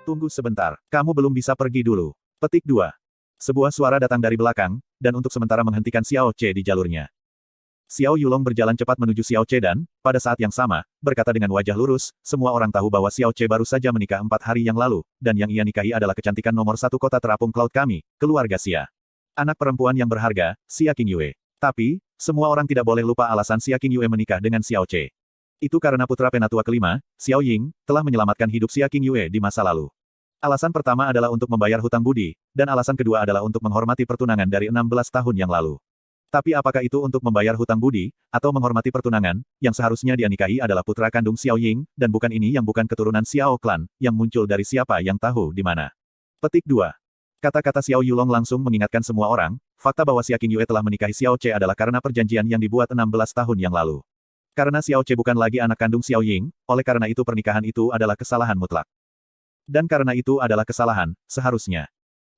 Tunggu sebentar, kamu belum bisa pergi dulu. Petik 2. Sebuah suara datang dari belakang, dan untuk sementara menghentikan Xiao Ce di jalurnya. Xiao Yulong berjalan cepat menuju Xiao Ce dan, pada saat yang sama, berkata dengan wajah lurus, semua orang tahu bahwa Xiao Ce baru saja menikah 4 hari yang lalu, dan yang ia nikahi adalah kecantikan nomor 1 kota terapung Cloud kami, keluarga Xia. Anak perempuan yang berharga, Xia Qingyue. Tapi, semua orang tidak boleh lupa alasan Xia Qingyue menikah dengan Xiao Ce. Itu karena putra penatua kelima, Xiao Ying, telah menyelamatkan hidup Xia Qingyue di masa lalu. Alasan pertama adalah untuk membayar hutang budi, dan alasan kedua adalah untuk menghormati pertunangan dari 16 tahun yang lalu. Tapi apakah itu untuk membayar hutang budi, atau menghormati pertunangan, yang seharusnya dia nikahi adalah putra kandung Xiao Ying, dan bukan ini yang bukan keturunan Xiao Clan, yang muncul dari siapa yang tahu di mana. Petik 2. Kata-kata Xiao Yulong langsung mengingatkan semua orang, fakta bahwa Xia Qingyue telah menikahi Xiao Ce adalah karena perjanjian yang dibuat 16 tahun yang lalu. Karena Xiao Ce bukan lagi anak kandung Xiao Ying, oleh karena itu pernikahan itu adalah kesalahan mutlak. Dan karena itu adalah kesalahan, seharusnya.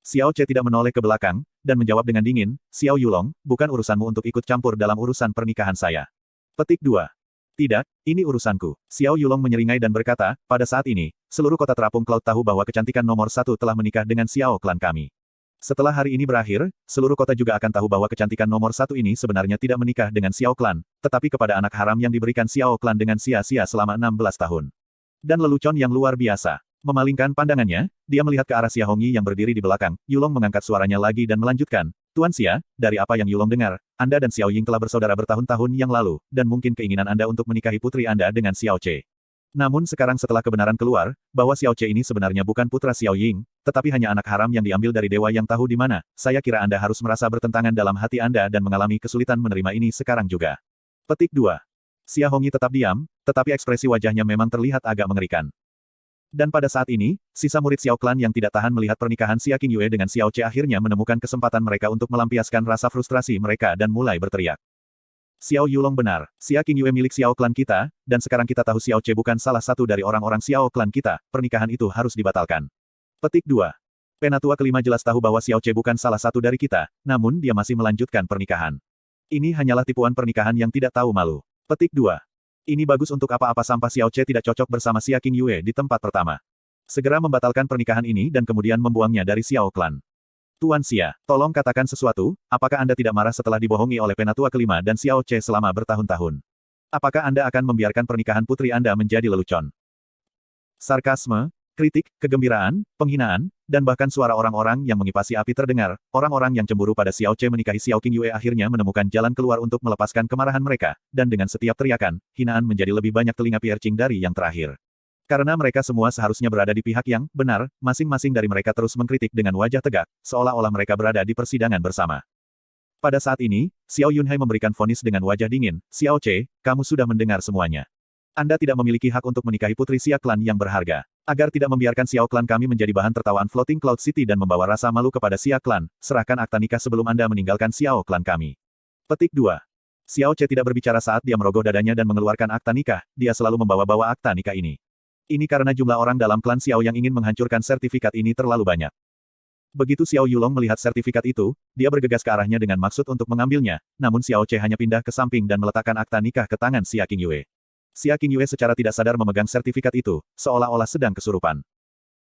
Xiao Ce tidak menoleh ke belakang, dan menjawab dengan dingin, Xiao Yulong, bukan urusanmu untuk ikut campur dalam urusan pernikahan saya. Petik 2. Tidak, ini urusanku. Xiao Yulong menyeringai dan berkata, pada saat ini, seluruh kota terapung Cloud tahu bahwa kecantikan nomor 1 telah menikah dengan Xiao Clan kami. Setelah hari ini berakhir, seluruh kota juga akan tahu bahwa kecantikan nomor 1 ini sebenarnya tidak menikah dengan Xiao Clan, tetapi kepada anak haram yang diberikan Xiao Clan dengan sia-sia selama 16 tahun. Dan lelucon yang luar biasa. Memalingkan pandangannya, dia melihat ke arah Xia Hongyi yang berdiri di belakang. Yulong mengangkat suaranya lagi dan melanjutkan, Tuan Xia, dari apa yang Yulong dengar, Anda dan Xiao Ying telah bersaudara bertahun-tahun yang lalu, dan mungkin keinginan Anda untuk menikahi putri Anda dengan Xiao Ce. Namun sekarang setelah kebenaran keluar, bahwa Xiao Ce ini sebenarnya bukan putra Xiao Ying, tetapi hanya anak haram yang diambil dari dewa yang tahu di mana, saya kira Anda harus merasa bertentangan dalam hati Anda dan mengalami kesulitan menerima ini sekarang juga. Petik 2. Xia Hongyi tetap diam, tetapi ekspresi wajahnya memang terlihat agak mengerikan. Dan pada saat ini, sisa murid Xiao Clan yang tidak tahan melihat pernikahan Xia Qingyue dengan Xiao Ce akhirnya menemukan kesempatan mereka untuk melampiaskan rasa frustrasi mereka dan mulai berteriak. Xiao Yulong benar, Xia Qingyue milik Xiao Clan kita, dan sekarang kita tahu Xiao Ce bukan salah satu dari orang-orang Xiao Clan kita, pernikahan itu harus dibatalkan. Petik 2. Penatua kelima jelas tahu bahwa Xiao Ce bukan salah satu dari kita, namun dia masih melanjutkan pernikahan. Ini hanyalah tipuan pernikahan yang tidak tahu malu. Petik 2. Ini bagus untuk apa-apa sampah Xiao Ce tidak cocok bersama Xia Qingyue di tempat pertama. Segera membatalkan pernikahan ini dan kemudian membuangnya dari Xiao Clan. Tuan Xia, tolong katakan sesuatu, apakah Anda tidak marah setelah dibohongi oleh penatua kelima dan Xiao Ce selama bertahun-tahun? Apakah Anda akan membiarkan pernikahan putri Anda menjadi lelucon? Sarkasme, kritik, kegembiraan, penghinaan, dan bahkan suara orang-orang yang mengipasi api terdengar, orang-orang yang cemburu pada Xiao Ce menikahi Xiao Qingyue akhirnya menemukan jalan keluar untuk melepaskan kemarahan mereka, dan dengan setiap teriakan, hinaan menjadi lebih banyak telinga piercing dari yang terakhir. Karena mereka semua seharusnya berada di pihak yang benar, masing-masing dari mereka terus mengkritik dengan wajah tegak, seolah-olah mereka berada di persidangan bersama. Pada saat ini, Xiao Yunhai memberikan vonis dengan wajah dingin, Xiao Ce, kamu sudah mendengar semuanya. Anda tidak memiliki hak untuk menikahi putri Xia Clan yang berharga. Agar tidak membiarkan Xiao Clan kami menjadi bahan tertawaan Floating Cloud City dan membawa rasa malu kepada Xia Clan, serahkan akta nikah sebelum Anda meninggalkan Xiao Clan kami. Petik 2. Xiao Ce tidak berbicara saat dia merogoh dadanya dan mengeluarkan akta nikah, dia selalu membawa-bawa akta nikah ini. Ini karena jumlah orang dalam klan Xiao yang ingin menghancurkan sertifikat ini terlalu banyak. Begitu Xiao Yulong melihat sertifikat itu, dia bergegas ke arahnya dengan maksud untuk mengambilnya, namun Xiao Ce hanya pindah ke samping dan meletakkan akta nikah ke tangan Xia Qingyue. Xia Qingyue secara tidak sadar memegang sertifikat itu, seolah-olah sedang kesurupan.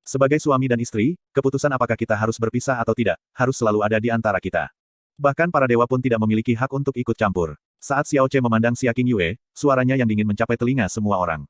Sebagai suami dan istri, keputusan apakah kita harus berpisah atau tidak, harus selalu ada di antara kita. Bahkan para dewa pun tidak memiliki hak untuk ikut campur. Saat Xiao Ce memandang Xia Qingyue, suaranya yang dingin mencapai telinga semua orang.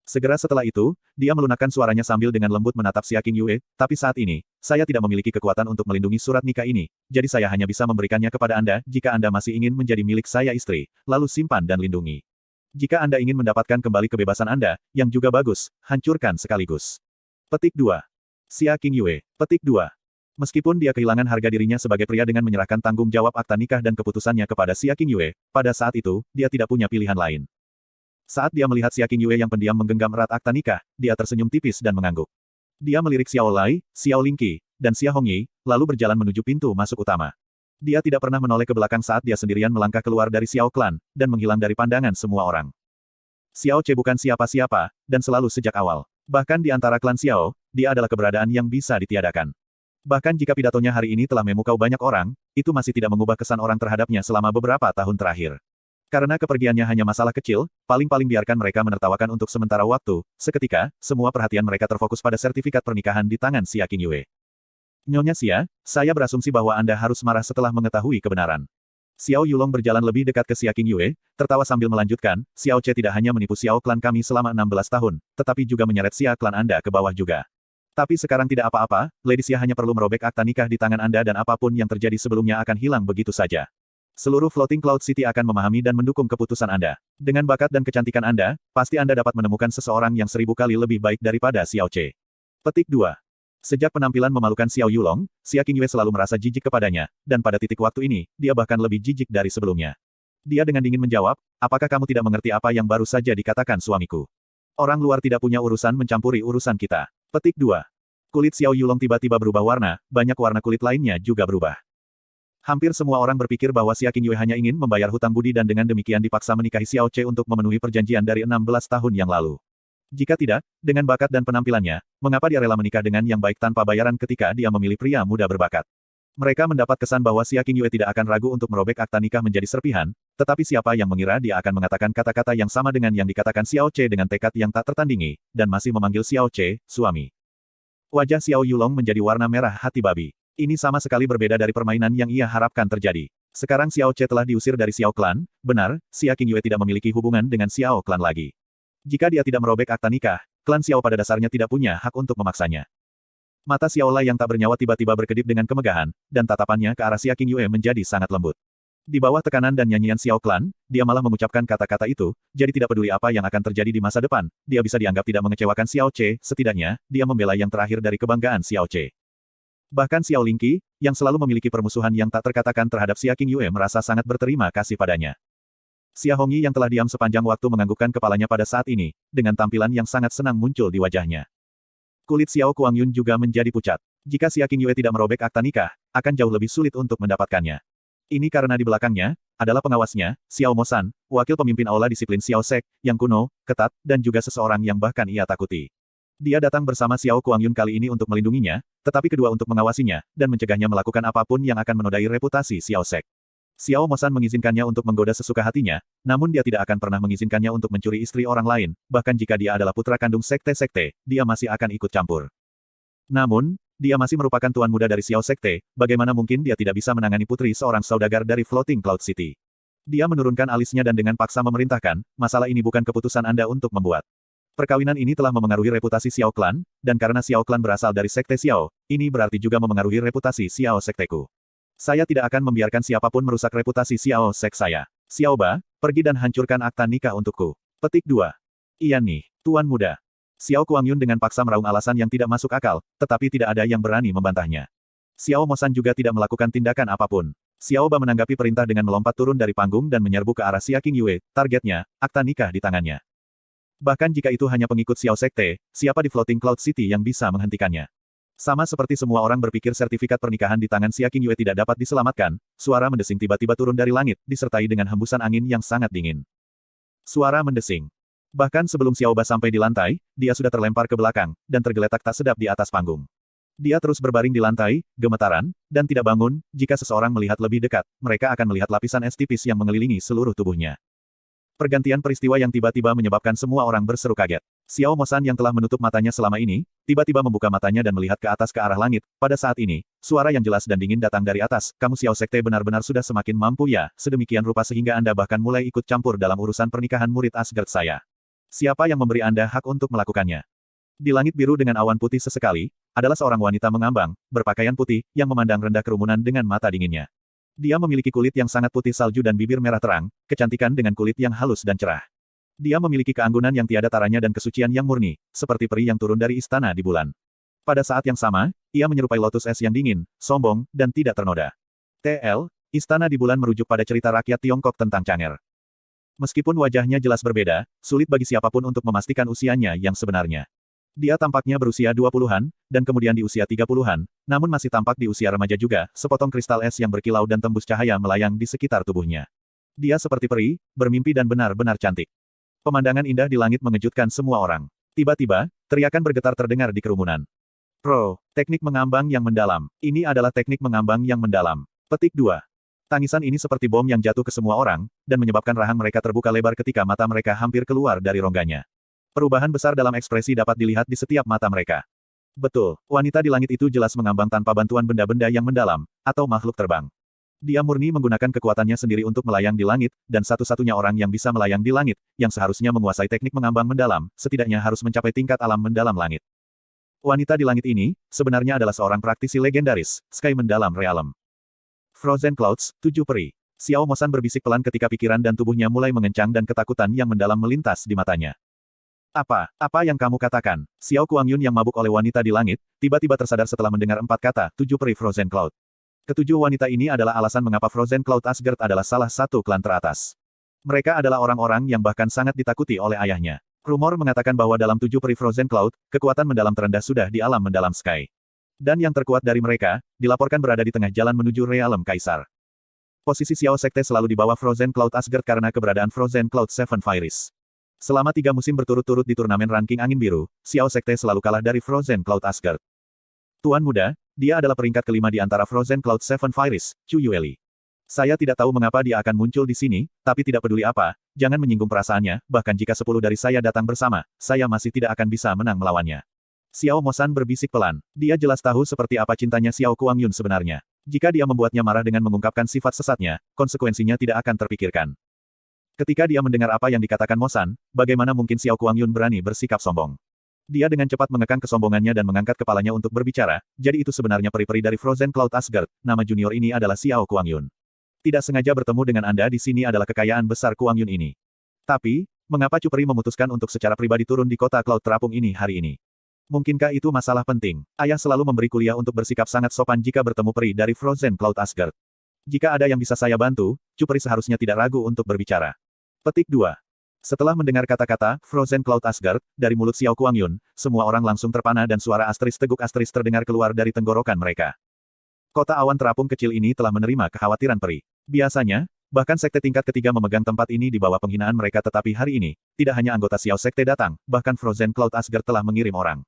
Segera setelah itu, dia melunakkan suaranya sambil dengan lembut menatap Xia Qingyue, tapi saat ini, saya tidak memiliki kekuatan untuk melindungi surat nikah ini, jadi saya hanya bisa memberikannya kepada Anda jika Anda masih ingin menjadi milik saya istri, lalu simpan dan lindungi. Jika Anda ingin mendapatkan kembali kebebasan Anda, yang juga bagus, hancurkan sekaligus. Petik 2. Xia Qingyue. Petik 2. Meskipun dia kehilangan harga dirinya sebagai pria dengan menyerahkan tanggung jawab akta nikah dan keputusannya kepada Xia Qingyue, pada saat itu, dia tidak punya pilihan lain. Saat dia melihat Xia Qingyue yang pendiam menggenggam erat akta nikah, dia tersenyum tipis dan mengangguk. Dia melirik Xiao Lai, Xiao Lingqi, dan Xia Hongyi, lalu berjalan menuju pintu masuk utama. Dia tidak pernah menoleh ke belakang saat dia sendirian melangkah keluar dari Xiao Clan, dan menghilang dari pandangan semua orang. Xiao Ce bukan siapa-siapa, dan selalu sejak awal. Bahkan di antara klan Xiao, dia adalah keberadaan yang bisa ditiadakan. Bahkan jika pidatonya hari ini telah memukau banyak orang, itu masih tidak mengubah kesan orang terhadapnya selama beberapa tahun terakhir. Karena kepergiannya hanya masalah kecil, paling-paling biarkan mereka menertawakan untuk sementara waktu. Seketika, semua perhatian mereka terfokus pada sertifikat pernikahan di tangan Xia Qingyue. Nyonya Xia, saya berasumsi bahwa Anda harus marah setelah mengetahui kebenaran. Xiao Yulong berjalan lebih dekat ke Xia Qingyue, tertawa sambil melanjutkan, Xiao Ce tidak hanya menipu Xiao klan kami selama 16 tahun, tetapi juga menyeret Xia klan Anda ke bawah juga. Tapi sekarang tidak apa-apa, Lady Xia hanya perlu merobek akta nikah di tangan Anda dan apapun yang terjadi sebelumnya akan hilang begitu saja. Seluruh Floating Cloud City akan memahami dan mendukung keputusan Anda. Dengan bakat dan kecantikan Anda, pasti Anda dapat menemukan seseorang yang 1000 kali lebih baik daripada Xiao Ce. Petik 2. Sejak penampilan memalukan Xiao Yulong, Xia Qingyue selalu merasa jijik kepadanya, dan pada titik waktu ini, dia bahkan lebih jijik dari sebelumnya. Dia dengan dingin menjawab, apakah kamu tidak mengerti apa yang baru saja dikatakan suamiku? Orang luar tidak punya urusan mencampuri urusan kita. Petik 2. Kulit Xiao Yulong tiba-tiba berubah warna, banyak warna kulit lainnya juga berubah. Hampir semua orang berpikir bahwa Xia Qingyue hanya ingin membayar hutang budi dan dengan demikian dipaksa menikahi Xiao Ce untuk memenuhi perjanjian dari 16 tahun yang lalu. Jika tidak, dengan bakat dan penampilannya, mengapa dia rela menikah dengan yang baik tanpa bayaran ketika dia memilih pria muda berbakat? Mereka mendapat kesan bahwa Xia Qingyue tidak akan ragu untuk merobek akta nikah menjadi serpihan, tetapi siapa yang mengira dia akan mengatakan kata-kata yang sama dengan yang dikatakan Xiao Ce dengan tekad yang tak tertandingi, dan masih memanggil Xiao Ce, suami. Wajah Xiao Yulong menjadi warna merah hati babi. Ini sama sekali berbeda dari permainan yang ia harapkan terjadi. Sekarang Xiao Ce telah diusir dari Xiao Clan, benar, Xia Qingyue tidak memiliki hubungan dengan Xiao Clan lagi. Jika dia tidak merobek akta nikah, klan Xiao pada dasarnya tidak punya hak untuk memaksanya. Mata Xiao Lai yang tak bernyawa tiba-tiba berkedip dengan kemegahan, dan tatapannya ke arah Xia Qingyue menjadi sangat lembut. Di bawah tekanan dan nyanyian Xiao Clan, dia malah mengucapkan kata-kata itu, jadi tidak peduli apa yang akan terjadi di masa depan, dia bisa dianggap tidak mengecewakan Xiao Ce, setidaknya, dia membela yang terakhir dari kebanggaan Xiao Ce. Bahkan Xiao Lingqi, yang selalu memiliki permusuhan yang tak terkatakan terhadap Xia Qingyue merasa sangat berterima kasih padanya. Xia Hongyi yang telah diam sepanjang waktu menganggukkan kepalanya pada saat ini, dengan tampilan yang sangat senang muncul di wajahnya. Kulit Xiao Kuangyun juga menjadi pucat. Jika Xia Qingyue tidak merobek akta nikah, akan jauh lebih sulit untuk mendapatkannya. Ini karena di belakangnya, adalah pengawasnya, Xiao Mosan, wakil pemimpin aula disiplin Xiao Sek, yang kuno, ketat, dan juga seseorang yang bahkan ia takuti. Dia datang bersama Xiao Kuangyun kali ini untuk melindunginya, tetapi kedua untuk mengawasinya, dan mencegahnya melakukan apapun yang akan menodai reputasi Xiao Sek. Xiao Mosan mengizinkannya untuk menggoda sesuka hatinya, namun dia tidak akan pernah mengizinkannya untuk mencuri istri orang lain, bahkan jika dia adalah putra kandung sekte-sekte, dia masih akan ikut campur. Namun, dia masih merupakan tuan muda dari Xiao Sekte, bagaimana mungkin dia tidak bisa menangani putri seorang saudagar dari Floating Cloud City. Dia menurunkan alisnya dan dengan paksa memerintahkan, masalah ini bukan keputusan Anda untuk membuat. Perkawinan ini telah memengaruhi reputasi Xiao Clan, dan karena Xiao Clan berasal dari Sekte Xiao, ini berarti juga memengaruhi reputasi Xiao Sekteku. Saya tidak akan membiarkan siapapun merusak reputasi Xiao Sek saya. Xiao Ba, pergi dan hancurkan akta nikah untukku. Petik 2. Iya nih, tuan muda. Xiao Kuangyun dengan paksa meraung alasan yang tidak masuk akal, tetapi tidak ada yang berani membantahnya. Xiao Mosan juga tidak melakukan tindakan apapun. Xiao Ba menanggapi perintah dengan melompat turun dari panggung dan menyerbu ke arah Xia Qingyue, targetnya, akta nikah di tangannya. Bahkan jika itu hanya pengikut Xiao Sekte, siapa di Floating Cloud City yang bisa menghentikannya? Sama seperti semua orang berpikir sertifikat pernikahan di tangan Xia Qingyue tidak dapat diselamatkan, suara mendesing tiba-tiba turun dari langit, disertai dengan hembusan angin yang sangat dingin. Suara mendesing. Bahkan sebelum Xiao Ba sampai di lantai, dia sudah terlempar ke belakang, dan tergeletak tak sedap di atas panggung. Dia terus berbaring di lantai, gemetaran, dan tidak bangun. Jika seseorang melihat lebih dekat, mereka akan melihat lapisan es tipis yang mengelilingi seluruh tubuhnya. Pergantian peristiwa yang tiba-tiba menyebabkan semua orang berseru kaget. Xiao Mosan yang telah menutup matanya selama ini, tiba-tiba membuka matanya dan melihat ke atas ke arah langit. Pada saat ini, suara yang jelas dan dingin datang dari atas. Kamu Xiao Sekte benar-benar sudah semakin mampu ya, sedemikian rupa sehingga Anda bahkan mulai ikut campur dalam urusan pernikahan murid Asgard saya. Siapa yang memberi Anda hak untuk melakukannya? Di langit biru dengan awan putih sesekali, adalah seorang wanita mengambang, berpakaian putih, yang memandang rendah kerumunan dengan mata dinginnya. Dia memiliki kulit yang sangat putih salju dan bibir merah terang, kecantikan dengan kulit yang halus dan cerah. Dia memiliki keanggunan yang tiada taranya dan kesucian yang murni, seperti peri yang turun dari istana di bulan. Pada saat yang sama, ia menyerupai lotus es yang dingin, sombong, dan tidak ternoda. TL, Istana di Bulan merujuk pada cerita rakyat Tiongkok tentang Chang'er. Meskipun wajahnya jelas berbeda, sulit bagi siapapun untuk memastikan usianya yang sebenarnya. Dia tampaknya berusia 20-an, dan kemudian di usia 30-an, namun masih tampak di usia remaja juga, sepotong kristal es yang berkilau dan tembus cahaya melayang di sekitar tubuhnya. Dia seperti peri, bermimpi dan benar-benar cantik. Pemandangan indah di langit mengejutkan semua orang. Tiba-tiba, teriakan bergetar terdengar di kerumunan. Teknik mengambang yang mendalam. Ini adalah teknik mengambang yang mendalam. Petik 2. Tangisan ini seperti bom yang jatuh ke semua orang, dan menyebabkan rahang mereka terbuka lebar ketika mata mereka hampir keluar dari rongganya. Perubahan besar dalam ekspresi dapat dilihat di setiap mata mereka. Betul, wanita di langit itu jelas mengambang tanpa bantuan benda-benda yang mendalam, atau makhluk terbang. Dia murni menggunakan kekuatannya sendiri untuk melayang di langit, dan satu-satunya orang yang bisa melayang di langit, yang seharusnya menguasai teknik mengambang mendalam, setidaknya harus mencapai tingkat alam mendalam langit. Wanita di langit ini, sebenarnya adalah seorang praktisi legendaris, Sky Mendalam Realm. Frozen Clouds, 7 peri. Xiao Mosan berbisik pelan ketika pikiran dan tubuhnya mulai mengencang dan ketakutan yang mendalam melintas di matanya. Apa yang kamu katakan? Xiao Kuangyun yang mabuk oleh wanita di langit, tiba-tiba tersadar setelah mendengar 4 kata, 7 peri Frozen Cloud. Ketujuh wanita ini adalah alasan mengapa Frozen Cloud Asgard adalah salah satu klan teratas. Mereka adalah orang-orang yang bahkan sangat ditakuti oleh ayahnya. Rumor mengatakan bahwa dalam 7 peri Frozen Cloud, kekuatan mendalam terendah sudah di alam mendalam Sky. Dan yang terkuat dari mereka, dilaporkan berada di tengah jalan menuju Realm Kaisar. Posisi Xiao Sekte selalu di bawah Frozen Cloud Asgard karena keberadaan Frozen Cloud Seven Fires. Selama 3 musim berturut-turut di turnamen ranking angin biru, Xiao Sekte selalu kalah dari Frozen Cloud Asgard. Tuan muda, dia adalah peringkat kelima di antara Frozen Cloud Seven Fires, Chu Yueli. Saya tidak tahu mengapa dia akan muncul di sini, tapi tidak peduli apa, jangan menyinggung perasaannya, bahkan jika 10 dari saya datang bersama, saya masih tidak akan bisa menang melawannya. Xiao Mosan berbisik pelan. Dia jelas tahu seperti apa cintanya Xiao Kuangyun sebenarnya. Jika dia membuatnya marah dengan mengungkapkan sifat sesatnya, konsekuensinya tidak akan terpikirkan. Ketika dia mendengar apa yang dikatakan Mosan, bagaimana mungkin Xiao Kuangyun berani bersikap sombong? Dia dengan cepat mengekang kesombongannya dan mengangkat kepalanya untuk berbicara, jadi itu sebenarnya peri-peri dari Frozen Cloud Asgard, nama junior ini adalah Xiao Kuangyun. Tidak sengaja bertemu dengan Anda di sini adalah kekayaan besar Kuangyun ini. Tapi, mengapa Cupri memutuskan untuk secara pribadi turun di kota Cloud terapung ini hari ini? Mungkinkah itu masalah penting? Ayah selalu memberi kuliah untuk bersikap sangat sopan jika bertemu peri dari Frozen Cloud Asgard. Jika ada yang bisa saya bantu, Cupri seharusnya tidak ragu untuk berbicara. Petik 2. Setelah mendengar kata-kata Frozen Cloud Asgard dari mulut Xiao Kuangyun, semua orang langsung terpana dan suara asteris teguk asteris terdengar keluar dari tenggorokan mereka. Kota awan terapung kecil ini telah menerima kekhawatiran peri. Biasanya, bahkan sekte tingkat ketiga memegang tempat ini di bawah penghinaan mereka, tetapi hari ini, tidak hanya anggota Xiao Sekte datang, bahkan Frozen Cloud Asgard telah mengirim orang.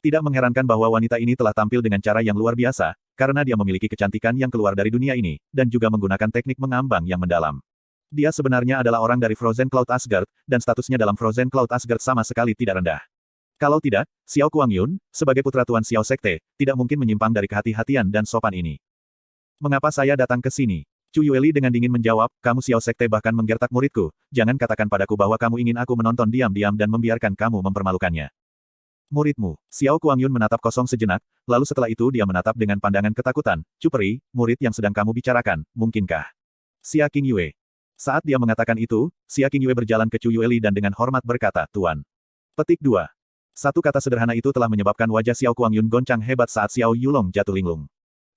Tidak mengherankan bahwa wanita ini telah tampil dengan cara yang luar biasa, karena dia memiliki kecantikan yang keluar dari dunia ini, dan juga menggunakan teknik mengambang yang mendalam. Dia sebenarnya adalah orang dari Frozen Cloud Asgard, dan statusnya dalam Frozen Cloud Asgard sama sekali tidak rendah. Kalau tidak, Xiao Kuangyun, sebagai putra Tuan Xiao Sekte, tidak mungkin menyimpang dari kehati-hatian dan sopan ini. Mengapa saya datang ke sini? Chu Yueli dengan dingin menjawab, kamu Xiao Sekte bahkan menggertak muridku, jangan katakan padaku bahwa kamu ingin aku menonton diam-diam dan membiarkan kamu mempermalukannya. Muridmu. Xiao Kuangyun menatap kosong sejenak, lalu setelah itu dia menatap dengan pandangan ketakutan, Cupri, murid yang sedang kamu bicarakan, mungkinkah? Xia King Yue. Saat dia mengatakan itu, Xia King Yue berjalan ke Chu Yueli dan dengan hormat berkata, Tuan. Petik 2. Satu kata sederhana itu telah menyebabkan wajah Xiao Kuangyun goncang hebat saat Xiao Yulong jatuh linglung.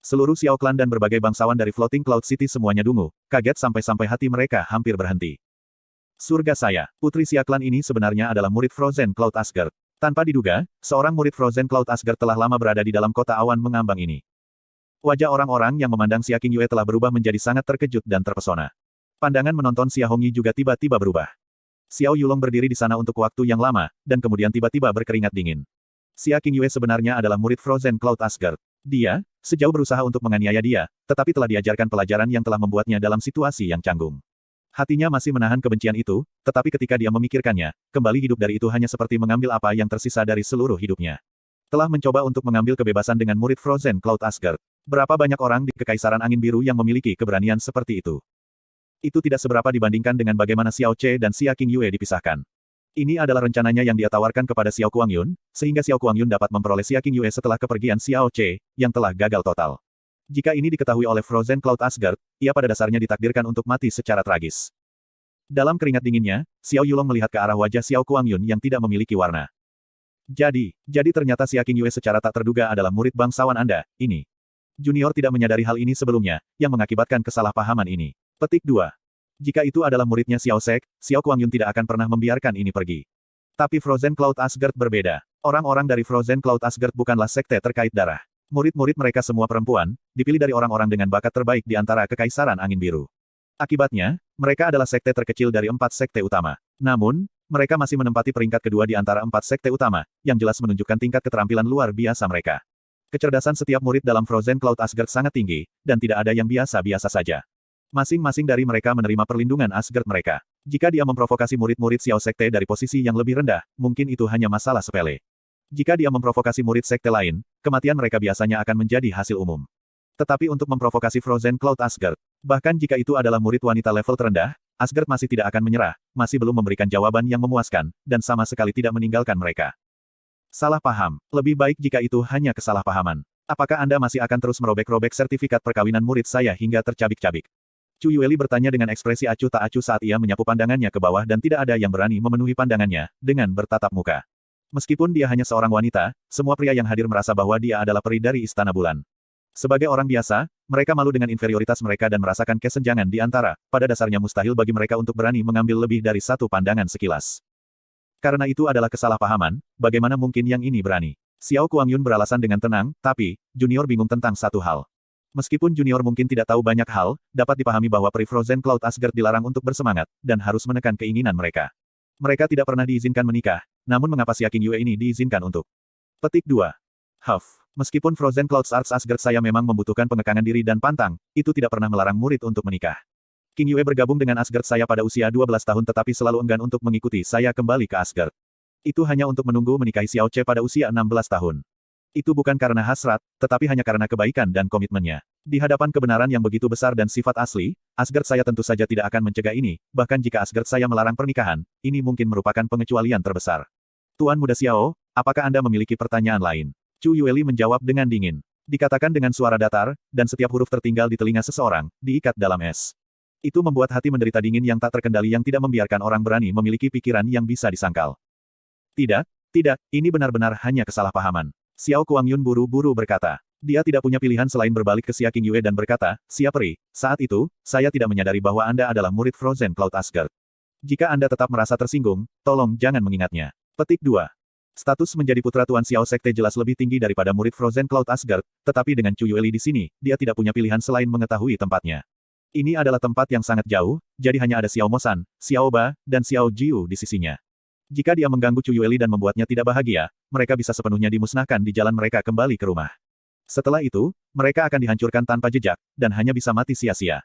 Seluruh Xiao Clan dan berbagai bangsawan dari Floating Cloud City semuanya dungu, kaget sampai-sampai hati mereka hampir berhenti. Surga saya, putri Xia Clan ini sebenarnya adalah murid Frozen Cloud Asgard. Tanpa diduga, seorang murid Frozen Cloud Asgard telah lama berada di dalam kota awan mengambang ini. Wajah orang-orang yang memandang Xia King Yue telah berubah menjadi sangat terkejut dan terpesona. Pandangan menonton Xia Hongyi juga tiba-tiba berubah. Xiao Yulong berdiri di sana untuk waktu yang lama, dan kemudian tiba-tiba berkeringat dingin. Xia King Yue sebenarnya adalah murid Frozen Cloud Asgard. Dia, sejauh berusaha untuk menganiaya dia, tetapi telah diajarkan pelajaran yang telah membuatnya dalam situasi yang canggung. Hatinya masih menahan kebencian itu, tetapi ketika dia memikirkannya, kembali hidup dari itu hanya seperti mengambil apa yang tersisa dari seluruh hidupnya. Telah mencoba untuk mengambil kebebasan dengan murid Frozen Cloud Asgard. Berapa banyak orang di Kekaisaran Angin Biru yang memiliki keberanian seperti itu? Itu tidak seberapa dibandingkan dengan bagaimana Xiao Che dan Xia King Yue dipisahkan. Ini adalah rencananya yang dia tawarkan kepada Xiao Kuangyun, sehingga Xiao Kuangyun dapat memperoleh Xia King Yue setelah kepergian Xiao Che, yang telah gagal total. Jika ini diketahui oleh Frozen Cloud Asgard, ia pada dasarnya ditakdirkan untuk mati secara tragis. Dalam keringat dinginnya, Xiao Yulong melihat ke arah wajah Xiao Kuangyun yang tidak memiliki warna. Jadi ternyata Xia King Yue secara tak terduga adalah murid bangsawan Anda, ini. Junior tidak menyadari hal ini sebelumnya, yang mengakibatkan kesalahpahaman ini. Petik 2. Jika itu adalah muridnya Xiao Sek, Xiao Kuangyun tidak akan pernah membiarkan ini pergi. Tapi Frozen Cloud Asgard berbeda. Orang-orang dari Frozen Cloud Asgard bukanlah sekte terkait darah. Murid-murid mereka semua perempuan, dipilih dari orang-orang dengan bakat terbaik di antara Kekaisaran Angin Biru. Akibatnya, mereka adalah sekte terkecil dari 4 sekte utama. Namun, mereka masih menempati peringkat kedua di antara 4 sekte utama, yang jelas menunjukkan tingkat keterampilan luar biasa mereka. Kecerdasan setiap murid dalam Frozen Cloud Asgard sangat tinggi, dan tidak ada yang biasa-biasa saja. Masing-masing dari mereka menerima perlindungan Asgard mereka. Jika dia memprovokasi murid-murid Xiao Sekte dari posisi yang lebih rendah, mungkin itu hanya masalah sepele. Jika dia memprovokasi murid sekte lain, kematian mereka biasanya akan menjadi hasil umum. Tetapi untuk memprovokasi Frozen Cloud Asgard, bahkan jika itu adalah murid wanita level terendah, Asgard masih tidak akan menyerah, masih belum memberikan jawaban yang memuaskan, dan sama sekali tidak meninggalkan mereka. Salah paham. Lebih baik jika itu hanya kesalahpahaman. Apakah Anda masih akan terus merobek-robek sertifikat perkawinan murid saya hingga tercabik-cabik? Chu Yueli bertanya dengan ekspresi acuh tak acuh saat ia menyapu pandangannya ke bawah dan tidak ada yang berani memenuhi pandangannya, dengan bertatap muka. Meskipun dia hanya seorang wanita, semua pria yang hadir merasa bahwa dia adalah peri dari Istana Bulan. Sebagai orang biasa, mereka malu dengan inferioritas mereka dan merasakan kesenjangan di antara, pada dasarnya mustahil bagi mereka untuk berani mengambil lebih dari satu pandangan sekilas. Karena itu adalah kesalahpahaman, bagaimana mungkin yang ini berani? Xiao Kuangyun beralasan dengan tenang, tapi, Junior bingung tentang satu hal. Meskipun Junior mungkin tidak tahu banyak hal, dapat dipahami bahwa peri Frozen Cloud Asgard dilarang untuk bersemangat, dan harus menekan keinginan mereka. Mereka tidak pernah diizinkan menikah, namun mengapa Xia Qingyue ini diizinkan untuk? Petik 2. Huff. Meskipun Frozen Clouds Arts Asgard saya memang membutuhkan pengekangan diri dan pantang, itu tidak pernah melarang murid untuk menikah. Qingyue bergabung dengan Asgard saya pada usia 12 tahun tetapi selalu enggan untuk mengikuti saya kembali ke Asgard. Itu hanya untuk menunggu menikahi Xiao Che pada usia 16 tahun. Itu bukan karena hasrat, tetapi hanya karena kebaikan dan komitmennya. Di hadapan kebenaran yang begitu besar dan sifat asli, Asgard saya tentu saja tidak akan mencegah ini, bahkan jika Asgard saya melarang pernikahan, ini mungkin merupakan pengecualian terbesar. Tuan Muda Xiao, apakah Anda memiliki pertanyaan lain? Chu Yueli menjawab dengan dingin. Dikatakan dengan suara datar, dan setiap huruf tertinggal di telinga seseorang, diikat dalam es. Itu membuat hati menderita dingin yang tak terkendali yang tidak membiarkan orang berani memiliki pikiran yang bisa disangkal. Tidak, ini benar-benar hanya kesalahpahaman. Xiao Kuangyun buru-buru berkata. Dia tidak punya pilihan selain berbalik ke Xia Qingyue dan berkata, Xia Peri, saat itu, saya tidak menyadari bahwa Anda adalah murid Frozen Cloud Asgard. Jika Anda tetap merasa tersinggung, tolong jangan mengingatnya. Petik 2. Status menjadi putra Tuan Xiao Sekte jelas lebih tinggi daripada murid Frozen Cloud Asgard, tetapi dengan Chu Yueli di sini, dia tidak punya pilihan selain mengetahui tempatnya. Ini adalah tempat yang sangat jauh, jadi hanya ada Xiao Mosan, Xiao Ba, dan Xiao Jiu di sisinya. Jika dia mengganggu Chu Yueli dan membuatnya tidak bahagia, mereka bisa sepenuhnya dimusnahkan di jalan mereka kembali ke rumah. Setelah itu, mereka akan dihancurkan tanpa jejak, dan hanya bisa mati sia-sia.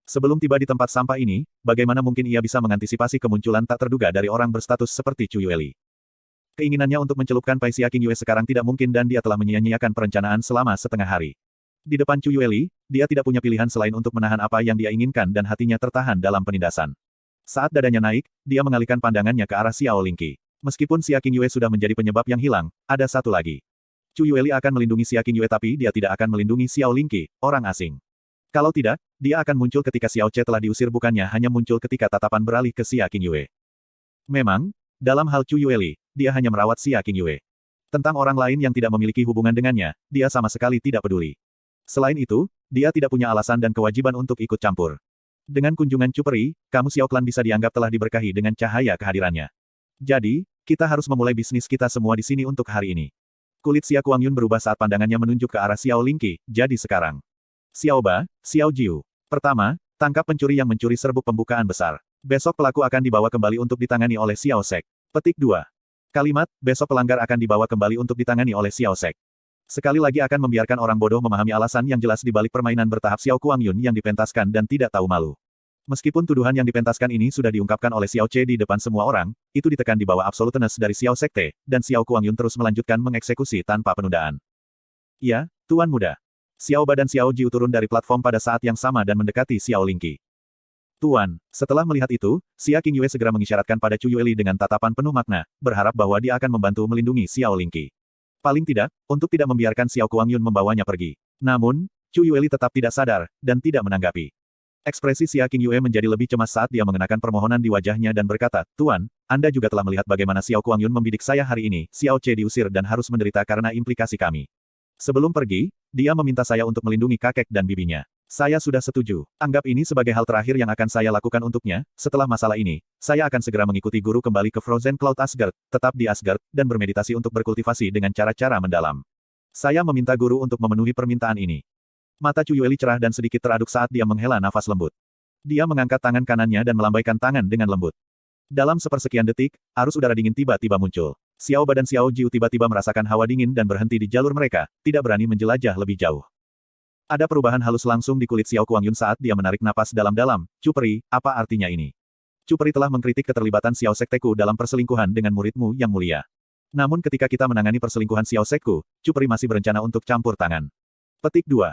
Sebelum tiba di tempat sampah ini, bagaimana mungkin ia bisa mengantisipasi kemunculan tak terduga dari orang berstatus seperti Chu Yueli? Keinginannya untuk mencelupkan Pai Xia Qingyue sekarang tidak mungkin dan dia telah menyia-nyiakan perencanaan selama setengah hari. Di depan Chu Yueli, dia tidak punya pilihan selain untuk menahan apa yang dia inginkan dan hatinya tertahan dalam penindasan. Saat dadanya naik, dia mengalihkan pandangannya ke arah Xiao Lingqi. Meskipun Xia Qingyue sudah menjadi penyebab yang hilang, ada satu lagi. Chu Yueli akan melindungi Xia Qingyue tapi dia tidak akan melindungi Xiao Lingqi, orang asing. Kalau tidak, dia akan muncul ketika Xiao Che telah diusir bukannya hanya muncul ketika tatapan beralih ke Xia Qingyue. Memang, dalam hal Chu Yueli, dia hanya merawat Xia Qingyue. Tentang orang lain yang tidak memiliki hubungan dengannya, dia sama sekali tidak peduli. Selain itu, dia tidak punya alasan dan kewajiban untuk ikut campur. Dengan kunjungan Chu Peri, kamu Xiao Clan bisa dianggap telah diberkahi dengan cahaya kehadirannya. Jadi, kita harus memulai bisnis kita semua di sini untuk hari ini. Kulit Xia Kuangyun berubah saat pandangannya menunjuk ke arah Xiao Lingqi, jadi sekarang. Xiao Ba, Xiao Jiu. Pertama, tangkap pencuri yang mencuri serbuk pembukaan besar. Besok pelaku akan dibawa kembali untuk ditangani oleh Xiao Sek. Petik 2. Kalimat, besok pelanggar akan dibawa kembali untuk ditangani oleh Xiao Sek. Sekali lagi akan membiarkan orang bodoh memahami alasan yang jelas di balik permainan bertahap Xiao Kuangyun yang dipentaskan dan tidak tahu malu. Meskipun tuduhan yang dipentaskan ini sudah diungkapkan oleh Xiao Che di depan semua orang, itu ditekan di bawah absoluteness dari Xiao Sekte, dan Xiao Kuangyun terus melanjutkan mengeksekusi tanpa penundaan. Ya, Tuan Muda. Xiao Ba dan Xiao Jiu turun dari platform pada saat yang sama dan mendekati Xiao Lingqi. Tuan, setelah melihat itu, Xia Qingyue segera mengisyaratkan pada Chu Yueli dengan tatapan penuh makna, berharap bahwa dia akan membantu melindungi Xiao Lingqi. Paling tidak, untuk tidak membiarkan Xiao Kuangyun membawanya pergi. Namun, Chu Yueli tetap tidak sadar, dan tidak menanggapi. Ekspresi Xia Qingyue menjadi lebih cemas saat dia mengenakan permohonan di wajahnya dan berkata, Tuan, Anda juga telah melihat bagaimana Xiao Kuangyun membidik saya hari ini, Xiao Che diusir dan harus menderita karena implikasi kami. Sebelum pergi, dia meminta saya untuk melindungi kakek dan bibinya. Saya sudah setuju. Anggap ini sebagai hal terakhir yang akan saya lakukan untuknya. Setelah masalah ini, saya akan segera mengikuti guru kembali ke Frozen Cloud Asgard, tetap di Asgard, dan bermeditasi untuk berkultivasi dengan cara-cara mendalam. Saya meminta guru untuk memenuhi permintaan ini. Mata Chu Yueli cerah dan sedikit teraduk saat dia menghela nafas lembut. Dia mengangkat tangan kanannya dan melambaikan tangan dengan lembut. Dalam sepersekian detik, arus udara dingin tiba-tiba muncul. Xiao Ba dan Xiao Jiu tiba-tiba merasakan hawa dingin dan berhenti di jalur mereka, tidak berani menjelajah lebih jauh. Ada perubahan halus langsung di kulit Xiao Kuangyun saat dia menarik napas dalam-dalam. Cupri, apa artinya ini? Cupri telah mengkritik keterlibatan Xiao Sekteku dalam perselingkuhan dengan muridmu yang mulia. Namun ketika kita menangani perselingkuhan Xiao Sekku, Cupri masih berencana untuk campur tangan. Petik 2.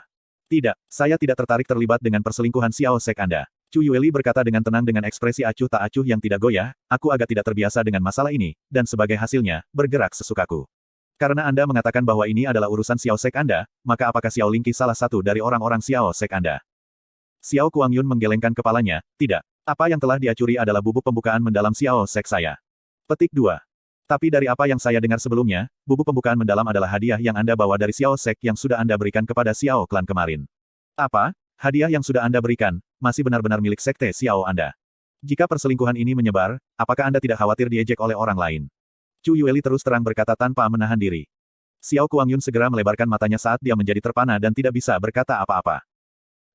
Tidak, saya tidak tertarik terlibat dengan perselingkuhan Xiao Sek Anda. Chu Yueli berkata dengan tenang dengan ekspresi acuh tak acuh yang tidak goyah, aku agak tidak terbiasa dengan masalah ini, dan sebagai hasilnya, bergerak sesukaku. Karena Anda mengatakan bahwa ini adalah urusan Xiao Sek Anda, maka apakah Xiao Lingqi salah satu dari orang-orang Xiao Sek Anda? Xiao Kuangyun menggelengkan kepalanya, tidak. Apa yang telah dia curi adalah bubuk pembukaan mendalam Xiao Sek saya. Petik 2. Tapi dari apa yang saya dengar sebelumnya, bubuk pembukaan mendalam adalah hadiah yang Anda bawa dari Xiao Sek yang sudah Anda berikan kepada Xiao Klan kemarin. Apa? Hadiah yang sudah Anda berikan, masih benar-benar milik sekte Xiao Anda. Jika perselingkuhan ini menyebar, apakah Anda tidak khawatir diejek oleh orang lain? Chu Yueli terus terang berkata tanpa menahan diri. Xiao Kuangyun segera melebarkan matanya saat dia menjadi terpana dan tidak bisa berkata apa-apa.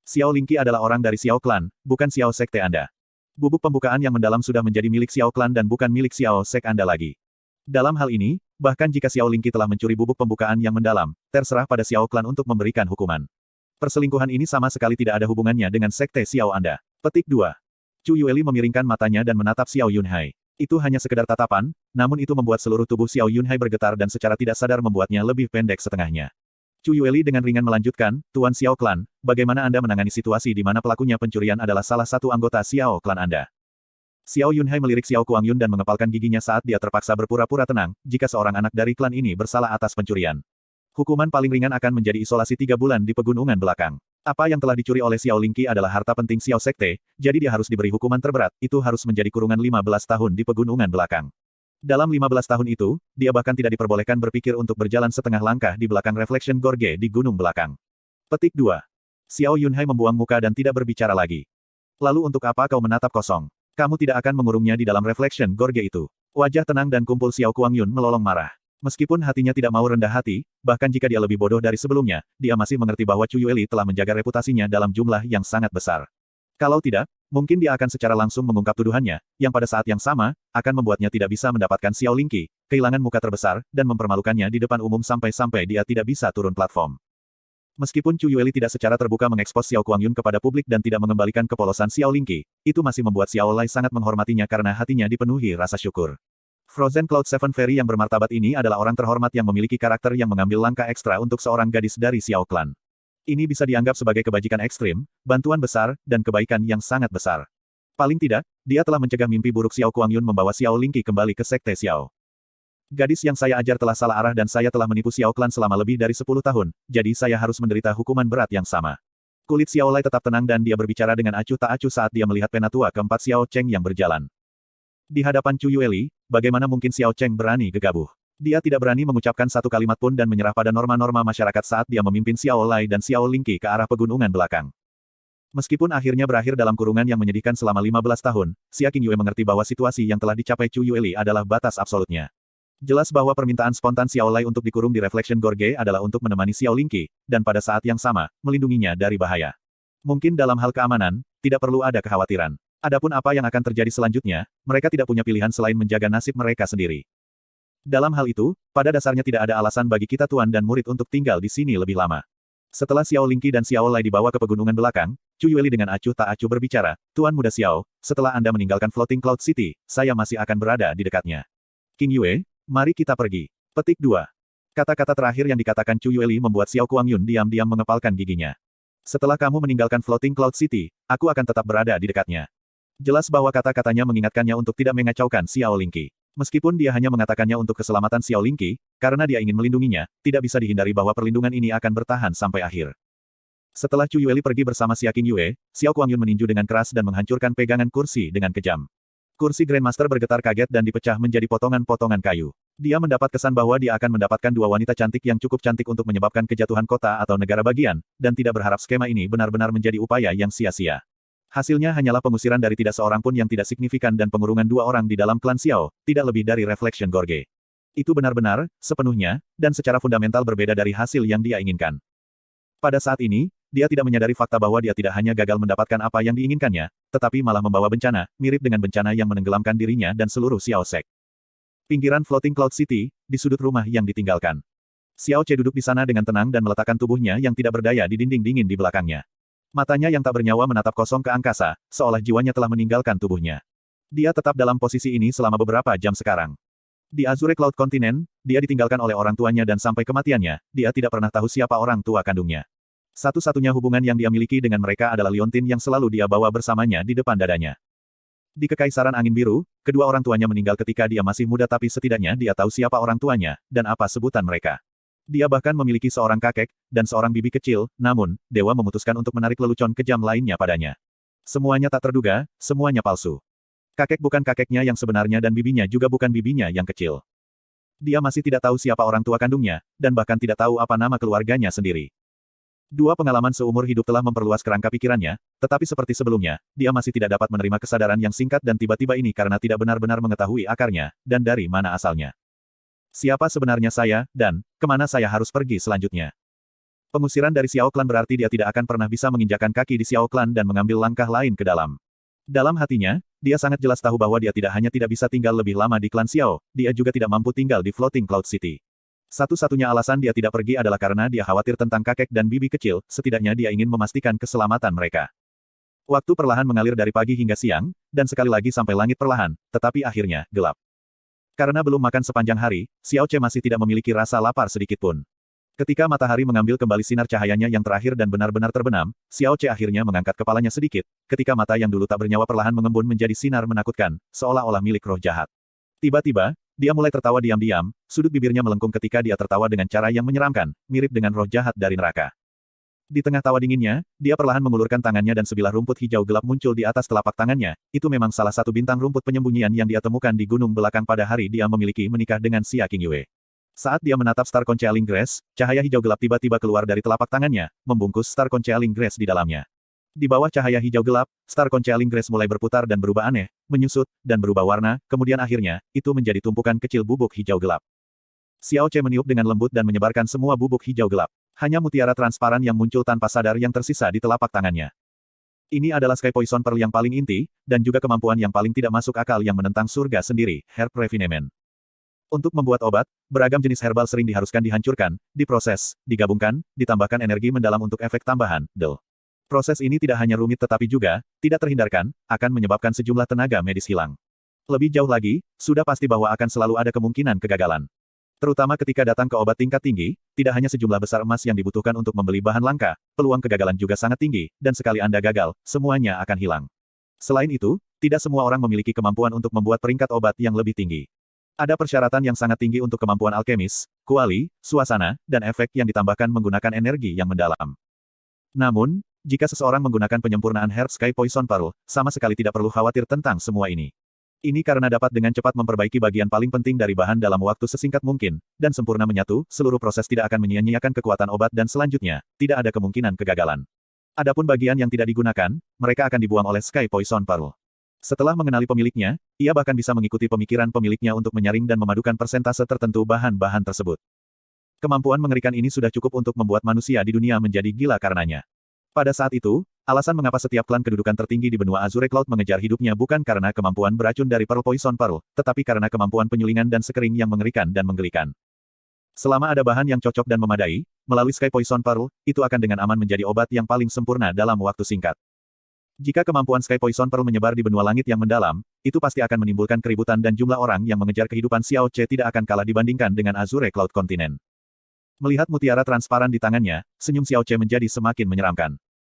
Xiao Lingqi adalah orang dari Xiao Klan, bukan Xiao Sekte Anda. Bubuk pembukaan yang mendalam sudah menjadi milik Xiao Klan dan bukan milik Xiao Sek Anda lagi. Dalam hal ini, bahkan jika Xiao Lingqi telah mencuri bubuk pembukaan yang mendalam, terserah pada Xiao Klan untuk memberikan hukuman. Perselingkuhan ini sama sekali tidak ada hubungannya dengan sekte Xiao Anda. Petik 2. Chu Yueli memiringkan matanya dan menatap Xiao Yunhai. Itu hanya sekedar tatapan, namun itu membuat seluruh tubuh Xiao Yunhai bergetar dan secara tidak sadar membuatnya lebih pendek setengahnya. Chu Yueli dengan ringan melanjutkan, Tuan Xiao Klan, bagaimana Anda menangani situasi di mana pelakunya pencurian adalah salah satu anggota Xiao Klan Anda? Xiao Yunhai melirik Xiao Kuangyun dan mengepalkan giginya saat dia terpaksa berpura-pura tenang, jika seorang anak dari klan ini bersalah atas pencurian. Hukuman paling ringan akan menjadi isolasi 3 bulan di pegunungan belakang. Apa yang telah dicuri oleh Xiao Lingqi adalah harta penting Xiao Sekte, jadi dia harus diberi hukuman terberat, itu harus menjadi kurungan 15 tahun di pegunungan belakang. Dalam 15 tahun itu, dia bahkan tidak diperbolehkan berpikir untuk berjalan setengah langkah di belakang Reflection Gorge di gunung belakang. Petik 2. Xiao Yunhai membuang muka dan tidak berbicara lagi. Lalu untuk apa kau menatap kosong? Kamu tidak akan mengurungnya di dalam Reflection Gorge itu. Wajah tenang dan kumpul Xiao Kuangyun melolong marah. Meskipun hatinya tidak mau rendah hati, bahkan jika dia lebih bodoh dari sebelumnya, dia masih mengerti bahwa Chu Yueli telah menjaga reputasinya dalam jumlah yang sangat besar. Kalau tidak, mungkin dia akan secara langsung mengungkap tuduhannya, yang pada saat yang sama, akan membuatnya tidak bisa mendapatkan Xiao Lingqi, kehilangan muka terbesar, dan mempermalukannya di depan umum sampai-sampai dia tidak bisa turun platform. Meskipun Chu Yueli tidak secara terbuka mengekspos Xiao Kuangyun kepada publik dan tidak mengembalikan kepolosan Xiao Lingqi, itu masih membuat Xiao Lai sangat menghormatinya karena hatinya dipenuhi rasa syukur. Frozen Cloud Seven Fairy yang bermartabat ini adalah orang terhormat yang memiliki karakter yang mengambil langkah ekstra untuk seorang gadis dari Xiao Clan. Ini bisa dianggap sebagai kebajikan ekstrim, bantuan besar, dan kebaikan yang sangat besar. Paling tidak, dia telah mencegah mimpi buruk Xiao Kuangyun membawa Xiao Lingqi kembali ke Sekte Xiao. Gadis yang saya ajar telah salah arah dan saya telah menipu Xiao Clan selama lebih dari 10 tahun, jadi saya harus menderita hukuman berat yang sama. Kulit Xiao Lai tetap tenang dan dia berbicara dengan acuh tak acuh saat dia melihat penatua keempat Xiao Cheng yang berjalan. Di hadapan Chu Yueli, bagaimana mungkin Xiao Cheng berani gegabah? Dia tidak berani mengucapkan satu kalimat pun dan menyerah pada norma-norma masyarakat saat dia memimpin Xiao Lai dan Xiao Lingqi ke arah pegunungan belakang. Meskipun akhirnya berakhir dalam kurungan yang menyedihkan selama 15 tahun, Xia Qingyue mengerti bahwa situasi yang telah dicapai Chu Yueli adalah batas absolutnya. Jelas bahwa permintaan spontan Xiao Lai untuk dikurung di Reflection Gorge adalah untuk menemani Xiao Lingqi, dan pada saat yang sama, melindunginya dari bahaya. Mungkin dalam hal keamanan, tidak perlu ada kekhawatiran. Adapun apa yang akan terjadi selanjutnya, mereka tidak punya pilihan selain menjaga nasib mereka sendiri. Dalam hal itu, pada dasarnya tidak ada alasan bagi kita tuan dan murid untuk tinggal di sini lebih lama. Setelah Xiao Lingqi dan Xiao Lai dibawa ke pegunungan belakang, Chu Yueli dengan acuh tak acuh berbicara, Tuan Muda Xiao, setelah Anda meninggalkan Floating Cloud City, saya masih akan berada di dekatnya. King Yue, mari kita pergi. Petik 2. Kata-kata terakhir yang dikatakan Chu Yueli membuat Xiao Kuangyun diam-diam mengepalkan giginya. Setelah kamu meninggalkan Floating Cloud City, aku akan tetap berada di dekatnya. Jelas bahwa kata-katanya mengingatkannya untuk tidak mengacaukan Xiao Lingqi. Meskipun dia hanya mengatakannya untuk keselamatan Xiao Lingqi, karena dia ingin melindunginya, tidak bisa dihindari bahwa perlindungan ini akan bertahan sampai akhir. Setelah Chu Yueli pergi bersama Xia Qingyue, Xiao Kuangyun meninju dengan keras dan menghancurkan pegangan kursi dengan kejam. Kursi Grandmaster bergetar kaget dan dipecah menjadi potongan-potongan kayu. Dia mendapat kesan bahwa dia akan mendapatkan 2 wanita cantik yang cukup cantik untuk menyebabkan kejatuhan kota atau negara bagian, dan tidak berharap skema ini benar-benar menjadi upaya yang sia-sia. Hasilnya hanyalah pengusiran dari tidak seorang pun yang tidak signifikan dan pengurungan 2 orang di dalam klan Xiao, tidak lebih dari Reflection Gorge. Itu benar-benar, sepenuhnya, dan secara fundamental berbeda dari hasil yang dia inginkan. Pada saat ini, dia tidak menyadari fakta bahwa dia tidak hanya gagal mendapatkan apa yang diinginkannya, tetapi malah membawa bencana, mirip dengan bencana yang menenggelamkan dirinya dan seluruh Xiao Sek. Pinggiran Floating Cloud City, di sudut rumah yang ditinggalkan. Xiao Che duduk di sana dengan tenang dan meletakkan tubuhnya yang tidak berdaya di dinding dingin di belakangnya. Matanya yang tak bernyawa menatap kosong ke angkasa, seolah jiwanya telah meninggalkan tubuhnya. Dia tetap dalam posisi ini selama beberapa jam sekarang. Di Azure Cloud Continent, dia ditinggalkan oleh orang tuanya dan sampai kematiannya, dia tidak pernah tahu siapa orang tua kandungnya. Satu-satunya hubungan yang dia miliki dengan mereka adalah liontin yang selalu dia bawa bersamanya di depan dadanya. Di Kekaisaran Angin Biru, kedua orang tuanya meninggal ketika dia masih muda tapi setidaknya dia tahu siapa orang tuanya, dan apa sebutan mereka. Dia bahkan memiliki seorang kakek, dan seorang bibi kecil, namun, dewa memutuskan untuk menarik lelucon kejam lainnya padanya. Semuanya tak terduga, semuanya palsu. Kakek bukan kakeknya yang sebenarnya dan bibinya juga bukan bibinya yang kecil. Dia masih tidak tahu siapa orang tua kandungnya, dan bahkan tidak tahu apa nama keluarganya sendiri. Dua pengalaman seumur hidup telah memperluas kerangka pikirannya, tetapi seperti sebelumnya, dia masih tidak dapat menerima kesadaran yang singkat dan tiba-tiba ini karena tidak benar-benar mengetahui akarnya, dan dari mana asalnya. Siapa sebenarnya saya, dan kemana saya harus pergi selanjutnya? Pengusiran dari Xiao Clan berarti dia tidak akan pernah bisa menginjakan kaki di Xiao Clan dan mengambil langkah lain ke dalam. Dalam hatinya, dia sangat jelas tahu bahwa dia tidak hanya tidak bisa tinggal lebih lama di klan Xiao, dia juga tidak mampu tinggal di Floating Cloud City. Satu-satunya alasan dia tidak pergi adalah karena dia khawatir tentang kakek dan bibi kecil, setidaknya dia ingin memastikan keselamatan mereka. Waktu perlahan mengalir dari pagi hingga siang, dan sekali lagi sampai langit perlahan, tetapi akhirnya, gelap. Karena belum makan sepanjang hari, Xiao Che masih tidak memiliki rasa lapar sedikitpun. Ketika matahari mengambil kembali sinar cahayanya yang terakhir dan benar-benar terbenam, Xiao Che akhirnya mengangkat kepalanya sedikit, ketika mata yang dulu tak bernyawa perlahan mengembun menjadi sinar menakutkan, seolah-olah milik roh jahat. Tiba-tiba, dia mulai tertawa diam-diam, sudut bibirnya melengkung ketika dia tertawa dengan cara yang menyeramkan, mirip dengan roh jahat dari neraka. Di tengah tawa dinginnya, dia perlahan mengulurkan tangannya dan sebilah rumput hijau gelap muncul di atas telapak tangannya. Itu memang salah satu bintang rumput penyembunyian yang dia temukan di gunung belakang pada hari dia memiliki menikah dengan Xia Qingyue. Saat dia menatap Star Concealing Grass, cahaya hijau gelap tiba-tiba keluar dari telapak tangannya, membungkus Star Concealing Grass di dalamnya. Di bawah cahaya hijau gelap, Star Concealing Grass mulai berputar dan berubah aneh, menyusut, dan berubah warna, kemudian akhirnya, itu menjadi tumpukan kecil bubuk hijau gelap. Xiao Che meniup dengan lembut dan menyebarkan semua bubuk hijau gelap. Hanya mutiara transparan yang muncul tanpa sadar yang tersisa di telapak tangannya. Ini adalah Sky Poison Pearl yang paling inti, dan juga kemampuan yang paling tidak masuk akal yang menentang surga sendiri, Herb Refinement. Untuk membuat obat, beragam jenis herbal sering diharuskan dihancurkan, diproses, digabungkan, ditambahkan energi mendalam untuk efek tambahan, DEL. Proses ini tidak hanya rumit tetapi juga, tidak terhindarkan, akan menyebabkan sejumlah tenaga medis hilang. Lebih jauh lagi, sudah pasti bahwa akan selalu ada kemungkinan kegagalan. Terutama ketika datang ke obat tingkat tinggi, tidak hanya sejumlah besar emas yang dibutuhkan untuk membeli bahan langka, peluang kegagalan juga sangat tinggi, dan sekali Anda gagal, semuanya akan hilang. Selain itu, tidak semua orang memiliki kemampuan untuk membuat peringkat obat yang lebih tinggi. Ada persyaratan yang sangat tinggi untuk kemampuan alkemis, kuali, suasana, dan efek yang ditambahkan menggunakan energi yang mendalam. Namun, jika seseorang menggunakan penyempurnaan Herb Sky Poison Pearl, sama sekali tidak perlu khawatir tentang semua ini. Ini karena dapat dengan cepat memperbaiki bagian paling penting dari bahan dalam waktu sesingkat mungkin, dan sempurna menyatu, seluruh proses tidak akan menyia-nyiakan kekuatan obat dan selanjutnya, tidak ada kemungkinan kegagalan. Adapun bagian yang tidak digunakan, mereka akan dibuang oleh Sky Poison Pearl. Setelah mengenali pemiliknya, ia bahkan bisa mengikuti pemikiran pemiliknya untuk menyaring dan memadukan persentase tertentu bahan-bahan tersebut. Kemampuan mengerikan ini sudah cukup untuk membuat manusia di dunia menjadi gila karenanya. Pada saat itu, alasan mengapa setiap klan kedudukan tertinggi di benua Azure Cloud mengejar hidupnya bukan karena kemampuan beracun dari Pearl Poison Pearl, tetapi karena kemampuan penyulingan dan sekering yang mengerikan dan menggelikan. Selama ada bahan yang cocok dan memadai, melalui Sky Poison Pearl, itu akan dengan aman menjadi obat yang paling sempurna dalam waktu singkat. Jika kemampuan Sky Poison Pearl menyebar di benua langit yang mendalam, itu pasti akan menimbulkan keributan dan jumlah orang yang mengejar kehidupan Xiao Che tidak akan kalah dibandingkan dengan Azure Cloud Continent. Melihat mutiara transparan di tangannya, senyum Xiao Che menjadi semakin menyeramkan.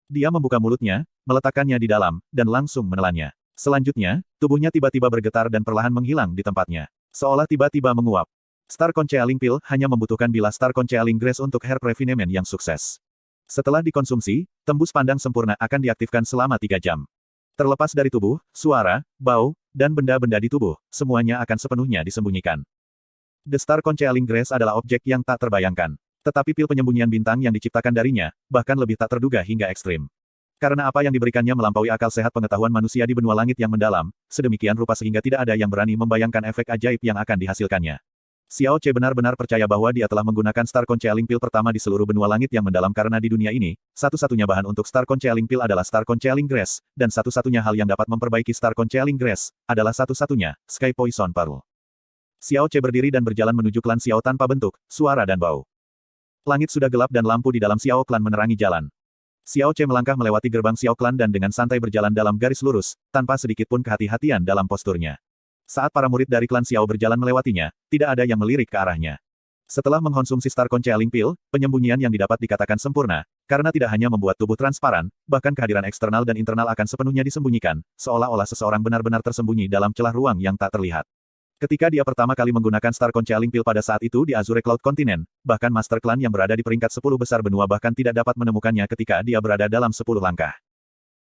Dia membuka mulutnya, meletakkannya di dalam, dan langsung menelannya. Selanjutnya, tubuhnya tiba-tiba bergetar dan perlahan menghilang di tempatnya. Seolah tiba-tiba menguap. Star Concealing Pill hanya membutuhkan bilah Star Concealing Grass untuk Herb Refinement yang sukses. Setelah dikonsumsi, tembus pandang sempurna akan diaktifkan selama 3 jam. Terlepas dari tubuh, suara, bau, dan benda-benda di tubuh, semuanya akan sepenuhnya disembunyikan. The Star Concealing Grass adalah objek yang tak terbayangkan. Tetapi pil penyembunyian bintang yang diciptakan darinya, bahkan lebih tak terduga hingga ekstrim. Karena apa yang diberikannya melampaui akal sehat pengetahuan manusia di benua langit yang mendalam, sedemikian rupa sehingga tidak ada yang berani membayangkan efek ajaib yang akan dihasilkannya. Xiao Che benar-benar percaya bahwa dia telah menggunakan Star Concealing Pill pertama di seluruh benua langit yang mendalam karena di dunia ini, satu-satunya bahan untuk Star Concealing Pill adalah Star Concealing Grass, dan satu-satunya hal yang dapat memperbaiki Star Concealing Grass, adalah satu-satunya, Sky Poison Pearl. Xiao Che berdiri dan berjalan menuju klan Xiao tanpa bentuk, suara dan bau. Langit sudah gelap dan lampu di dalam Xiao Clan menerangi jalan. Xiao Ce melangkah melewati gerbang Xiao Clan dan dengan santai berjalan dalam garis lurus, tanpa sedikit pun kehati-hatian dalam posturnya. Saat para murid dari klan Xiao berjalan melewatinya, tidak ada yang melirik ke arahnya. Setelah mengkonsumsi Star Concealing Pill, penyembunyian yang didapat dikatakan sempurna, karena tidak hanya membuat tubuh transparan, bahkan kehadiran eksternal dan internal akan sepenuhnya disembunyikan, seolah-olah seseorang benar-benar tersembunyi dalam celah ruang yang tak terlihat. Ketika dia pertama kali menggunakan Star Concealing Pill pada saat itu di Azure Cloud Continent, bahkan Master Clan yang berada di peringkat 10 besar benua bahkan tidak dapat menemukannya ketika dia berada dalam 10 langkah.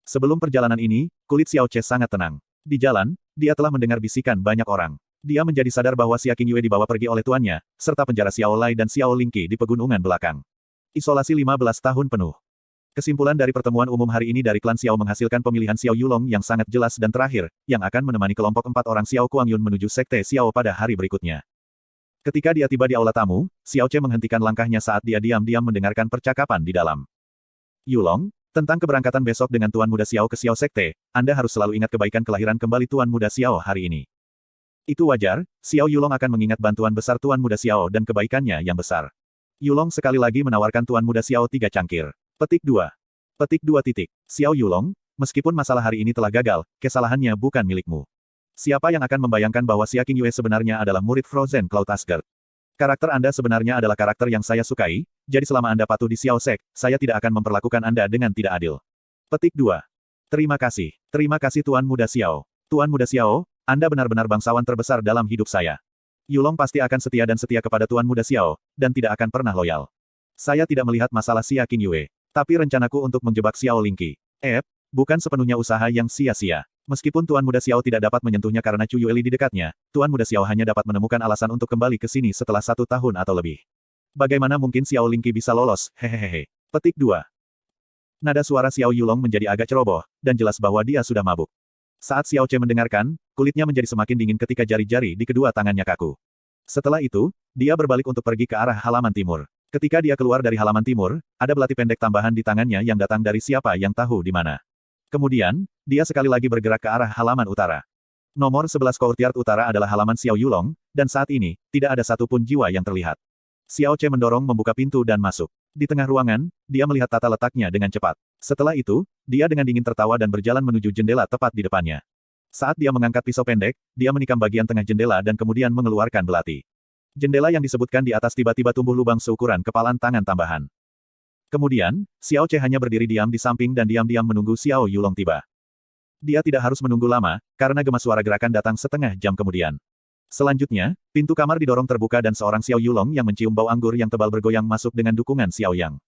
Sebelum perjalanan ini, kulit Xiao Ce sangat tenang. Di jalan, dia telah mendengar bisikan banyak orang. Dia menjadi sadar bahwa Xia Qingyue dibawa pergi oleh tuannya, serta penjara Xiao Lai dan Xiao Lingqi di pegunungan belakang. Isolasi 15 tahun penuh. Kesimpulan dari pertemuan umum hari ini dari klan Xiao menghasilkan pemilihan Xiao Yulong yang sangat jelas dan terakhir, yang akan menemani kelompok 4 orang Xiao Kuangyun menuju Sekte Xiao pada hari berikutnya. Ketika dia tiba di aula tamu, Xiao Ce menghentikan langkahnya saat dia diam-diam mendengarkan percakapan di dalam. Yulong, tentang keberangkatan besok dengan Tuan Muda Xiao ke Xiao Sekte, Anda harus selalu ingat kebaikan kelahiran kembali Tuan Muda Xiao hari ini. Itu wajar, Xiao Yulong akan mengingat bantuan besar Tuan Muda Xiao dan kebaikannya yang besar. Yulong sekali lagi menawarkan Tuan Muda Xiao 3 cangkir. Petik 2. Petik 2 titik. Xiao Yulong, meskipun masalah hari ini telah gagal, kesalahannya bukan milikmu. Siapa yang akan membayangkan bahwa Xia Qingyue sebenarnya adalah murid Frozen Cloud Asgard? Karakter Anda sebenarnya adalah karakter yang saya sukai, jadi selama Anda patuh di Xiao Sek, saya tidak akan memperlakukan Anda dengan tidak adil. Petik 2. Terima kasih. Terima kasih Tuan Muda Xiao. Tuan Muda Xiao, Anda benar-benar bangsawan terbesar dalam hidup saya. Yulong pasti akan setia dan setia kepada Tuan Muda Xiao, dan tidak akan pernah loyal. Saya tidak melihat masalah Xia Qingyue. Tapi rencanaku untuk menjebak Xiao Lingqi. Bukan sepenuhnya usaha yang sia-sia. Meskipun Tuan Muda Xiao tidak dapat menyentuhnya karena Chu Yueli di dekatnya, Tuan Muda Xiao hanya dapat menemukan alasan untuk kembali ke sini setelah 1 tahun atau lebih. Bagaimana mungkin Xiao Lingqi bisa lolos? Hehehe. Petik 2. Nada suara Xiao Yulong menjadi agak ceroboh, dan jelas bahwa dia sudah mabuk. Saat Xiao Ce mendengarkan, kulitnya menjadi semakin dingin ketika jari-jari di kedua tangannya kaku. Setelah itu, dia berbalik untuk pergi ke arah halaman timur. Ketika dia keluar dari halaman timur, ada belati pendek tambahan di tangannya yang datang dari siapa yang tahu di mana. Kemudian, dia sekali lagi bergerak ke arah halaman utara. Nomor 11 Courtyard Utara adalah halaman Xiao Yulong, dan saat ini, tidak ada satupun jiwa yang terlihat. Xiao Ce mendorong membuka pintu dan masuk. Di tengah ruangan, dia melihat tata letaknya dengan cepat. Setelah itu, dia dengan dingin tertawa dan berjalan menuju jendela tepat di depannya. Saat dia mengangkat pisau pendek, dia menikam bagian tengah jendela dan kemudian mengeluarkan belati. Jendela yang disebutkan di atas tiba-tiba tumbuh lubang seukuran kepalan tangan tambahan. Kemudian, Xiao Ce hanya berdiri diam di samping dan diam-diam menunggu Xiao Yulong tiba. Dia tidak harus menunggu lama, karena gema suara gerakan datang setengah jam kemudian. Selanjutnya, pintu kamar didorong terbuka dan seorang Xiao Yulong yang mencium bau anggur yang tebal bergoyang masuk dengan dukungan Xiao Yang.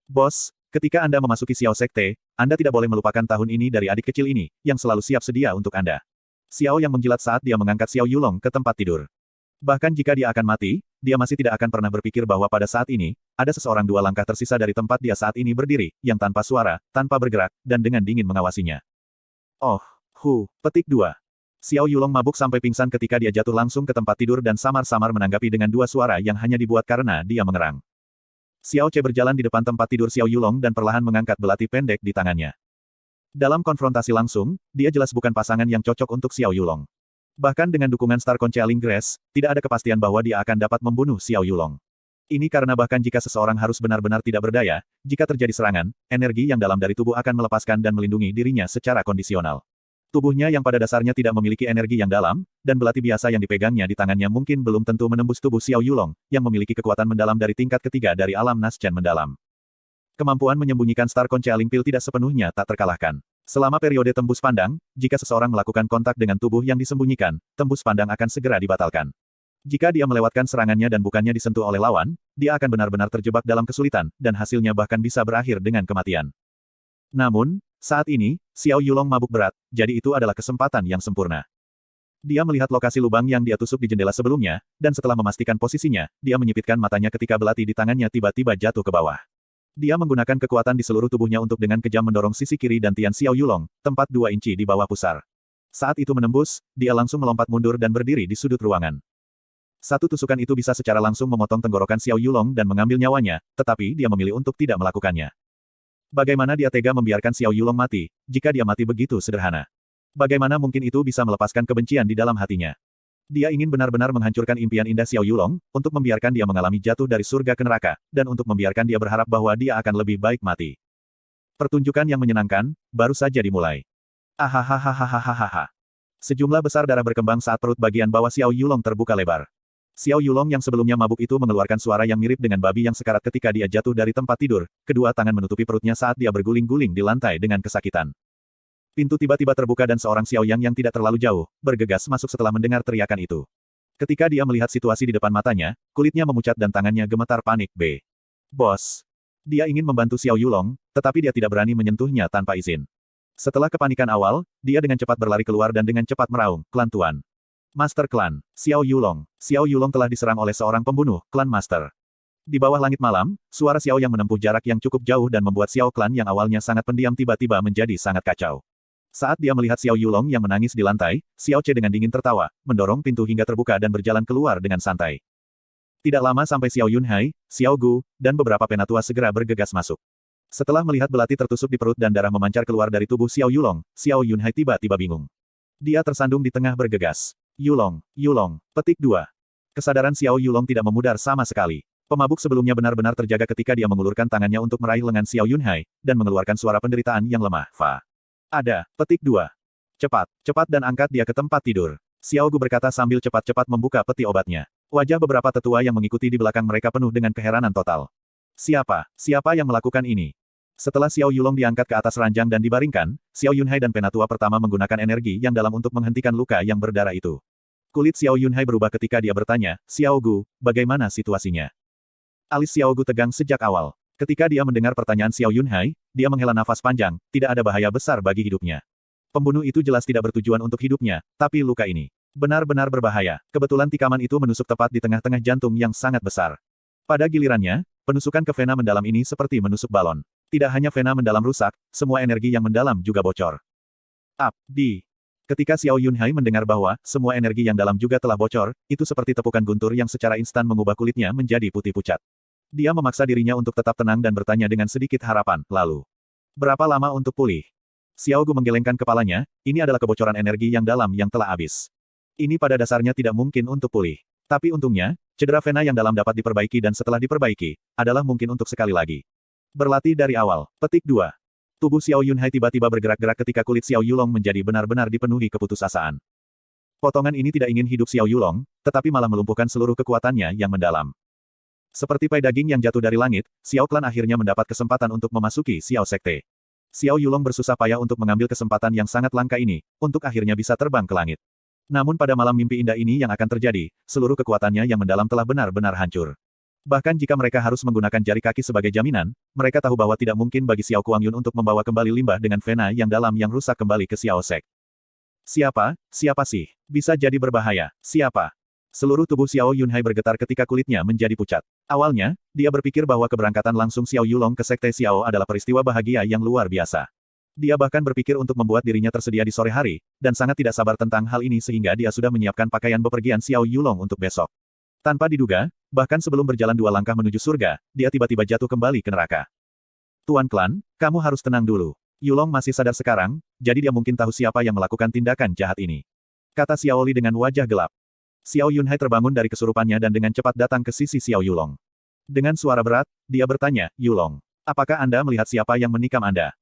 Bos, ketika Anda memasuki Xiao Sekte, Anda tidak boleh melupakan tahun ini dari adik kecil ini, yang selalu siap sedia untuk Anda. Xiao Yang menjilat saat dia mengangkat Xiao Yulong ke tempat tidur. Bahkan jika dia akan mati, dia masih tidak akan pernah berpikir bahwa pada saat ini, ada seseorang 2 langkah tersisa dari tempat dia saat ini berdiri, yang tanpa suara, tanpa bergerak, dan dengan dingin mengawasinya. Petik 2. Xiao Yulong mabuk sampai pingsan ketika dia jatuh langsung ke tempat tidur dan samar-samar menanggapi dengan 2 suara yang hanya dibuat karena dia mengerang. Xiao Ce berjalan di depan tempat tidur Xiao Yulong dan perlahan mengangkat belati pendek di tangannya. Dalam konfrontasi langsung, dia jelas bukan pasangan yang cocok untuk Xiao Yulong. Bahkan dengan dukungan Star Concealing Grace, tidak ada kepastian bahwa dia akan dapat membunuh Xiao Yulong. Ini karena bahkan jika seseorang harus benar-benar tidak berdaya, jika terjadi serangan, energi yang dalam dari tubuh akan melepaskan dan melindungi dirinya secara kondisional. Tubuhnya yang pada dasarnya tidak memiliki energi yang dalam, dan belati biasa yang dipegangnya di tangannya mungkin belum tentu menembus tubuh Xiao Yulong, yang memiliki kekuatan mendalam dari tingkat ketiga dari alam Naschen mendalam. Kemampuan menyembunyikan Star Concealing Pill tidak sepenuhnya tak terkalahkan. Selama periode tembus pandang, jika seseorang melakukan kontak dengan tubuh yang disembunyikan, tembus pandang akan segera dibatalkan. Jika dia melewatkan serangannya dan bukannya disentuh oleh lawan, dia akan benar-benar terjebak dalam kesulitan, dan hasilnya bahkan bisa berakhir dengan kematian. Namun, saat ini, Xiao Yulong mabuk berat, jadi itu adalah kesempatan yang sempurna. Dia melihat lokasi lubang yang dia tusuk di jendela sebelumnya, dan setelah memastikan posisinya, dia menyipitkan matanya ketika belati di tangannya tiba-tiba jatuh ke bawah. Dia menggunakan kekuatan di seluruh tubuhnya untuk dengan kejam mendorong sisi kiri dan Tian Xiao Yulong, tempat 2 inci di bawah pusar. Saat itu menembus, dia langsung melompat mundur dan berdiri di sudut ruangan. Satu tusukan itu bisa secara langsung memotong tenggorokan Xiao Yulong dan mengambil nyawanya, tetapi dia memilih untuk tidak melakukannya. Bagaimana dia tega membiarkan Xiao Yulong mati, jika dia mati begitu sederhana? Bagaimana mungkin itu bisa melepaskan kebencian di dalam hatinya? Dia ingin benar-benar menghancurkan impian indah Xiao Yulong, untuk membiarkan dia mengalami jatuh dari surga ke neraka, dan untuk membiarkan dia berharap bahwa dia akan lebih baik mati. Pertunjukan yang menyenangkan, baru saja dimulai. Ahahaha. Sejumlah besar darah berkembang saat perut bagian bawah Xiao Yulong terbuka lebar. Xiao Yulong yang sebelumnya mabuk itu mengeluarkan suara yang mirip dengan babi yang sekarat ketika dia jatuh dari tempat tidur, kedua tangan menutupi perutnya saat dia berguling-guling di lantai dengan kesakitan. Pintu tiba-tiba terbuka dan seorang Xiao Yang yang tidak terlalu jauh, bergegas masuk setelah mendengar teriakan itu. Ketika dia melihat situasi di depan matanya, kulitnya memucat dan tangannya gemetar panik. Bos. Dia ingin membantu Xiao Yulong, tetapi dia tidak berani menyentuhnya tanpa izin. Setelah kepanikan awal, dia dengan cepat berlari keluar dan dengan cepat meraung, "Klan Tuan. Master Klan, Xiao Yulong." Xiao Yulong telah diserang oleh seorang pembunuh, Klan Master. Di bawah langit malam, suara Xiao yang menempuh jarak yang cukup jauh dan membuat Xiao Klan yang awalnya sangat pendiam tiba-tiba menjadi sangat kacau. Saat dia melihat Xiao Yulong yang menangis di lantai, Xiao Ce dengan dingin tertawa, mendorong pintu hingga terbuka dan berjalan keluar dengan santai. Tidak lama sampai Xiao Yunhai, Xiao Gu, dan beberapa penatua segera bergegas masuk. Setelah melihat belati tertusuk di perut dan darah memancar keluar dari tubuh Xiao Yulong, Xiao Yunhai tiba-tiba bingung. Dia tersandung di tengah bergegas. Yulong. Petik 2. Kesadaran Xiao Yulong tidak memudar sama sekali. Pemabuk sebelumnya benar-benar terjaga ketika dia mengulurkan tangannya untuk meraih lengan Xiao Yunhai, dan mengeluarkan suara penderitaan yang lemah. Ada. Petik 2. Cepat dan angkat dia ke tempat tidur. Xiao Gu berkata sambil cepat-cepat membuka peti obatnya. Wajah beberapa tetua yang mengikuti di belakang mereka penuh dengan keheranan total. Siapa yang melakukan ini? Setelah Xiao Yulong diangkat ke atas ranjang dan dibaringkan, Xiao Yunhai dan penatua pertama menggunakan energi yang dalam untuk menghentikan luka yang berdarah itu. Kulit Xiao Yunhai berubah ketika dia bertanya, "Xiao Gu, bagaimana situasinya?" Alis Xiao Gu tegang sejak awal. Ketika dia mendengar pertanyaan Xiao Yunhai, dia menghela nafas panjang, tidak ada bahaya besar bagi hidupnya. Pembunuh itu jelas tidak bertujuan untuk hidupnya, tapi luka ini benar-benar berbahaya. Kebetulan tikaman itu menusuk tepat di tengah-tengah jantung yang sangat besar. Pada gilirannya, penusukan ke vena mendalam ini seperti menusuk balon. Tidak hanya vena mendalam rusak, semua energi yang mendalam juga bocor. Ketika Xiao Yunhai mendengar bahwa semua energi yang dalam juga telah bocor, itu seperti tepukan guntur yang secara instan mengubah kulitnya menjadi putih pucat. Dia memaksa dirinya untuk tetap tenang dan bertanya dengan sedikit harapan, lalu, "Berapa lama untuk pulih?" Xiao Gu menggelengkan kepalanya, ini adalah kebocoran energi yang dalam yang telah habis. Ini pada dasarnya tidak mungkin untuk pulih. Tapi untungnya, cedera vena yang dalam dapat diperbaiki dan setelah diperbaiki, adalah mungkin untuk sekali lagi. Berlatih dari awal. Petik 2. Tubuh Xiao Yunhai tiba-tiba bergerak-gerak ketika kulit Xiao Yulong menjadi benar-benar dipenuhi keputusasaan. Potongan ini tidak ingin hidup Xiao Yulong, tetapi malah melumpuhkan seluruh kekuatannya yang mendalam. Seperti pai daging yang jatuh dari langit, Xiao Klan akhirnya mendapat kesempatan untuk memasuki Xiao Sekte. Xiao Yulong bersusah payah untuk mengambil kesempatan yang sangat langka ini, untuk akhirnya bisa terbang ke langit. Namun pada malam mimpi indah ini yang akan terjadi, seluruh kekuatannya yang mendalam telah benar-benar hancur. Bahkan jika mereka harus menggunakan jari kaki sebagai jaminan, mereka tahu bahwa tidak mungkin bagi Xiao Kuangyun untuk membawa kembali limbah dengan vena yang dalam yang rusak kembali ke Xiao Sek. Siapa sih? Bisa jadi berbahaya. Siapa? Seluruh tubuh Xiao Yunhai bergetar ketika kulitnya menjadi pucat. Awalnya, dia berpikir bahwa keberangkatan langsung Xiao Yulong ke Sekte Xiao adalah peristiwa bahagia yang luar biasa. Dia bahkan berpikir untuk membuat dirinya tersedia di sore hari, dan sangat tidak sabar tentang hal ini sehingga dia sudah menyiapkan pakaian bepergian Xiao Yulong untuk besok. Tanpa diduga, bahkan sebelum berjalan 2 langkah menuju surga, dia tiba-tiba jatuh kembali ke neraka. "Tuan Klan, kamu harus tenang dulu. Yulong masih sadar sekarang, jadi dia mungkin tahu siapa yang melakukan tindakan jahat ini," kata Xiao Li dengan wajah gelap. Xiao Yunhai terbangun dari kesurupannya dan dengan cepat datang ke sisi Xiao Yulong. Dengan suara berat, dia bertanya, "Yulong, apakah Anda melihat siapa yang menikam Anda?"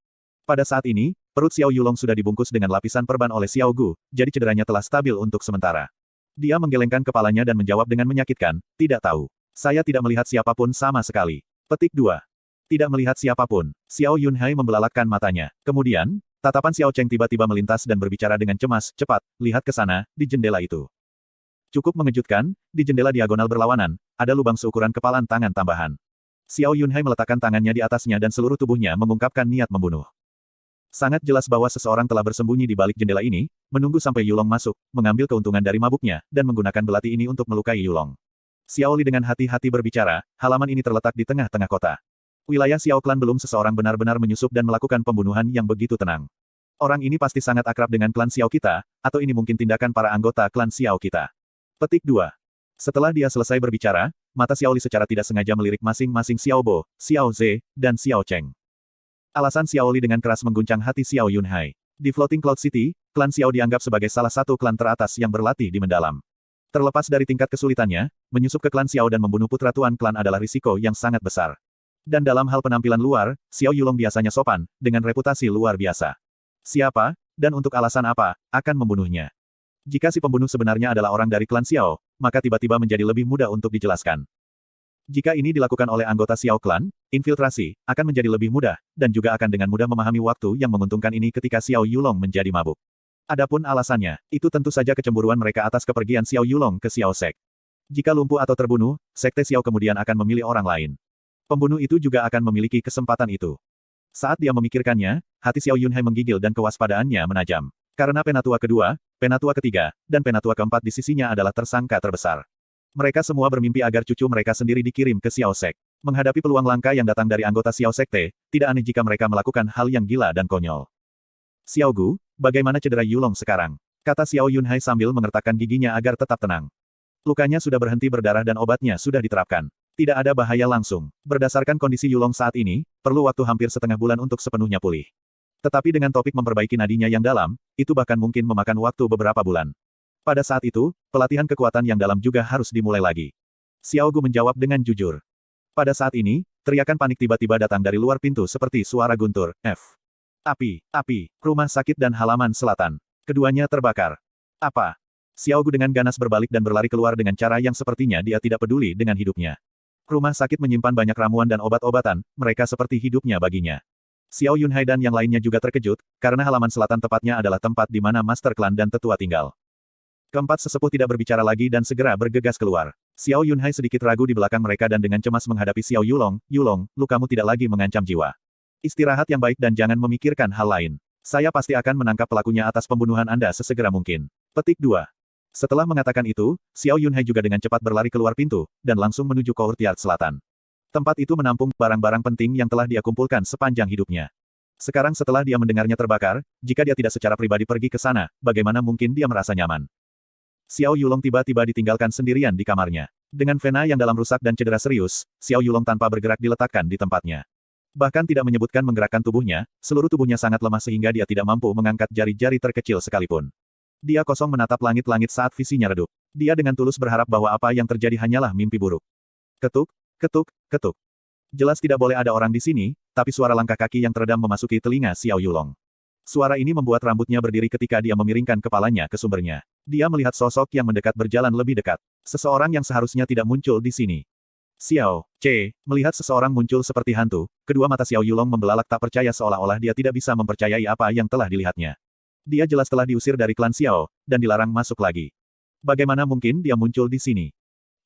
Pada saat ini, perut Xiao Yulong sudah dibungkus dengan lapisan perban oleh Xiao Gu, jadi cederanya telah stabil untuk sementara. Dia menggelengkan kepalanya dan menjawab dengan menyakitkan, "Tidak tahu. Saya tidak melihat siapapun sama sekali." Petik 2. Tidak melihat siapapun. Xiao Yunhai membelalakkan matanya. Kemudian, tatapan Xiao Cheng tiba-tiba melintas dan berbicara dengan cemas, "Cepat, lihat ke sana, di jendela itu." Cukup mengejutkan, di jendela diagonal berlawanan, ada lubang seukuran kepalan tangan tambahan. Xiao Yunhai meletakkan tangannya di atasnya dan seluruh tubuhnya mengungkapkan niat membunuh. Sangat jelas bahwa seseorang telah bersembunyi di balik jendela ini, menunggu sampai Yulong masuk, mengambil keuntungan dari mabuknya, dan menggunakan belati ini untuk melukai Yulong. Xiao Li dengan hati-hati berbicara, halaman ini terletak di tengah-tengah kota. Wilayah Xiao Klan belum seseorang benar-benar menyusup dan melakukan pembunuhan yang begitu tenang. Orang ini pasti sangat akrab dengan klan Xiao kita, atau ini mungkin tindakan para anggota klan Xiao kita. Petik 2. Setelah dia selesai berbicara, mata Xiao Li secara tidak sengaja melirik masing-masing Xiao Bo, Xiao Ze, dan Xiao Cheng. Alasan Xiao Li dengan keras mengguncang hati Xiao Yunhai. Di Floating Cloud City, klan Xiao dianggap sebagai salah satu klan teratas yang berlatih di mendalam. Terlepas dari tingkat kesulitannya, menyusup ke klan Xiao dan membunuh putra tuan klan adalah risiko yang sangat besar. Dan dalam hal penampilan luar, Xiao Yulong biasanya sopan, dengan reputasi luar biasa. Siapa, dan untuk alasan apa, akan membunuhnya? Jika si pembunuh sebenarnya adalah orang dari klan Xiao, maka tiba-tiba menjadi lebih mudah untuk dijelaskan. Jika ini dilakukan oleh anggota Xiao Clan, infiltrasi akan menjadi lebih mudah, dan juga akan dengan mudah memahami waktu yang menguntungkan ini ketika Xiao Yulong menjadi mabuk. Adapun alasannya, itu tentu saja kecemburuan mereka atas kepergian Xiao Yulong ke Xiao Sek. Jika lumpuh atau terbunuh, Sekte Xiao kemudian akan memilih orang lain. Pembunuh itu juga akan memiliki kesempatan itu. Saat dia memikirkannya, hati Xiao Yunhai menggigil dan kewaspadaannya menajam. Karena penatua kedua, penatua ketiga, dan penatua keempat di sisinya adalah tersangka terbesar. Mereka semua bermimpi agar cucu mereka sendiri dikirim ke Xiao Sek. Menghadapi peluang langka yang datang dari anggota Xiao Sekte, tidak aneh jika mereka melakukan hal yang gila dan konyol. Xiao Gu, bagaimana cedera Yulong sekarang? Kata Xiao Yunhai sambil mengertakkan giginya agar tetap tenang. Lukanya sudah berhenti berdarah dan obatnya sudah diterapkan. Tidak ada bahaya langsung. Berdasarkan kondisi Yulong saat ini, perlu waktu hampir setengah bulan untuk sepenuhnya pulih. Tetapi dengan topik memperbaiki nadinya yang dalam, itu bahkan mungkin memakan waktu beberapa bulan. Pada saat itu, pelatihan kekuatan yang dalam juga harus dimulai lagi. Xiao Gu menjawab dengan jujur. Pada saat ini, teriakan panik tiba-tiba datang dari luar pintu seperti suara guntur, F. Api, api, rumah sakit dan halaman selatan. Keduanya terbakar. Apa? Xiao Gu dengan ganas berbalik dan berlari keluar dengan cara yang sepertinya dia tidak peduli dengan hidupnya. Rumah sakit menyimpan banyak ramuan dan obat-obatan, mereka seperti hidupnya baginya. Xiao Yunhai dan yang lainnya juga terkejut, karena halaman selatan tepatnya adalah tempat di mana Master Klan dan tetua tinggal. Keempat sesepuh tidak berbicara lagi dan segera bergegas keluar. Xiao Yunhai sedikit ragu di belakang mereka dan dengan cemas menghadapi Xiao Yulong, Yulong, lukamu tidak lagi mengancam jiwa. Istirahat yang baik dan jangan memikirkan hal lain. Saya pasti akan menangkap pelakunya atas pembunuhan Anda sesegera mungkin. Petik 2. Setelah mengatakan itu, Xiao Yunhai juga dengan cepat berlari keluar pintu, dan langsung menuju courtyard selatan. Tempat itu menampung barang-barang penting yang telah dia kumpulkan sepanjang hidupnya. Sekarang setelah dia mendengarnya terbakar, jika dia tidak secara pribadi pergi ke sana, bagaimana mungkin dia merasa nyaman? Xiao Yulong tiba-tiba ditinggalkan sendirian di kamarnya. Dengan vena yang dalam rusak dan cedera serius, Xiao Yulong tanpa bergerak diletakkan di tempatnya. Bahkan tidak menyebutkan menggerakkan tubuhnya, seluruh tubuhnya sangat lemah sehingga dia tidak mampu mengangkat jari-jari terkecil sekalipun. Dia kosong menatap langit-langit saat visinya redup. Dia dengan tulus berharap bahwa apa yang terjadi hanyalah mimpi buruk. Ketuk, ketuk, ketuk. Jelas tidak boleh ada orang di sini, tapi suara langkah kaki yang teredam memasuki telinga Xiao Yulong. Suara ini membuat rambutnya berdiri ketika dia memiringkan kepalanya ke sumbernya. Dia melihat sosok yang mendekat berjalan lebih dekat. Seseorang yang seharusnya tidak muncul di sini. Xiao C. Melihat seseorang muncul seperti hantu, kedua mata Xiao Yulong membelalak tak percaya seolah-olah dia tidak bisa mempercayai apa yang telah dilihatnya. Dia jelas telah diusir dari klan Xiao, dan dilarang masuk lagi. Bagaimana mungkin dia muncul di sini?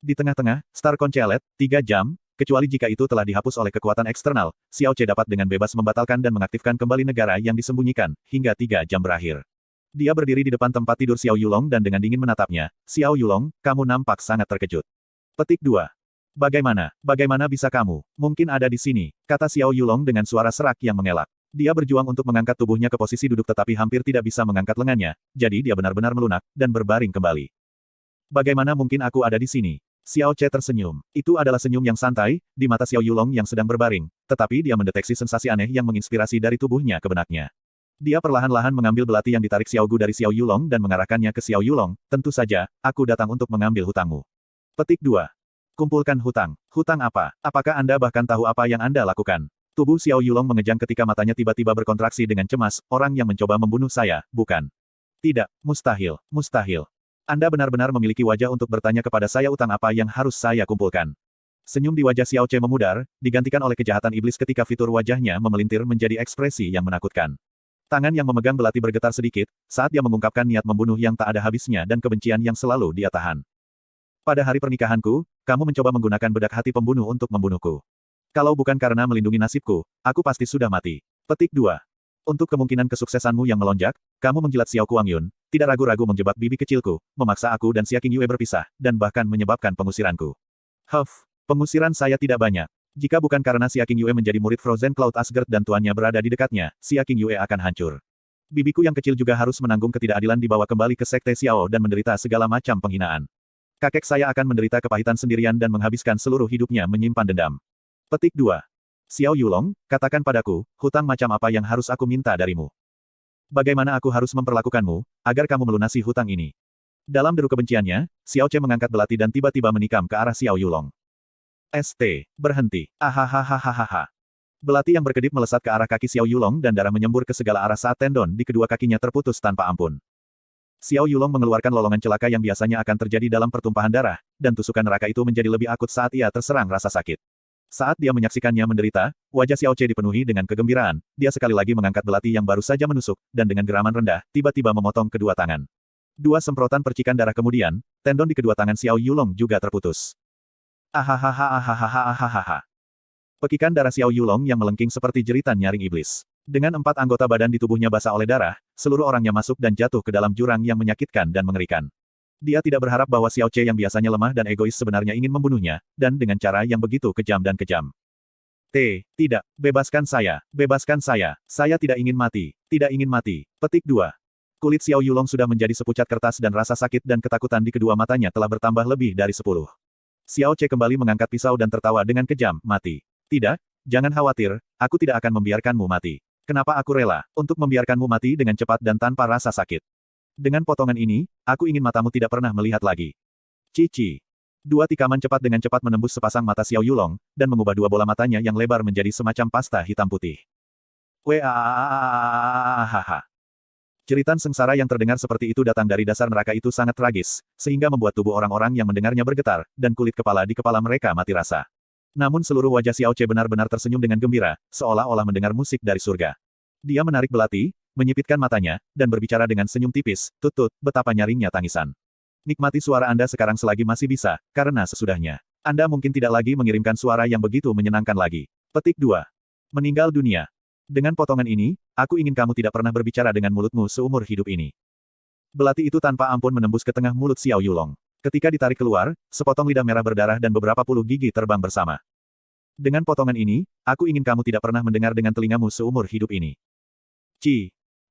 Di tengah-tengah, Star Concealet, 3 jam, kecuali jika itu telah dihapus oleh kekuatan eksternal, Xiao C dapat dengan bebas membatalkan dan mengaktifkan kembali negara yang disembunyikan, hingga 3 jam berakhir. Dia berdiri di depan tempat tidur Xiao Yulong dan dengan dingin menatapnya. Xiao Yulong, kamu nampak sangat terkejut. Petik 2. Bagaimana bisa kamu? Mungkin ada di sini, kata Xiao Yulong dengan suara serak yang mengelak. Dia berjuang untuk mengangkat tubuhnya ke posisi duduk tetapi hampir tidak bisa mengangkat lengannya, jadi dia benar-benar melunak, dan berbaring kembali. Bagaimana mungkin aku ada di sini? Xiao Ce tersenyum. Itu adalah senyum yang santai, di mata Xiao Yulong yang sedang berbaring, tetapi dia mendeteksi sensasi aneh yang menginspirasi dari tubuhnya ke benaknya. Dia perlahan-lahan mengambil belati yang ditarik Xiao Gu dari Xiao Yulong dan mengarahkannya ke Xiao Yulong, tentu saja, aku datang untuk mengambil hutangmu. Petik 2. Kumpulkan hutang. Hutang apa? Apakah Anda bahkan tahu apa yang Anda lakukan? Tubuh Xiao Yulong mengejang ketika matanya tiba-tiba berkontraksi dengan cemas, orang yang mencoba membunuh saya, bukan? Tidak, mustahil, mustahil. Anda benar-benar memiliki wajah untuk bertanya kepada saya utang apa yang harus saya kumpulkan. Senyum di wajah Xiao Ce memudar, digantikan oleh kejahatan iblis ketika fitur wajahnya memelintir menjadi ekspresi yang menakutkan. Tangan yang memegang belati bergetar sedikit, saat dia mengungkapkan niat membunuh yang tak ada habisnya dan kebencian yang selalu dia tahan. Pada hari pernikahanku, kamu mencoba menggunakan bedak hati pembunuh untuk membunuhku. Kalau bukan karena melindungi nasibku, aku pasti sudah mati. Petik 2. Untuk kemungkinan kesuksesanmu yang melonjak, kamu menjilat Xiao Kuangyun, tidak ragu-ragu menjebak bibi kecilku, memaksa aku dan Xia Qingyue berpisah, dan bahkan menyebabkan pengusiranku. Pengusiran saya tidak banyak. Jika bukan karena Xia Qingyue menjadi murid Frozen Cloud Asgard dan tuannya berada di dekatnya, Xia Qingyue akan hancur. Bibiku yang kecil juga harus menanggung ketidakadilan dibawa kembali ke Sekte Xiao dan menderita segala macam penghinaan. Kakek saya akan menderita kepahitan sendirian dan menghabiskan seluruh hidupnya menyimpan dendam. Petik 2. Xiao Yulong, katakan padaku, hutang macam apa yang harus aku minta darimu? Bagaimana aku harus memperlakukanmu, agar kamu melunasi hutang ini? Dalam deru kebenciannya, Xiao Che mengangkat belati dan tiba-tiba menikam ke arah Xiao Yulong. ST. Berhenti. Ahahaha. Belati yang berkedip melesat ke arah kaki Xiao Yulong dan darah menyembur ke segala arah saat tendon di kedua kakinya terputus tanpa ampun. Xiao Yulong mengeluarkan lolongan celaka yang biasanya akan terjadi dalam pertumpahan darah, dan tusukan neraka itu menjadi lebih akut saat ia terserang rasa sakit. Saat dia menyaksikannya menderita, wajah Xiao Che dipenuhi dengan kegembiraan, dia sekali lagi mengangkat belati yang baru saja menusuk, dan dengan geraman rendah, tiba-tiba memotong kedua tangan. 2 semprotan percikan darah kemudian, tendon di kedua tangan Xiao Yulong juga terputus. Ahahaha. Pekikan darah Xiao Yulong yang melengking seperti jeritan nyaring iblis. Dengan 4 anggota badan di tubuhnya basah oleh darah, seluruh orangnya masuk dan jatuh ke dalam jurang yang menyakitkan dan mengerikan. Dia tidak berharap bahwa Xiao Che yang biasanya lemah dan egois sebenarnya ingin membunuhnya, dan dengan cara yang begitu kejam dan kejam. Tidak. Bebaskan saya. Saya tidak ingin mati. Tidak ingin mati. Petik 2. Kulit Xiao Yulong sudah menjadi sepucat kertas dan rasa sakit dan ketakutan di kedua matanya telah bertambah lebih dari 10. Xiao Che kembali mengangkat pisau dan tertawa dengan kejam, mati. Tidak, jangan khawatir, aku tidak akan membiarkanmu mati. Kenapa aku rela untuk membiarkanmu mati dengan cepat dan tanpa rasa sakit? Dengan potongan ini, aku ingin matamu tidak pernah melihat lagi. Cici. 2 tikaman cepat dengan cepat menembus sepasang mata Xiao Yulong, dan mengubah 2 bola matanya yang lebar menjadi semacam pasta hitam putih. Waahahaha. Jeritan sengsara yang terdengar seperti itu datang dari dasar neraka itu sangat tragis, sehingga membuat tubuh orang-orang yang mendengarnya bergetar, dan kulit kepala di kepala mereka mati rasa. Namun seluruh wajah Xiao Che benar-benar tersenyum dengan gembira, seolah-olah mendengar musik dari surga. Dia menarik belati, menyipitkan matanya, dan berbicara dengan senyum tipis, "Tut, betapa nyaringnya tangisan. Nikmati suara Anda sekarang selagi masih bisa, karena sesudahnya, Anda mungkin tidak lagi mengirimkan suara yang begitu menyenangkan lagi." Petik 2. Meninggal dunia. Dengan potongan ini, aku ingin kamu tidak pernah berbicara dengan mulutmu seumur hidup ini. Belati itu tanpa ampun menembus ke tengah mulut Xiao Yulong. Ketika ditarik keluar, sepotong lidah merah berdarah dan beberapa puluh gigi terbang bersama. Dengan potongan ini, aku ingin kamu tidak pernah mendengar dengan telingamu seumur hidup ini.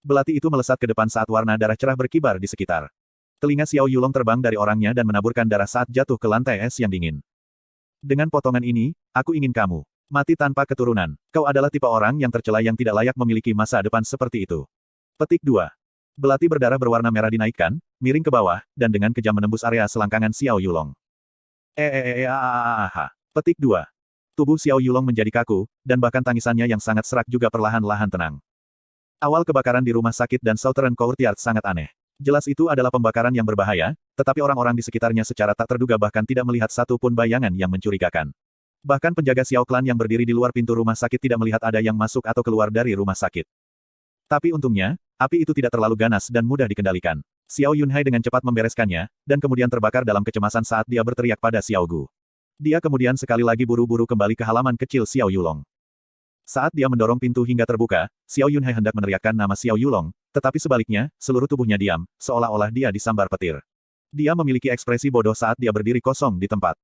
Belati itu melesat ke depan saat warna darah cerah berkibar di sekitar. Telinga Xiao Yulong terbang dari orangnya dan menaburkan darah saat jatuh ke lantai es yang dingin. Dengan potongan ini, aku ingin kamu mati tanpa keturunan. Kau adalah tipe orang yang tercela yang tidak layak memiliki masa depan seperti itu. Petik 2. Belati berdarah berwarna merah dinaikkan, miring ke bawah, dan dengan kejam menembus area selangkangan Xiao Yulong. Petik 2. Tubuh Xiao Yulong menjadi kaku, dan bahkan tangisannya yang sangat serak juga perlahan-lahan tenang. Awal kebakaran di rumah sakit dan Southern Courtyard sangat aneh. Jelas itu adalah pembakaran yang berbahaya, tetapi orang-orang di sekitarnya secara tak terduga bahkan tidak melihat satu pun bayangan yang mencurigakan. Bahkan penjaga Xiao Clan yang berdiri di luar pintu rumah sakit tidak melihat ada yang masuk atau keluar dari rumah sakit. Tapi untungnya, api itu tidak terlalu ganas dan mudah dikendalikan. Xiao Yunhai dengan cepat membereskannya, dan kemudian terbakar dalam kecemasan saat dia berteriak pada Xiao Gu. Dia kemudian sekali lagi buru-buru kembali ke halaman kecil Xiao Yulong. Saat dia mendorong pintu hingga terbuka, Xiao Yunhai hendak meneriakkan nama Xiao Yulong, tetapi sebaliknya, seluruh tubuhnya diam, seolah-olah dia disambar petir. Dia memiliki ekspresi bodoh saat dia berdiri kosong di tempat.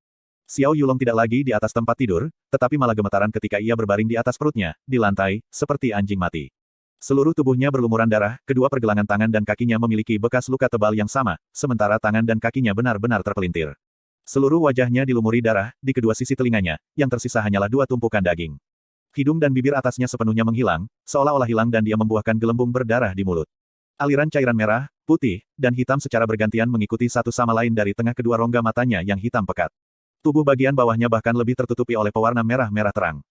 Xiao Yulong tidak lagi di atas tempat tidur, tetapi malah gemetaran ketika ia berbaring di atas perutnya, di lantai, seperti anjing mati. Seluruh tubuhnya berlumuran darah, kedua pergelangan tangan dan kakinya memiliki bekas luka tebal yang sama, sementara tangan dan kakinya benar-benar terpelintir. Seluruh wajahnya dilumuri darah, di kedua sisi telinganya, yang tersisa hanyalah 2 tumpukan daging. Hidung dan bibir atasnya sepenuhnya menghilang, seolah-olah hilang dan dia membuahkan gelembung berdarah di mulut. Aliran cairan merah, putih, dan hitam secara bergantian mengikuti satu sama lain dari tengah kedua rongga matanya yang hitam pekat. Tubuh bagian bawahnya bahkan lebih tertutupi oleh pewarna merah-merah terang.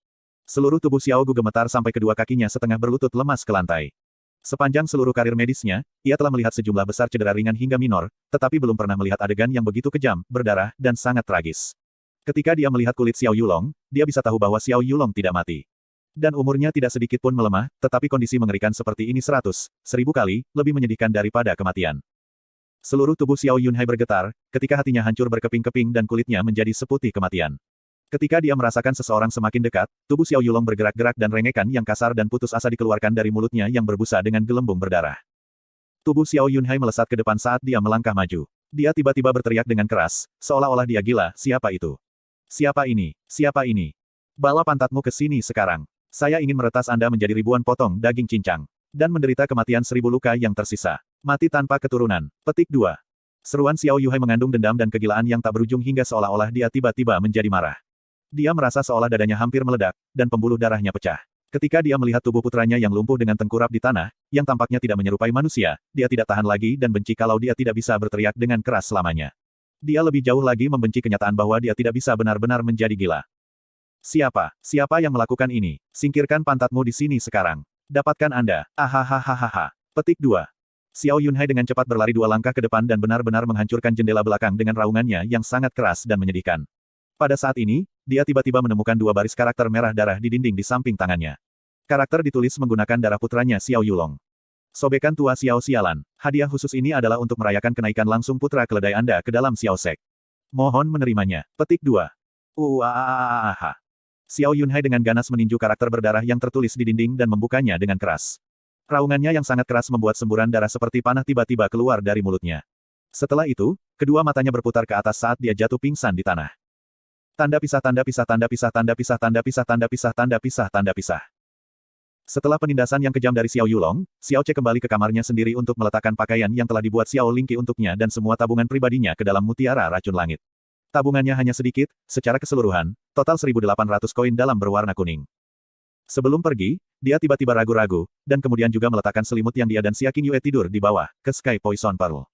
Seluruh tubuh Xiao Gu gemetar sampai kedua kakinya setengah berlutut lemas ke lantai. Sepanjang seluruh karir medisnya, ia telah melihat sejumlah besar cedera ringan hingga minor, tetapi belum pernah melihat adegan yang begitu kejam, berdarah, dan sangat tragis. Ketika dia melihat kulit Xiao Yulong, dia bisa tahu bahwa Xiao Yulong tidak mati. Dan umurnya tidak sedikit pun melemah, tetapi kondisi mengerikan seperti ini 100, 1000 kali, lebih menyedihkan daripada kematian. Seluruh tubuh Xiao Yunhai bergetar, ketika hatinya hancur berkeping-keping dan kulitnya menjadi seputih kematian. Ketika dia merasakan seseorang semakin dekat, tubuh Xiao Yulong bergerak-gerak dan rengekan yang kasar dan putus asa dikeluarkan dari mulutnya yang berbusa dengan gelembung berdarah. Tubuh Xiao Yunhai melesat ke depan saat dia melangkah maju. Dia tiba-tiba berteriak dengan keras, seolah-olah dia gila, "Siapa itu? Siapa ini? Siapa ini? Bawa pantatmu ke sini sekarang. Saya ingin meretas Anda menjadi ribuan potong daging cincang. Dan menderita kematian 1000 luka yang tersisa. Mati tanpa keturunan." Petik 2. Seruan Xiao Yunhai mengandung dendam dan kegilaan yang tak berujung hingga seolah-olah dia tiba-tiba menjadi marah. Dia merasa seolah dadanya hampir meledak, dan pembuluh darahnya pecah. Ketika dia melihat tubuh putranya yang lumpuh dengan tengkurap di tanah, yang tampaknya tidak menyerupai manusia, dia tidak tahan lagi dan benci kalau dia tidak bisa berteriak dengan keras selamanya. Dia lebih jauh lagi membenci kenyataan bahwa dia tidak bisa benar-benar menjadi gila. Siapa? Siapa yang melakukan ini? Singkirkan pantatmu di sini sekarang. Dapatkan Anda. Ahahaha. Petik 2. Xiao Yunhai dengan cepat berlari 2 langkah ke depan dan benar-benar menghancurkan jendela belakang dengan raungannya yang sangat keras dan menyedihkan. Pada saat ini, dia tiba-tiba menemukan 2 baris karakter merah darah di dinding di samping tangannya. Karakter ditulis menggunakan darah putranya Xiao Yulong. Sobekan tua Xiao Sialan. Hadiah khusus ini adalah untuk merayakan kenaikan langsung putra keledai Anda ke dalam Xiao Sek. Mohon menerimanya. Petik 2. Xiao Yunhai dengan ganas meninju karakter berdarah yang tertulis di dinding dan membukanya dengan keras. Raungannya yang sangat keras membuat semburan darah seperti panah tiba-tiba keluar dari mulutnya. Setelah itu, kedua matanya berputar ke atas saat dia jatuh pingsan di tanah. Tanda pisah, tanda pisah, tanda pisah, tanda pisah, tanda pisah, tanda pisah, tanda pisah, tanda pisah. Setelah penindasan yang kejam dari Xiao Yulong, Xiao Ce kembali ke kamarnya sendiri untuk meletakkan pakaian yang telah dibuat Xiao Lingqi untuknya dan semua tabungan pribadinya ke dalam mutiara racun langit. Tabungannya hanya sedikit, secara keseluruhan, total 1.800 koin dalam berwarna kuning. Sebelum pergi, dia tiba-tiba ragu-ragu, dan kemudian juga meletakkan selimut yang dia dan Xia Qingyue tidur di bawah, ke Sky Poison Pearl.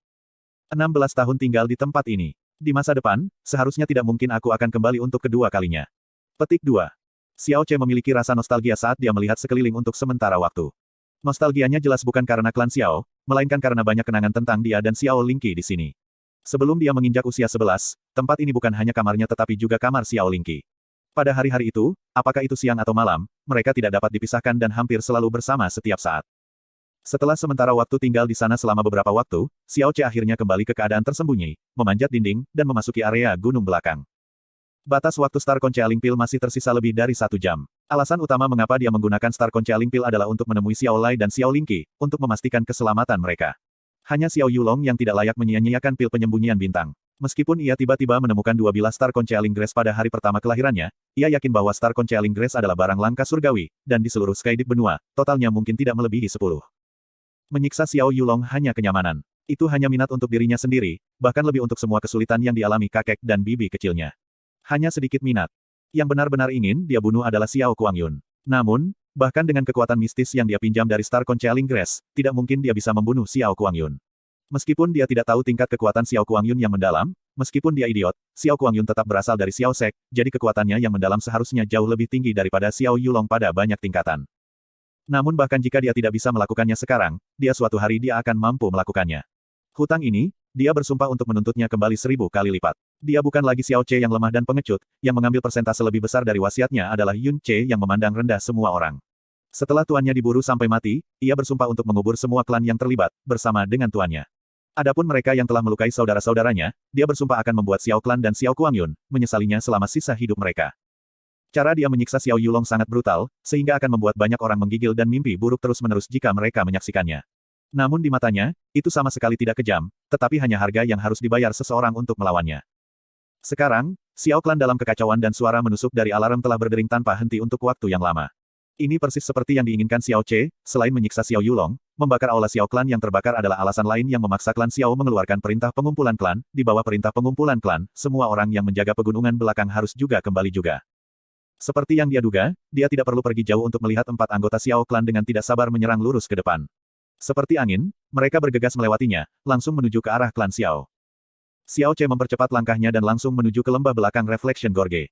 16 tahun tinggal di tempat ini. Di masa depan, seharusnya tidak mungkin aku akan kembali untuk kedua kalinya. Petik 2. Xiao Ce memiliki rasa nostalgia saat dia melihat sekeliling untuk sementara waktu. Nostalgianya jelas bukan karena klan Xiao, melainkan karena banyak kenangan tentang dia dan Xiao Lingqi di sini. Sebelum dia menginjak usia 11, tempat ini bukan hanya kamarnya tetapi juga kamar Xiao Lingqi. Pada hari-hari itu, apakah itu siang atau malam, mereka tidak dapat dipisahkan dan hampir selalu bersama setiap saat. Setelah sementara waktu tinggal di sana selama beberapa waktu, Xiao Ce akhirnya kembali ke keadaan tersembunyi, memanjat dinding, dan memasuki area gunung belakang. Batas waktu Star Concealing Pill masih tersisa lebih dari 1 jam. Alasan utama mengapa dia menggunakan Star Concealing Pill adalah untuk menemui Xiao Lai dan Xiao Lingqi, untuk memastikan keselamatan mereka. Hanya Xiao Yulong yang tidak layak menyia-nyiakan pil penyembunyian bintang. Meskipun ia tiba-tiba menemukan 2 bilah Star Concealing Grace pada hari pertama kelahirannya, ia yakin bahwa Star Concealing Grace adalah barang langka surgawi, dan di seluruh Skydeep benua, totalnya mungkin tidak melebihi 10. Menyiksa Xiao Yulong hanya kenyamanan. Itu hanya minat untuk dirinya sendiri, bahkan lebih untuk semua kesulitan yang dialami kakek dan bibi kecilnya. Hanya sedikit minat. Yang benar-benar ingin dia bunuh adalah Xiao Kuangyun. Namun, bahkan dengan kekuatan mistis yang dia pinjam dari Star Concealing Grace, tidak mungkin dia bisa membunuh Xiao Kuangyun. Meskipun dia tidak tahu tingkat kekuatan Xiao Kuangyun yang mendalam, meskipun dia idiot, Xiao Kuangyun tetap berasal dari Xiao Sek, jadi kekuatannya yang mendalam seharusnya jauh lebih tinggi daripada Xiao Yulong pada banyak tingkatan. Namun bahkan jika dia tidak bisa melakukannya sekarang, dia suatu hari dia akan mampu melakukannya. Hutang ini, dia bersumpah untuk menuntutnya kembali 1000 kali lipat. Dia bukan lagi Xiao Ce yang lemah dan pengecut, yang mengambil persentase lebih besar dari wasiatnya adalah Yun Ce yang memandang rendah semua orang. Setelah tuannya diburu sampai mati, ia bersumpah untuk mengubur semua klan yang terlibat, bersama dengan tuannya. Adapun mereka yang telah melukai saudara-saudaranya, dia bersumpah akan membuat Xiao Klan dan Xiao Kuangyun, menyesalinya selama sisa hidup mereka. Cara dia menyiksa Xiao Yulong sangat brutal, sehingga akan membuat banyak orang menggigil dan mimpi buruk terus-menerus jika mereka menyaksikannya. Namun di matanya, itu sama sekali tidak kejam, tetapi hanya harga yang harus dibayar seseorang untuk melawannya. Sekarang, Xiao Klan dalam kekacauan dan suara menusuk dari alarm telah berdering tanpa henti untuk waktu yang lama. Ini persis seperti yang diinginkan Xiao Ce, selain menyiksa Xiao Yulong, membakar aula Xiao Klan yang terbakar adalah alasan lain yang memaksa klan Xiao mengeluarkan perintah pengumpulan klan. Di bawah perintah pengumpulan klan, semua orang yang menjaga pegunungan belakang harus juga kembali juga. Seperti yang dia duga, dia tidak perlu pergi jauh untuk melihat 4 anggota Xiao Klan dengan tidak sabar menyerang lurus ke depan. Seperti angin, mereka bergegas melewatinya, langsung menuju ke arah klan Xiao. Xiao Ce mempercepat langkahnya dan langsung menuju ke lembah belakang Reflection Gorge.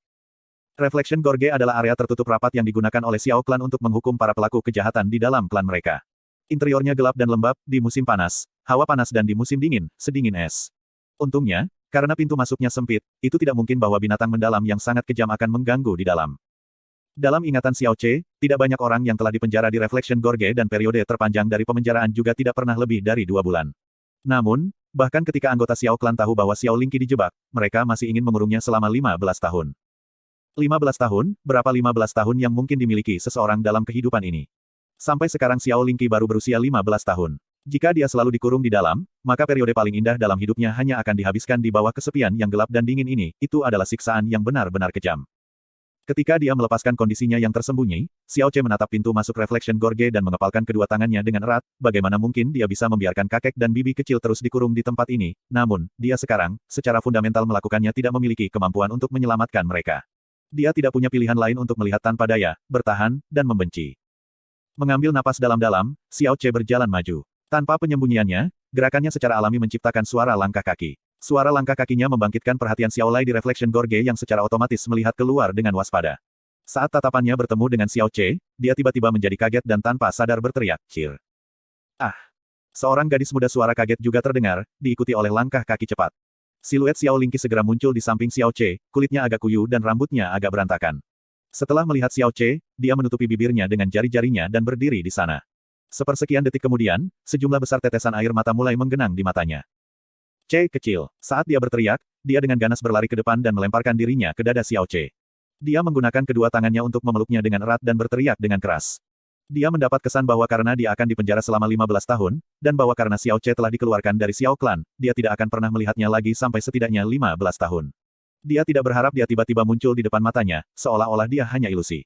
Reflection Gorge adalah area tertutup rapat yang digunakan oleh Xiao Klan untuk menghukum para pelaku kejahatan di dalam klan mereka. Interiornya gelap dan lembab, di musim panas, hawa panas dan di musim dingin, sedingin es. Untungnya, karena pintu masuknya sempit, itu tidak mungkin bahwa binatang mendalam yang sangat kejam akan mengganggu di dalam. Dalam ingatan Xiao Ce, tidak banyak orang yang telah dipenjara di Reflection Gorge dan periode terpanjang dari pemenjaraan juga tidak pernah lebih dari 2 bulan. Namun, bahkan ketika anggota Xiao Klan tahu bahwa Xiao Lingqi dijebak, mereka masih ingin mengurungnya selama 15 tahun. 15 tahun, berapa 15 tahun yang mungkin dimiliki seseorang dalam kehidupan ini? Sampai sekarang Xiao Lingqi baru berusia 15 tahun. Jika dia selalu dikurung di dalam, maka periode paling indah dalam hidupnya hanya akan dihabiskan di bawah kesepian yang gelap dan dingin ini. Itu adalah siksaan yang benar-benar kejam. Ketika dia melepaskan kondisinya yang tersembunyi, Xiao Ce menatap pintu masuk Reflection Gorge dan mengepalkan kedua tangannya dengan erat. Bagaimana mungkin dia bisa membiarkan kakek dan bibi kecil terus dikurung di tempat ini? Namun, dia sekarang, secara fundamental melakukannya tidak memiliki kemampuan untuk menyelamatkan mereka. Dia tidak punya pilihan lain untuk melihat tanpa daya, bertahan, dan membenci. Mengambil napas dalam-dalam, Xiao Che berjalan maju. Tanpa penyembunyiannya, gerakannya secara alami menciptakan suara langkah kaki. Suara langkah kakinya membangkitkan perhatian Xiao Lai di Reflection Gorge yang secara otomatis melihat keluar dengan waspada. Saat tatapannya bertemu dengan Xiao Che, dia tiba-tiba menjadi kaget dan tanpa sadar berteriak, "Cheer!" Ah! Seorang gadis muda suara kaget juga terdengar, diikuti oleh langkah kaki cepat. Siluet Xiao Lingqi segera muncul di samping Xiao Che, kulitnya agak kuyu dan rambutnya agak berantakan. Setelah melihat Xiao Che, dia menutupi bibirnya dengan jari-jarinya dan berdiri di sana. Sepersekian detik kemudian, sejumlah besar tetesan air mata mulai menggenang di matanya. Che kecil. Saat dia berteriak, dia dengan ganas berlari ke depan dan melemparkan dirinya ke dada Xiao Che. Dia menggunakan kedua tangannya untuk memeluknya dengan erat dan berteriak dengan keras. Dia mendapat kesan bahwa karena dia akan dipenjara selama 15 tahun, dan bahwa karena Xiao Che telah dikeluarkan dari Xiao Clan, dia tidak akan pernah melihatnya lagi sampai setidaknya 15 tahun. Dia tidak berharap dia tiba-tiba muncul di depan matanya, seolah-olah dia hanya ilusi.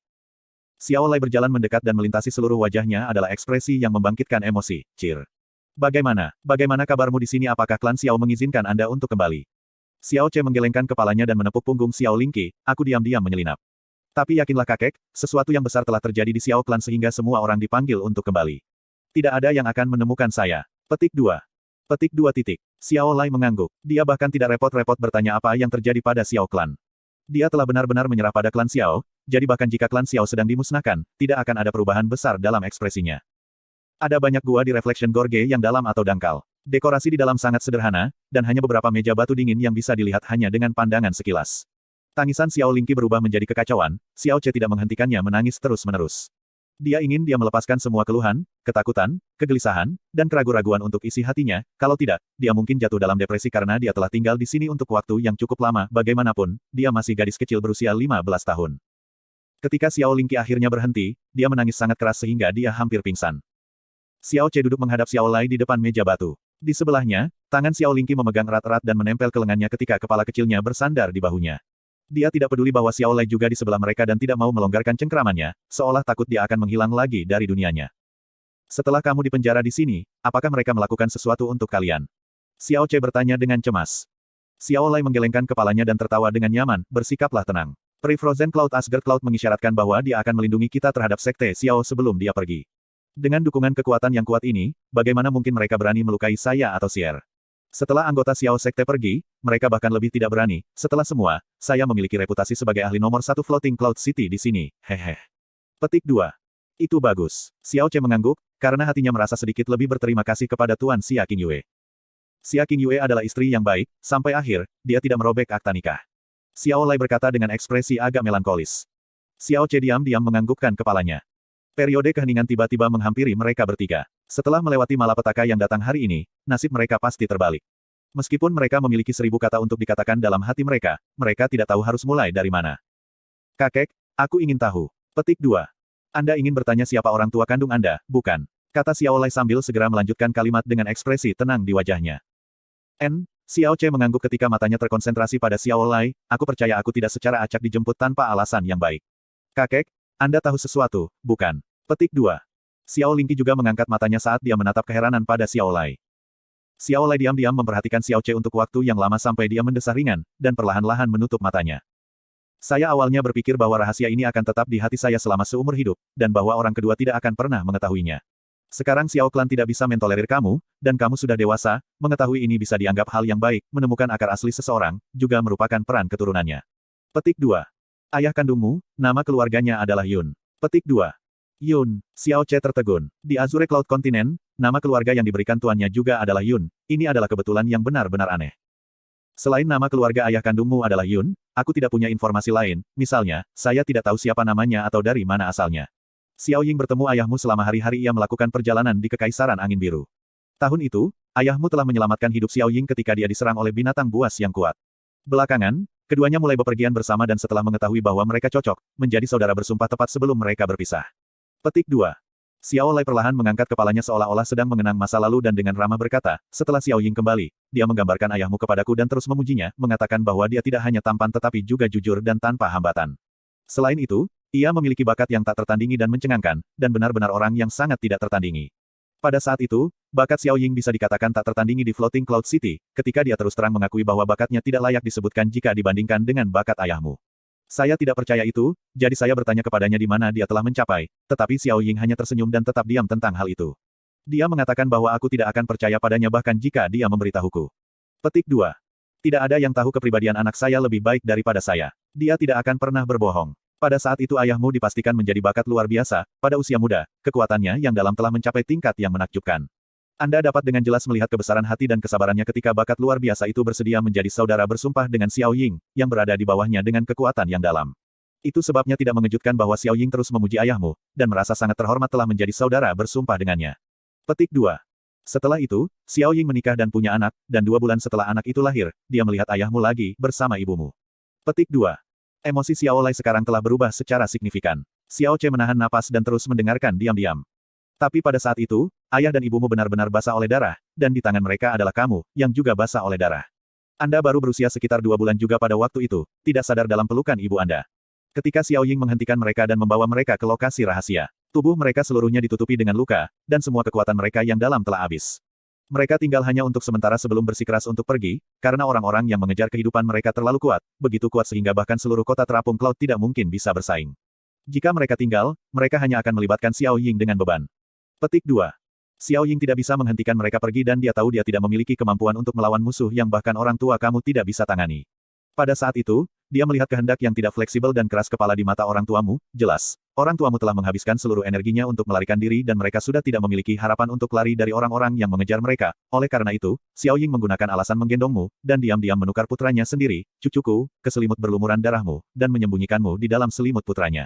Xiao Lai berjalan mendekat dan melintasi seluruh wajahnya adalah ekspresi yang membangkitkan emosi. "Cheer. Bagaimana? Bagaimana kabarmu di sini? Apakah klan Xiao mengizinkan Anda untuk kembali?" Xiao Che menggelengkan kepalanya dan menepuk punggung Xiao Lingqi, "Aku diam-diam menyelinap. Tapi yakinlah kakek, sesuatu yang besar telah terjadi di Xiao Clan sehingga semua orang dipanggil untuk kembali. Tidak ada yang akan menemukan saya." Petik 2. Petik 2 titik. Xiao Lai mengangguk. Dia bahkan tidak repot-repot bertanya apa yang terjadi pada Xiao Clan. Dia telah benar-benar menyerah pada klan Xiao, jadi bahkan jika klan Xiao sedang dimusnahkan, tidak akan ada perubahan besar dalam ekspresinya. Ada banyak gua di Reflection Gorge yang dalam atau dangkal. Dekorasi di dalam sangat sederhana, dan hanya beberapa meja batu dingin yang bisa dilihat hanya dengan pandangan sekilas. Tangisan Xiao Lingqi berubah menjadi kekacauan, Xiao Che tidak menghentikannya menangis terus-menerus. Dia ingin dia melepaskan semua keluhan, ketakutan, kegelisahan, dan keraguan-raguan untuk isi hatinya, kalau tidak, dia mungkin jatuh dalam depresi karena dia telah tinggal di sini untuk waktu yang cukup lama, bagaimanapun, dia masih gadis kecil berusia 15 tahun. Ketika Xiao Lingqi akhirnya berhenti, dia menangis sangat keras sehingga dia hampir pingsan. Xiao Che duduk menghadap Xiao Lai di depan meja batu. Di sebelahnya, tangan Xiao Lingqi memegang erat-erat dan menempel ke lengannya ketika kepala kecilnya bersandar di bahunya. Dia tidak peduli bahwa Xiao Lai juga di sebelah mereka dan tidak mau melonggarkan cengkeramannya, seolah takut dia akan menghilang lagi dari dunianya. "Setelah kamu dipenjara di sini, apakah mereka melakukan sesuatu untuk kalian?" Xiao Che bertanya dengan cemas. Xiao Lai menggelengkan kepalanya dan tertawa dengan nyaman, "Bersikaplah tenang. Peri Frozen Cloud Asgard Cloud mengisyaratkan bahwa dia akan melindungi kita terhadap Sekte Xiao sebelum dia pergi. Dengan dukungan kekuatan yang kuat ini, bagaimana mungkin mereka berani melukai saya atau Xier? Setelah anggota Xiao Sekte pergi, mereka bahkan lebih tidak berani. Setelah semua, saya memiliki reputasi sebagai ahli nomor 1 Floating Cloud City di sini. Hehe." Petik 2. Itu bagus. Xiao Che mengangguk, karena hatinya merasa sedikit lebih berterima kasih kepada Tuan Xia Qingyue. Xia Qingyue adalah istri yang baik, sampai akhir, dia tidak merobek akta nikah. Xiao Lai berkata dengan ekspresi agak melankolis. Xiao Che diam-diam menganggukkan kepalanya. Periode keheningan tiba-tiba menghampiri mereka bertiga. Setelah melewati malapetaka yang datang hari ini, nasib mereka pasti terbalik. Meskipun mereka memiliki 1000 kata untuk dikatakan dalam hati mereka, mereka tidak tahu harus mulai dari mana. "Kakek, aku ingin tahu." Petik 2. "Anda ingin bertanya siapa orang tua kandung Anda, bukan?" kata Xiao Lai sambil segera melanjutkan kalimat dengan ekspresi tenang di wajahnya. Xiao Che mengangguk ketika matanya terkonsentrasi pada Xiao Lai, "Aku percaya aku tidak secara acak dijemput tanpa alasan yang baik." "Kakek, Anda tahu sesuatu, bukan?" Petik 2. Xiao Lingqi juga mengangkat matanya saat dia menatap keheranan pada Xiao Lai. Xiao Lai diam-diam memperhatikan Xiao Che untuk waktu yang lama sampai dia mendesah ringan, dan perlahan-lahan menutup matanya. "Saya awalnya berpikir bahwa rahasia ini akan tetap di hati saya selama seumur hidup, dan bahwa orang kedua tidak akan pernah mengetahuinya. Sekarang Xiao Clan tidak bisa mentolerir kamu, dan kamu sudah dewasa, mengetahui ini bisa dianggap hal yang baik, menemukan akar asli seseorang, juga merupakan peran keturunannya." Petik 2. "Ayah kandungmu, nama keluarganya adalah Yun." Petik 2. Yun. Xiao Che tertegun. Di Azure Cloud Continent, nama keluarga yang diberikan tuannya juga adalah Yun. Ini adalah kebetulan yang benar-benar aneh. Selain nama keluarga ayah kandungmu adalah Yun, aku tidak punya informasi lain, misalnya, saya tidak tahu siapa namanya atau dari mana asalnya. Xiao Ying bertemu ayahmu selama hari-hari ia melakukan perjalanan di Kekaisaran Angin Biru. Tahun itu, ayahmu telah menyelamatkan hidup Xiao Ying ketika dia diserang oleh binatang buas yang kuat. Belakangan, keduanya mulai bepergian bersama dan setelah mengetahui bahwa mereka cocok, menjadi saudara bersumpah tepat sebelum mereka berpisah. Petik 2. Xiao Lai perlahan mengangkat kepalanya seolah-olah sedang mengenang masa lalu dan dengan ramah berkata, "Setelah Xiao Ying kembali, dia menggambarkan ayahmu kepadaku dan terus memujinya, mengatakan bahwa dia tidak hanya tampan tetapi juga jujur dan tanpa hambatan. Selain itu, ia memiliki bakat yang tak tertandingi dan mencengangkan, dan benar-benar orang yang sangat tidak tertandingi." Pada saat itu, bakat Xiao Ying bisa dikatakan tak tertandingi di Floating Cloud City, ketika dia terus terang mengakui bahwa bakatnya tidak layak disebutkan jika dibandingkan dengan bakat ayahmu. Saya tidak percaya itu, jadi saya bertanya kepadanya di mana dia telah mencapai, tetapi Xiao Ying hanya tersenyum dan tetap diam tentang hal itu. Dia mengatakan bahwa aku tidak akan percaya padanya bahkan jika dia memberitahuku. Petik 2. Tidak ada yang tahu kepribadian anak saya lebih baik daripada saya. Dia tidak akan pernah berbohong. Pada saat itu ayahmu dipastikan menjadi bakat luar biasa, pada usia muda, kekuatannya yang dalam telah mencapai tingkat yang menakjubkan. Anda dapat dengan jelas melihat kebesaran hati dan kesabarannya ketika bakat luar biasa itu bersedia menjadi saudara bersumpah dengan Xiao Ying, yang berada di bawahnya dengan kekuatan yang dalam. Itu sebabnya tidak mengejutkan bahwa Xiao Ying terus memuji ayahmu, dan merasa sangat terhormat telah menjadi saudara bersumpah dengannya. Petik 2. Setelah itu, Xiao Ying menikah dan punya anak, dan 2 bulan setelah anak itu lahir, dia melihat ayahmu lagi, bersama ibumu. Petik 2. Emosi Xiao Lai sekarang telah berubah secara signifikan. Xiao Ce menahan napas dan terus mendengarkan diam-diam. Tapi pada saat itu, ayah dan ibumu benar-benar basah oleh darah, dan di tangan mereka adalah kamu, yang juga basah oleh darah. Anda baru berusia sekitar 2 bulan juga pada waktu itu, tidak sadar dalam pelukan ibu Anda. Ketika Xiao Ying menghentikan mereka dan membawa mereka ke lokasi rahasia, tubuh mereka seluruhnya ditutupi dengan luka, dan semua kekuatan mereka yang dalam telah habis. Mereka tinggal hanya untuk sementara sebelum bersikeras untuk pergi, karena orang-orang yang mengejar kehidupan mereka terlalu kuat, begitu kuat sehingga bahkan seluruh kota terapung Cloud tidak mungkin bisa bersaing. Jika mereka tinggal, mereka hanya akan melibatkan Xiao Ying dengan beban. Petik 2. Xiao Ying tidak bisa menghentikan mereka pergi dan dia tahu dia tidak memiliki kemampuan untuk melawan musuh yang bahkan orang tua kamu tidak bisa tangani. Pada saat itu, dia melihat kehendak yang tidak fleksibel dan keras kepala di mata orang tuamu, jelas. Orang tuamu telah menghabiskan seluruh energinya untuk melarikan diri dan mereka sudah tidak memiliki harapan untuk lari dari orang-orang yang mengejar mereka. Oleh karena itu, Xiao Ying menggunakan alasan menggendongmu, dan diam-diam menukar putranya sendiri, cucuku, ke selimut berlumuran darahmu, dan menyembunyikanmu di dalam selimut putranya.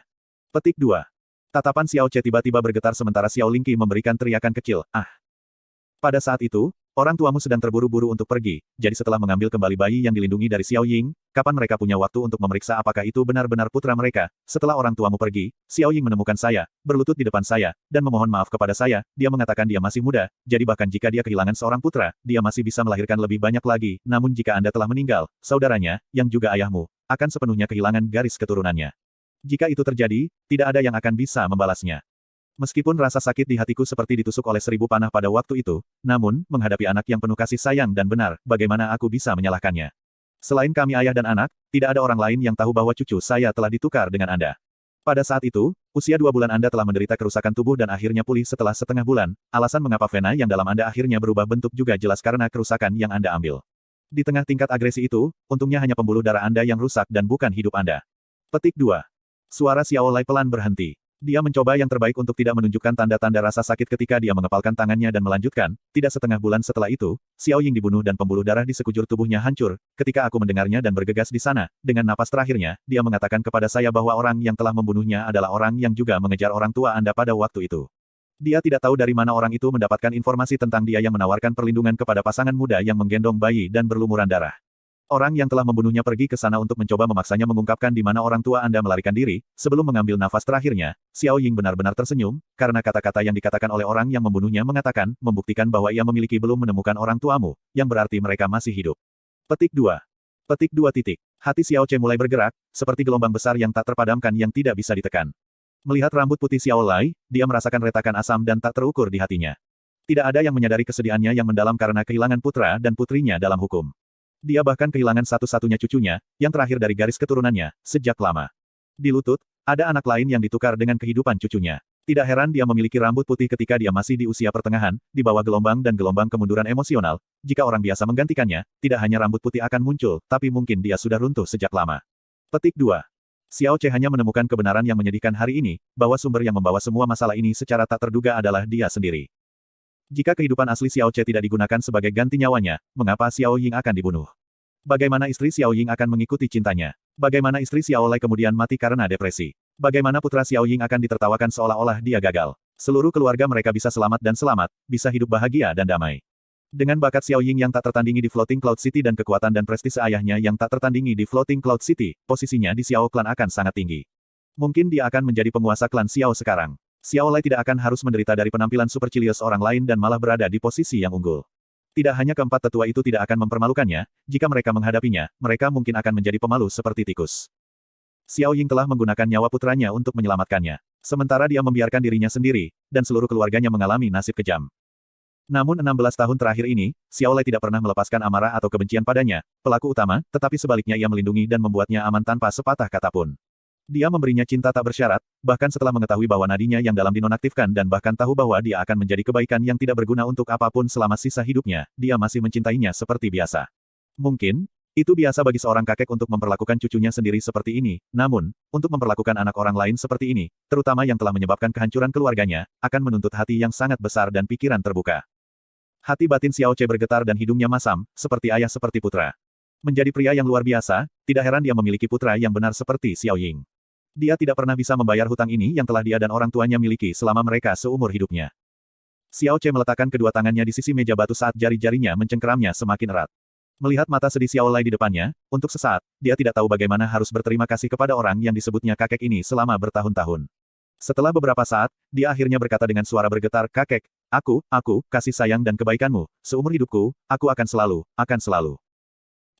Petik 2. Tatapan Xiao Ce tiba-tiba bergetar sementara Xiao Lingqi memberikan teriakan kecil, ah. Pada saat itu, orang tuamu sedang terburu-buru untuk pergi, jadi setelah mengambil kembali bayi yang dilindungi dari Xiao Ying, kapan mereka punya waktu untuk memeriksa apakah itu benar-benar putra mereka? Setelah orang tuamu pergi, Xiao Ying menemukan saya, berlutut di depan saya, dan memohon maaf kepada saya. Dia mengatakan dia masih muda, jadi bahkan jika dia kehilangan seorang putra, dia masih bisa melahirkan lebih banyak lagi. Namun jika Anda telah meninggal, saudaranya, yang juga ayahmu, akan sepenuhnya kehilangan garis keturunannya. Jika itu terjadi, tidak ada yang akan bisa membalasnya. Meskipun rasa sakit di hatiku seperti ditusuk oleh 1000 panah pada waktu itu, namun, menghadapi anak yang penuh kasih sayang dan benar, bagaimana aku bisa menyalahkannya? Selain kami ayah dan anak, tidak ada orang lain yang tahu bahwa cucu saya telah ditukar dengan Anda. Pada saat itu, usia 2 bulan Anda telah menderita kerusakan tubuh dan akhirnya pulih setelah setengah bulan. Alasan mengapa vena yang dalam Anda akhirnya berubah bentuk juga jelas karena kerusakan yang Anda ambil. Di tengah tingkat agresi itu, untungnya hanya pembuluh darah Anda yang rusak dan bukan hidup Anda. Petik 2. Suara Xiao Lai pelan berhenti. Dia mencoba yang terbaik untuk tidak menunjukkan tanda-tanda rasa sakit ketika dia mengepalkan tangannya dan melanjutkan, tidak setengah bulan setelah itu, Xiao Ying dibunuh dan pembuluh darah di sekujur tubuhnya hancur. Ketika aku mendengarnya dan bergegas di sana, dengan napas terakhirnya, dia mengatakan kepada saya bahwa orang yang telah membunuhnya adalah orang yang juga mengejar orang tua Anda pada waktu itu. Dia tidak tahu dari mana orang itu mendapatkan informasi tentang dia yang menawarkan perlindungan kepada pasangan muda yang menggendong bayi dan berlumuran darah. Orang yang telah membunuhnya pergi ke sana untuk mencoba memaksanya mengungkapkan di mana orang tua Anda melarikan diri. Sebelum mengambil nafas terakhirnya, Xiao Ying benar-benar tersenyum, karena kata-kata yang dikatakan oleh orang yang membunuhnya mengatakan, membuktikan bahwa ia memiliki belum menemukan orang tuamu, yang berarti mereka masih hidup. Petik 2. Petik 2 titik. Hati Xiao Ce mulai bergerak, seperti gelombang besar yang tak terpadamkan yang tidak bisa ditekan. Melihat rambut putih Xiao Lai, dia merasakan retakan asam dan tak terukur di hatinya. Tidak ada yang menyadari kesedihannya yang mendalam karena kehilangan putra dan putrinya dalam hukum. Dia bahkan kehilangan satu-satunya cucunya, yang terakhir dari garis keturunannya, sejak lama. Di lutut, ada anak lain yang ditukar dengan kehidupan cucunya. Tidak heran dia memiliki rambut putih ketika dia masih di usia pertengahan, di bawah gelombang dan gelombang kemunduran emosional. Jika orang biasa menggantikannya, tidak hanya rambut putih akan muncul, tapi mungkin dia sudah runtuh sejak lama. Petik 2. Xiao Ce hanya menemukan kebenaran yang menyedihkan hari ini, bahwa sumber yang membawa semua masalah ini secara tak terduga adalah dia sendiri. Jika kehidupan asli Xiao Ce tidak digunakan sebagai ganti nyawanya, mengapa Xiao Ying akan dibunuh? Bagaimana istri Xiao Ying akan mengikuti cintanya? Bagaimana istri Xiao Lai kemudian mati karena depresi? Bagaimana putra Xiao Ying akan ditertawakan seolah-olah dia gagal? Seluruh keluarga mereka bisa selamat, bisa hidup bahagia dan damai. Dengan bakat Xiao Ying yang tak tertandingi di Floating Cloud City dan kekuatan dan prestise ayahnya yang tak tertandingi di Floating Cloud City, posisinya di Xiao Clan akan sangat tinggi. Mungkin dia akan menjadi penguasa klan Xiao sekarang. Xiao Lai tidak akan harus menderita dari penampilan supercilious orang lain dan malah berada di posisi yang unggul. Tidak hanya keempat tetua itu tidak akan mempermalukannya, jika mereka menghadapinya, mereka mungkin akan menjadi pemalu seperti tikus. Xiao Ying telah menggunakan nyawa putranya untuk menyelamatkannya. Sementara dia membiarkan dirinya sendiri, dan seluruh keluarganya mengalami nasib kejam. Namun 16 tahun terakhir ini, Xiao Lei tidak pernah melepaskan amarah atau kebencian padanya, pelaku utama, tetapi sebaliknya ia melindungi dan membuatnya aman tanpa sepatah kata pun. Dia memberinya cinta tak bersyarat, bahkan setelah mengetahui bahwa nadinya yang dalam dinonaktifkan dan bahkan tahu bahwa dia akan menjadi kebaikan yang tidak berguna untuk apapun selama sisa hidupnya, dia masih mencintainya seperti biasa. Mungkin, itu biasa bagi seorang kakek untuk memperlakukan cucunya sendiri seperti ini, namun, untuk memperlakukan anak orang lain seperti ini, terutama yang telah menyebabkan kehancuran keluarganya, akan menuntut hati yang sangat besar dan pikiran terbuka. Hati batin Xiao Che bergetar dan hidungnya masam, seperti ayah seperti putra. Menjadi pria yang luar biasa, tidak heran dia memiliki putra yang benar seperti Xiao Ying. Dia tidak pernah bisa membayar hutang ini yang telah dia dan orang tuanya miliki selama mereka seumur hidupnya. Xiao Che meletakkan kedua tangannya di sisi meja batu saat jari-jarinya mencengkeramnya semakin erat. Melihat mata sedih Xiao Lei di depannya, untuk sesaat, dia tidak tahu bagaimana harus berterima kasih kepada orang yang disebutnya kakek ini selama bertahun-tahun. Setelah beberapa saat, dia akhirnya berkata dengan suara bergetar, "Kakek, aku, kasih sayang dan kebaikanmu, seumur hidupku, aku akan selalu.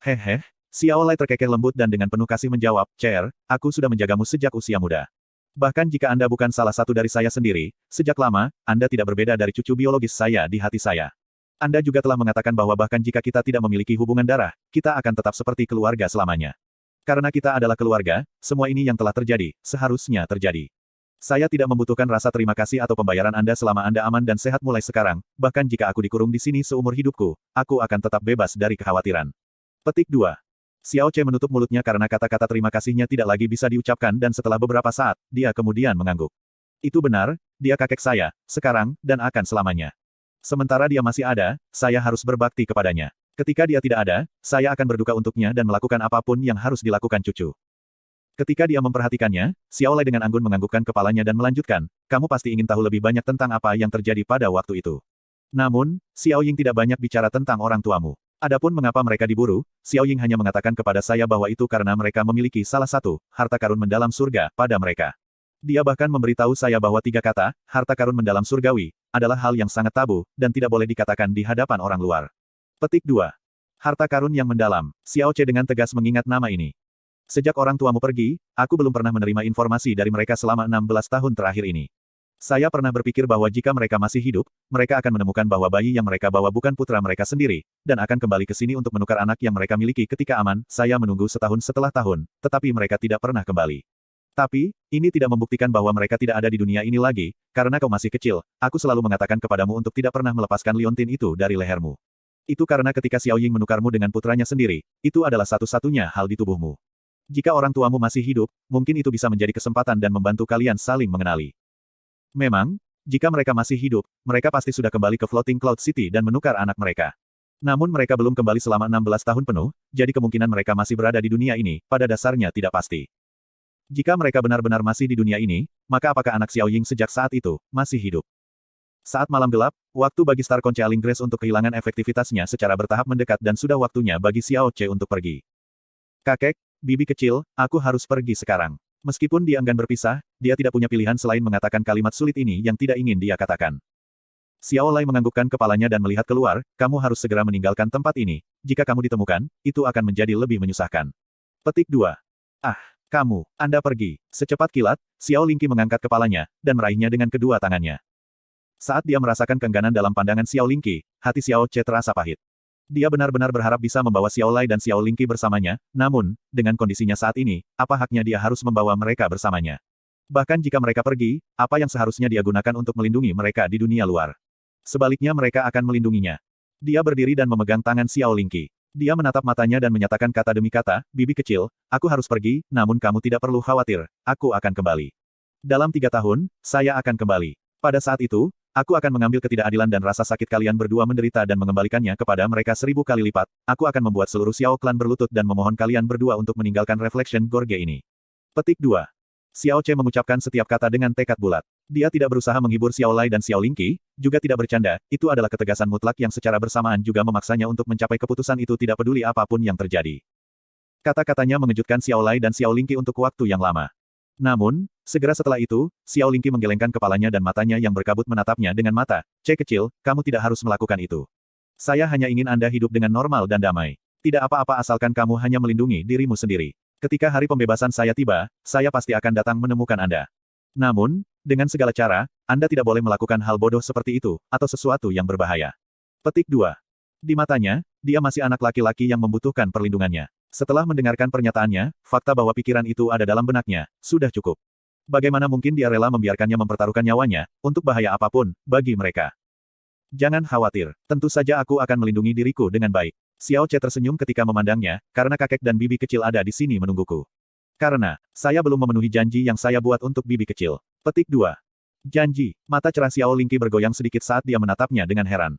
Hehe, Xiao Lei terkekeh lembut dan dengan penuh kasih menjawab, "Cher, aku sudah menjagamu sejak usia muda. Bahkan jika Anda bukan salah satu dari saya sendiri, sejak lama, Anda tidak berbeda dari cucu biologis saya di hati saya. Anda juga telah mengatakan bahwa bahkan jika kita tidak memiliki hubungan darah, kita akan tetap seperti keluarga selamanya. Karena kita adalah keluarga, semua ini yang telah terjadi, seharusnya terjadi. Saya tidak membutuhkan rasa terima kasih atau pembayaran Anda selama Anda aman dan sehat mulai sekarang, bahkan jika aku dikurung di sini seumur hidupku, aku akan tetap bebas dari kekhawatiran." Petik 2. Xiao Che menutup mulutnya karena kata-kata terima kasihnya tidak lagi bisa diucapkan dan setelah beberapa saat, dia kemudian mengangguk. "Itu benar, dia kakek saya, sekarang, dan akan selamanya. Sementara dia masih ada, saya harus berbakti kepadanya. Ketika dia tidak ada, saya akan berduka untuknya dan melakukan apapun yang harus dilakukan cucu." Ketika dia memperhatikannya, Xiao Lei dengan anggun menganggukkan kepalanya dan melanjutkan, "Kamu pasti ingin tahu lebih banyak tentang apa yang terjadi pada waktu itu. Namun, Xiao Ying tidak banyak bicara tentang orang tuamu. Adapun mengapa mereka diburu, Xiao Ying hanya mengatakan kepada saya bahwa itu karena mereka memiliki salah satu, harta karun mendalam surga, pada mereka. Dia bahkan memberitahu saya bahwa 3 kata, harta karun mendalam surgawi, adalah hal yang sangat tabu, dan tidak boleh dikatakan di hadapan orang luar." Petik 2. Harta karun yang mendalam. Xiao Che dengan tegas mengingat nama ini. "Sejak orang tuamu pergi, aku belum pernah menerima informasi dari mereka selama 16 tahun terakhir ini. Saya pernah berpikir bahwa jika mereka masih hidup, mereka akan menemukan bahwa bayi yang mereka bawa bukan putra mereka sendiri, dan akan kembali ke sini untuk menukar anak yang mereka miliki ketika aman. Saya menunggu setahun setelah tahun, tetapi mereka tidak pernah kembali. Tapi, ini tidak membuktikan bahwa mereka tidak ada di dunia ini lagi, karena kau masih kecil, aku selalu mengatakan kepadamu untuk tidak pernah melepaskan liontin itu dari lehermu. Itu karena ketika Xiao Ying menukarmu dengan putranya sendiri, itu adalah satu-satunya hal di tubuhmu. Jika orang tuamu masih hidup, mungkin itu bisa menjadi kesempatan dan membantu kalian saling mengenali. Memang, jika mereka masih hidup, mereka pasti sudah kembali ke Floating Cloud City dan menukar anak mereka. Namun mereka belum kembali selama 16 tahun penuh, jadi kemungkinan mereka masih berada di dunia ini, pada dasarnya tidak pasti. Jika mereka benar-benar masih di dunia ini, maka apakah anak Xiao Ying sejak saat itu, masih hidup? Saat malam gelap, waktu bagi Star Concealing Grace untuk kehilangan efektivitasnya secara bertahap mendekat dan sudah waktunya bagi Xiao Che untuk pergi. "Kakek, bibi kecil, aku harus pergi sekarang." Meskipun dia enggan berpisah, dia tidak punya pilihan selain mengatakan kalimat sulit ini yang tidak ingin dia katakan. Xiao Lei menganggukkan kepalanya dan melihat keluar, "Kamu harus segera meninggalkan tempat ini. Jika kamu ditemukan, itu akan menjadi lebih menyusahkan." Petik 2. "Ah, kamu, Anda pergi." Secepat kilat, Xiao Lingqi mengangkat kepalanya, dan meraihnya dengan kedua tangannya. Saat dia merasakan keengganan dalam pandangan Xiao Lingqi, hati Xiao Che terasa pahit. Dia benar-benar berharap bisa membawa Xiao Lei dan Xiao Lingqi bersamanya, namun, dengan kondisinya saat ini, apa haknya dia harus membawa mereka bersamanya? Bahkan jika mereka pergi, apa yang seharusnya dia gunakan untuk melindungi mereka di dunia luar? Sebaliknya mereka akan melindunginya. Dia berdiri dan memegang tangan Xiao Lingqi. Dia menatap matanya dan menyatakan kata demi kata, "Bibi kecil, aku harus pergi, namun kamu tidak perlu khawatir, aku akan kembali. Dalam 3 tahun, saya akan kembali. Pada saat itu, aku akan mengambil ketidakadilan dan rasa sakit kalian berdua menderita dan mengembalikannya kepada mereka 1000 kali lipat. Aku akan membuat seluruh Xiao Clan berlutut dan memohon kalian berdua untuk meninggalkan Reflection Gorge ini." Petik 2. Xiao Che mengucapkan setiap kata dengan tekad bulat. Dia tidak berusaha menghibur Xiao Lei dan Xiao Lingqi, juga tidak bercanda, itu adalah ketegasan mutlak yang secara bersamaan juga memaksanya untuk mencapai keputusan itu tidak peduli apapun yang terjadi. Kata-katanya mengejutkan Xiao Lei dan Xiao Lingqi untuk waktu yang lama. Namun, segera setelah itu, Xiao Lingqi menggelengkan kepalanya dan matanya yang berkabut menatapnya dengan mata, "Che kecil, kamu tidak harus melakukan itu. Saya hanya ingin Anda hidup dengan normal dan damai. Tidak apa-apa asalkan kamu hanya melindungi dirimu sendiri. Ketika hari pembebasan saya tiba, saya pasti akan datang menemukan Anda. Namun, dengan segala cara, Anda tidak boleh melakukan hal bodoh seperti itu, atau sesuatu yang berbahaya." Petik 2. Di matanya, dia masih anak laki-laki yang membutuhkan perlindungannya. Setelah mendengarkan pernyataannya, fakta bahwa pikiran itu ada dalam benaknya, sudah cukup. Bagaimana mungkin dia rela membiarkannya mempertaruhkan nyawanya, untuk bahaya apapun, bagi mereka. Jangan khawatir, tentu saja aku akan melindungi diriku dengan baik. Xiao Che tersenyum ketika memandangnya, karena kakek dan bibi kecil ada di sini menungguku. Karena, saya belum memenuhi janji yang saya buat untuk bibi kecil. Petik 2. Janji. Mata cerah Xiao Lingqi bergoyang sedikit saat dia menatapnya dengan heran.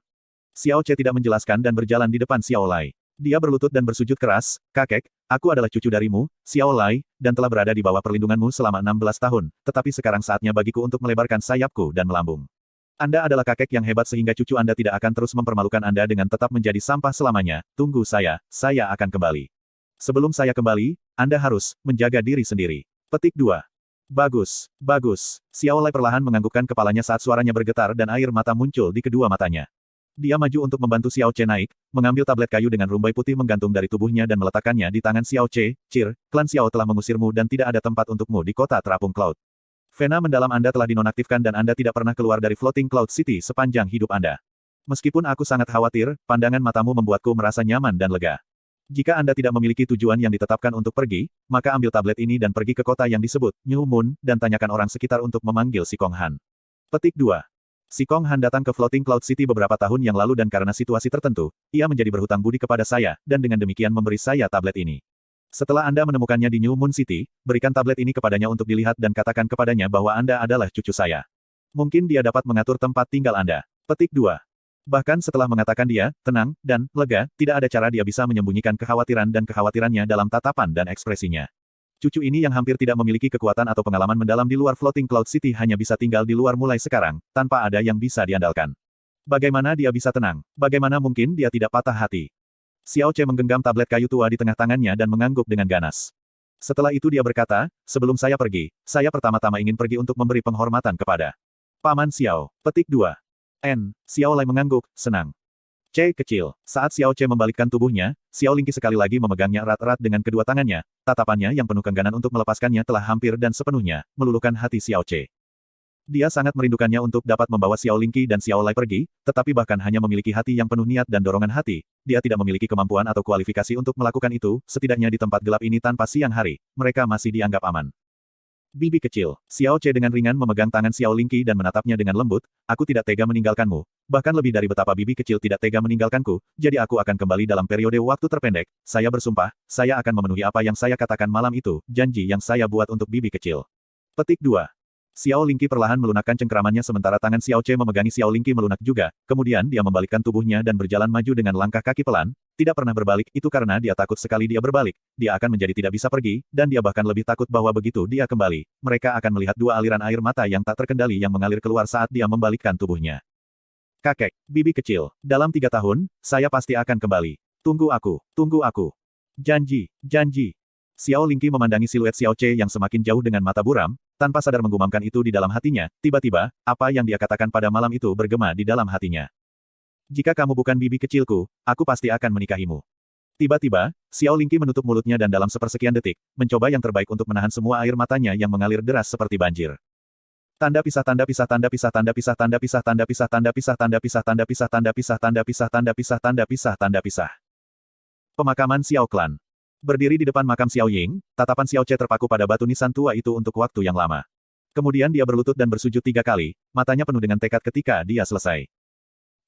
Xiao Che tidak menjelaskan dan berjalan di depan Xiao Lai. Dia berlutut dan bersujud keras, "Kakek, aku adalah cucu darimu, Xiao Lai, dan telah berada di bawah perlindunganmu selama 16 tahun, tetapi sekarang saatnya bagiku untuk melebarkan sayapku dan melambung. Anda adalah kakek yang hebat sehingga cucu Anda tidak akan terus mempermalukan Anda dengan tetap menjadi sampah selamanya. Tunggu saya akan kembali. Sebelum saya kembali, Anda harus menjaga diri sendiri." Petik 2. Bagus, bagus. Xiao Lai perlahan menganggukkan kepalanya saat suaranya bergetar dan air mata muncul di kedua matanya. Dia maju untuk membantu Xiao Che naik, mengambil tablet kayu dengan rumbai putih menggantung dari tubuhnya dan meletakkannya di tangan Xiao Che. "Cir, klan Xiao telah mengusirmu dan tidak ada tempat untukmu di kota terapung Cloud. Vena mendalam Anda telah dinonaktifkan dan Anda tidak pernah keluar dari Floating Cloud City sepanjang hidup Anda. Meskipun aku sangat khawatir, pandangan matamu membuatku merasa nyaman dan lega. Jika Anda tidak memiliki tujuan yang ditetapkan untuk pergi, maka ambil tablet ini dan pergi ke kota yang disebut New Moon, dan tanyakan orang sekitar untuk memanggil si Kong Han." Petik 2. Si Kong Han datang ke Floating Cloud City beberapa tahun yang lalu dan karena situasi tertentu, ia menjadi berhutang budi kepada saya, dan dengan demikian memberi saya tablet ini. Setelah Anda menemukannya di New Moon City, berikan tablet ini kepadanya untuk dilihat dan katakan kepadanya bahwa Anda adalah cucu saya. Mungkin dia dapat mengatur tempat tinggal Anda. Petik 2. Bahkan setelah mengatakan dia, tenang, dan lega, tidak ada cara dia bisa menyembunyikan kekhawatiran dan kekhawatirannya dalam tatapan dan ekspresinya. Cucu ini yang hampir tidak memiliki kekuatan atau pengalaman mendalam di luar Floating Cloud City hanya bisa tinggal di luar mulai sekarang, tanpa ada yang bisa diandalkan. Bagaimana dia bisa tenang? Bagaimana mungkin dia tidak patah hati? Xiao Che menggenggam tablet kayu tua di tengah tangannya dan mengangguk dengan ganas. Setelah itu dia berkata, "Sebelum saya pergi, saya pertama-tama ingin pergi untuk memberi penghormatan kepada Paman Xiao." Petik 2. Xiao Lai mengangguk, senang. "C kecil." Saat Xiao Che membalikkan tubuhnya, Xiao Lingqi sekali lagi memegangnya erat-erat dengan kedua tangannya. Tatapannya yang penuh kengganan untuk melepaskannya telah hampir dan sepenuhnya meluluhkan hati Xiao Che. Dia sangat merindukannya untuk dapat membawa Xiao Lingqi dan Xiao Lai pergi, tetapi bahkan hanya memiliki hati yang penuh niat dan dorongan hati, dia tidak memiliki kemampuan atau kualifikasi untuk melakukan itu, setidaknya di tempat gelap ini tanpa siang hari, mereka masih dianggap aman. "Bibi kecil." Xiao Che dengan ringan memegang tangan Xiao Lingqi dan menatapnya dengan lembut, "Aku tidak tega meninggalkanmu. Bahkan lebih dari betapa bibi kecil tidak tega meninggalkanku, jadi aku akan kembali dalam periode waktu terpendek. Saya bersumpah, saya akan memenuhi apa yang saya katakan malam itu, janji yang saya buat untuk bibi kecil." Petik 2. Xiao Lingqi perlahan melunakkan cengkeramannya sementara tangan Xiao Che memegangi Xiao Lingqi melunak juga, kemudian dia membalikkan tubuhnya dan berjalan maju dengan langkah kaki pelan, tidak pernah berbalik, itu karena dia takut sekali dia berbalik, dia akan menjadi tidak bisa pergi, dan dia bahkan lebih takut bahwa begitu dia kembali, mereka akan melihat dua aliran air mata yang tak terkendali yang mengalir keluar saat dia membalikkan tubuhnya. "Kakek, bibi kecil, dalam 3 tahun, saya pasti akan kembali. Tunggu aku, tunggu aku. Janji, janji." Xiao Lingqi memandangi siluet Xiao Che yang semakin jauh dengan mata buram, tanpa sadar menggumamkan itu di dalam hatinya, tiba-tiba, apa yang dia katakan pada malam itu bergema di dalam hatinya. "Jika kamu bukan bibi kecilku, aku pasti akan menikahimu." Tiba-tiba, Xiao Lingqi menutup mulutnya dan dalam sepersekian detik, mencoba yang terbaik untuk menahan semua air matanya yang mengalir deras seperti banjir. Tanda pisah tanda pisah tanda pisah tanda pisah tanda pisah tanda pisah tanda pisah tanda pisah tanda pisah tanda pisah tanda pisah tanda pisah tanda pisah tanda pisah. Pemakaman Xiao Clan. Berdiri di depan makam Xiao Ying, tatapan Xiao Che terpaku pada batu nisan tua itu untuk waktu yang lama. Kemudian dia berlutut dan bersujud 3 kali, matanya penuh dengan tekad ketika dia selesai.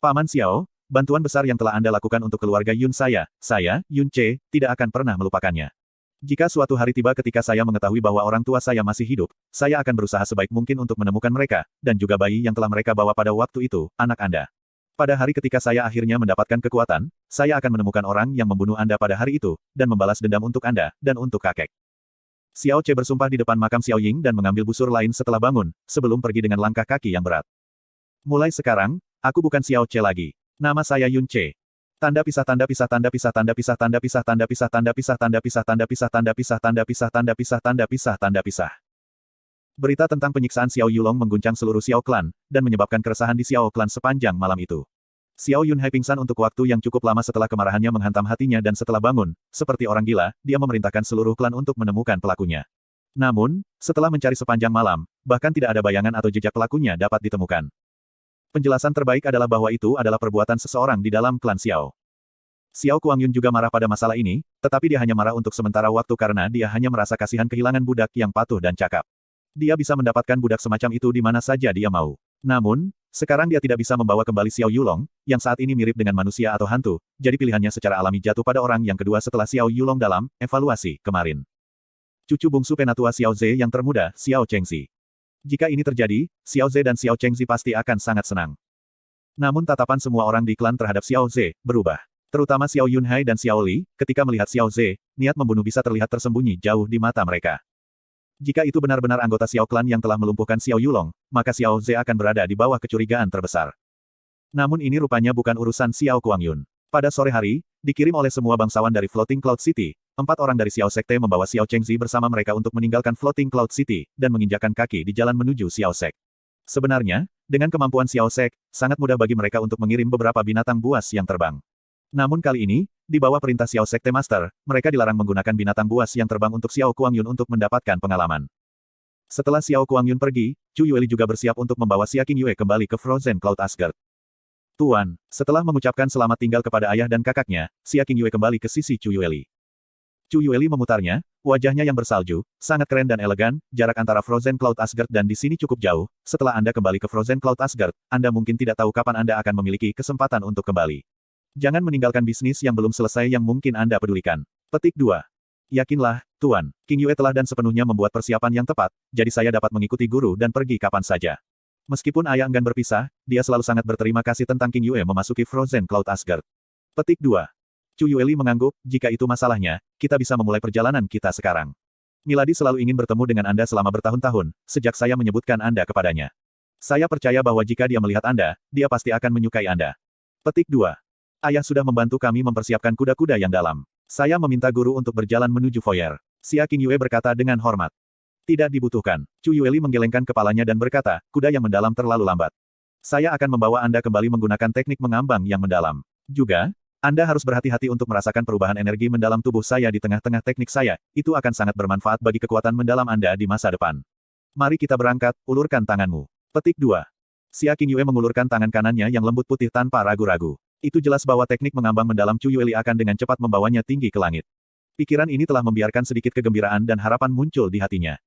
"Paman Xiao, bantuan besar yang telah Anda lakukan untuk keluarga Yun saya, Yun Che, tidak akan pernah melupakannya. Jika suatu hari tiba ketika saya mengetahui bahwa orang tua saya masih hidup, saya akan berusaha sebaik mungkin untuk menemukan mereka, dan juga bayi yang telah mereka bawa pada waktu itu, anak Anda. Pada hari ketika saya akhirnya mendapatkan kekuatan, saya akan menemukan orang yang membunuh Anda pada hari itu, dan membalas dendam untuk Anda, dan untuk kakek." Xiao Che bersumpah di depan makam Xiao Ying dan mengambil busur lain setelah bangun, sebelum pergi dengan langkah kaki yang berat. "Mulai sekarang, aku bukan Xiao Che lagi. Nama saya Yun Che. Tanda pisah tanda pisah tanda pisah tanda pisah tanda pisah tanda pisah tanda pisah tanda pisah tanda pisah tanda pisah tanda pisah tanda pisah tanda pisah tanda pisah." Berita tentang penyiksaan Xiao Yulong mengguncang seluruh Xiao Clan, dan menyebabkan keresahan di Xiao Clan sepanjang malam itu. Xiao Yunhai pingsan untuk waktu yang cukup lama setelah kemarahannya menghantam hatinya dan setelah bangun, seperti orang gila, dia memerintahkan seluruh klan untuk menemukan pelakunya. Namun, setelah mencari sepanjang malam, bahkan tidak ada bayangan atau jejak pelakunya dapat ditemukan. Penjelasan terbaik adalah bahwa itu adalah perbuatan seseorang di dalam klan Xiao. Xiao Kuangyun juga marah pada masalah ini, tetapi dia hanya marah untuk sementara waktu karena dia hanya merasa kasihan kehilangan budak yang patuh dan cakap. Dia bisa mendapatkan budak semacam itu di mana saja dia mau. Namun, sekarang dia tidak bisa membawa kembali Xiao Yulong, yang saat ini mirip dengan manusia atau hantu, jadi pilihannya secara alami jatuh pada orang yang kedua setelah Xiao Yulong dalam evaluasi kemarin. Cucu bungsu penatua Xiao Ze yang termuda, Xiao Chengxi. Jika ini terjadi, Xiao Ze dan Xiao Chengxi pasti akan sangat senang. Namun tatapan semua orang di klan terhadap Xiao Ze berubah. Terutama Xiao Yunhai dan Xiao Li, ketika melihat Xiao Ze, niat membunuh bisa terlihat tersembunyi jauh di mata mereka. Jika itu benar-benar anggota Xiao Klan yang telah melumpuhkan Xiao Yulong, maka Xiao Ze akan berada di bawah kecurigaan terbesar. Namun ini rupanya bukan urusan Xiao Kuangyun. Pada sore hari, dikirim oleh semua bangsawan dari Floating Cloud City, 4 orang dari Xiao Sekte membawa Xiao Chengxi bersama mereka untuk meninggalkan Floating Cloud City, dan menginjakkan kaki di jalan menuju Xiao Sek. Sebenarnya, dengan kemampuan Xiao Sek, sangat mudah bagi mereka untuk mengirim beberapa binatang buas yang terbang. Namun kali ini, di bawah perintah Xiao Sekte Master, mereka dilarang menggunakan binatang buas yang terbang untuk Xiao Kuangyun untuk mendapatkan pengalaman. Setelah Xiao Kuangyun pergi, Chu Yueli juga bersiap untuk membawa Xia Qingyue kembali ke Frozen Cloud Asgard. Tuan, setelah mengucapkan selamat tinggal kepada ayah dan kakaknya, Xia Qingyue kembali ke sisi Chu Yueli. Chu Yueli memutarnya, wajahnya yang bersalju, sangat keren dan elegan, jarak antara Frozen Cloud Asgard dan di sini cukup jauh, setelah Anda kembali ke Frozen Cloud Asgard, Anda mungkin tidak tahu kapan Anda akan memiliki kesempatan untuk kembali. Jangan meninggalkan bisnis yang belum selesai yang mungkin Anda pedulikan. Petik 2. Yakinlah, Tuan, Qingyue telah dan sepenuhnya membuat persiapan yang tepat, jadi saya dapat mengikuti guru dan pergi kapan saja. Meskipun ayah enggan berpisah, dia selalu sangat berterima kasih tentang Qingyue memasuki Frozen Cloud Asgard. Petik 2. Chu Yueli mengangguk, jika itu masalahnya, kita bisa memulai perjalanan kita sekarang. Milady selalu ingin bertemu dengan Anda selama bertahun-tahun, sejak saya menyebutkan Anda kepadanya. Saya percaya bahwa jika dia melihat Anda, dia pasti akan menyukai Anda. Petik 2. Ayah sudah membantu kami mempersiapkan kuda-kuda yang dalam. Saya meminta guru untuk berjalan menuju foyer. Xia Qingyue berkata dengan hormat. Tidak dibutuhkan. Chu Yueli menggelengkan kepalanya dan berkata, kuda yang mendalam terlalu lambat. Saya akan membawa Anda kembali menggunakan teknik mengambang yang mendalam. Juga, Anda harus berhati-hati untuk merasakan perubahan energi mendalam tubuh saya di tengah-tengah teknik saya. Itu akan sangat bermanfaat bagi kekuatan mendalam Anda di masa depan. Mari kita berangkat, ulurkan tanganmu. Petik 2. Xia Qingyue mengulurkan tangan kanannya yang lembut putih tanpa ragu-ragu. Itu jelas bahwa teknik mengambang mendalam Chu Yueli akan dengan cepat membawanya tinggi ke langit. Pikiran ini telah membiarkan sedikit kegembiraan dan harapan muncul di hatinya.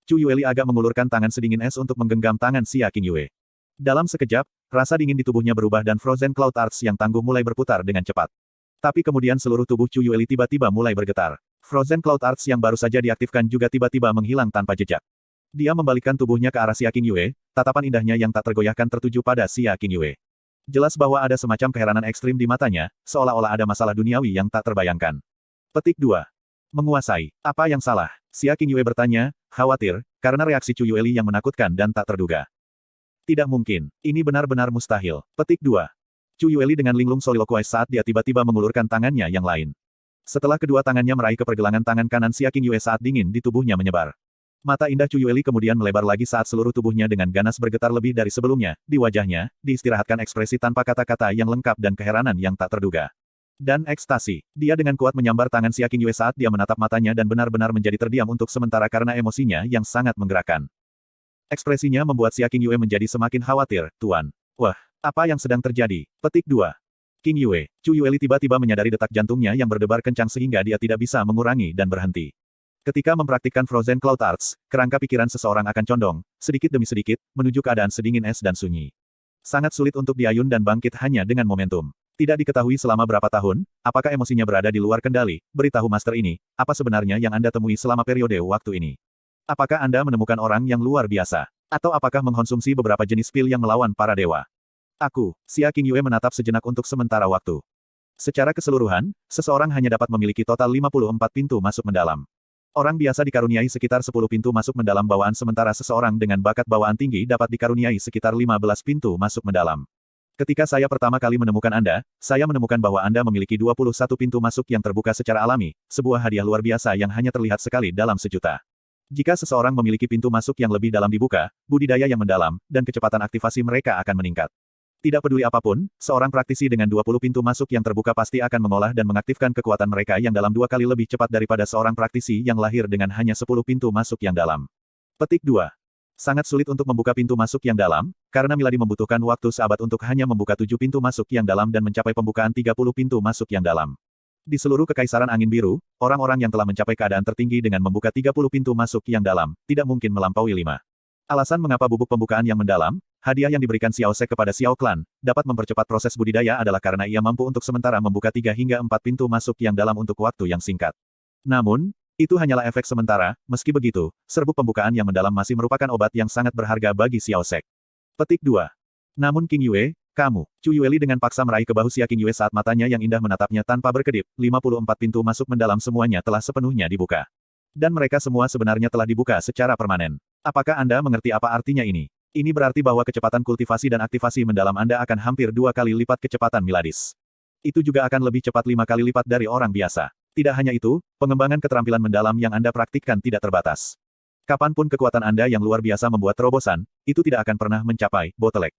Chu Yueli agak mengulurkan tangan sedingin es untuk menggenggam tangan Xia Qingyue. Dalam sekejap, rasa dingin di tubuhnya berubah dan Frozen Cloud Arts yang tangguh mulai berputar dengan cepat. Tapi kemudian seluruh tubuh Chu Yueli tiba-tiba mulai bergetar. Frozen Cloud Arts yang baru saja diaktifkan juga tiba-tiba menghilang tanpa jejak. Dia membalikkan tubuhnya ke arah Xia Qingyue, tatapan indahnya yang tak tergoyahkan tertuju pada Xia Qingyue. Jelas bahwa ada semacam keheranan ekstrim di matanya, seolah-olah ada masalah duniawi yang tak terbayangkan. Petik 2. Menguasai. Apa yang salah? Xia Qingyue bertanya, khawatir, karena reaksi Chu Yueli yang menakutkan dan tak terduga. Tidak mungkin. Ini benar-benar mustahil. Petik 2. Chu Yueli dengan linglung soliloquies saat dia tiba-tiba mengulurkan tangannya yang lain. Setelah kedua tangannya meraih ke pergelangan tangan kanan Xia Qingyue saat dingin di tubuhnya menyebar. Mata indah Chu Yueli kemudian melebar lagi saat seluruh tubuhnya dengan ganas bergetar lebih dari sebelumnya, di wajahnya, diistirahatkan ekspresi tanpa kata-kata yang lengkap dan keheranan yang tak terduga. Dan ekstasi. Dia dengan kuat menyambar tangan Xia Qingyue saat dia menatap matanya dan benar-benar menjadi terdiam untuk sementara karena emosinya yang sangat menggerakkan. Ekspresinya membuat Xia Qingyue menjadi semakin khawatir, Tuan. Wah, apa yang sedang terjadi? Petik 2. Qingyue. Chu Yueli tiba-tiba menyadari detak jantungnya yang berdebar kencang sehingga dia tidak bisa mengurangi dan berhenti. Ketika mempraktikkan Frozen Cloud Arts, kerangka pikiran seseorang akan condong, sedikit demi sedikit, menuju keadaan sedingin es dan sunyi. Sangat sulit untuk diayun dan bangkit hanya dengan momentum. Tidak diketahui selama berapa tahun, apakah emosinya berada di luar kendali, beritahu master ini, apa sebenarnya yang Anda temui selama periode waktu ini? Apakah Anda menemukan orang yang luar biasa? Atau apakah mengkonsumsi beberapa jenis pil yang melawan para dewa? Xia Qingyue menatap sejenak untuk sementara waktu. Secara keseluruhan, seseorang hanya dapat memiliki total 54 pintu masuk mendalam. Orang biasa dikaruniai sekitar 10 pintu masuk mendalam bawaan sementara seseorang dengan bakat bawaan tinggi dapat dikaruniai sekitar 15 pintu masuk mendalam. Ketika saya pertama kali menemukan Anda, saya menemukan bahwa Anda memiliki 21 pintu masuk yang terbuka secara alami, sebuah hadiah luar biasa yang hanya terlihat sekali dalam sejuta. Jika seseorang memiliki pintu masuk yang lebih dalam dibuka, budidaya yang mendalam, dan kecepatan aktivasi mereka akan meningkat. Tidak peduli apapun, seorang praktisi dengan 20 pintu masuk yang terbuka pasti akan mengolah dan mengaktifkan kekuatan mereka yang dalam 2 kali lebih cepat daripada seorang praktisi yang lahir dengan hanya 10 pintu masuk yang dalam. Petik 2. Sangat sulit untuk membuka pintu masuk yang dalam, karena Milady membutuhkan waktu seabad untuk hanya membuka 7 pintu masuk yang dalam dan mencapai pembukaan 30 pintu masuk yang dalam. Di seluruh Kekaisaran Angin Biru, orang-orang yang telah mencapai keadaan tertinggi dengan membuka 30 pintu masuk yang dalam, tidak mungkin melampaui 5. Alasan mengapa bubuk pembukaan yang mendalam, hadiah yang diberikan Xiao Sek kepada Xiao Clan, dapat mempercepat proses budidaya adalah karena ia mampu untuk sementara membuka 3 hingga 4 pintu masuk yang dalam untuk waktu yang singkat. Namun, itu hanyalah efek sementara, meski begitu, serbuk pembukaan yang mendalam masih merupakan obat yang sangat berharga bagi Xiao Sek. Petik 2. Namun King Yue, kamu, Chu Yueli dengan paksa meraih ke bahu King Yue saat matanya yang indah menatapnya tanpa berkedip, 54 pintu masuk mendalam semuanya telah sepenuhnya dibuka. Dan mereka semua sebenarnya telah dibuka secara permanen. Apakah Anda mengerti apa artinya ini? Ini berarti bahwa kecepatan kultivasi dan aktivasi mendalam Anda akan hampir 2 kali lipat kecepatan Miladis. Itu juga akan lebih cepat 5 kali lipat dari orang biasa. Tidak hanya itu, pengembangan keterampilan mendalam yang Anda praktikkan tidak terbatas. Kapanpun kekuatan Anda yang luar biasa membuat terobosan, itu tidak akan pernah mencapai bottleneck.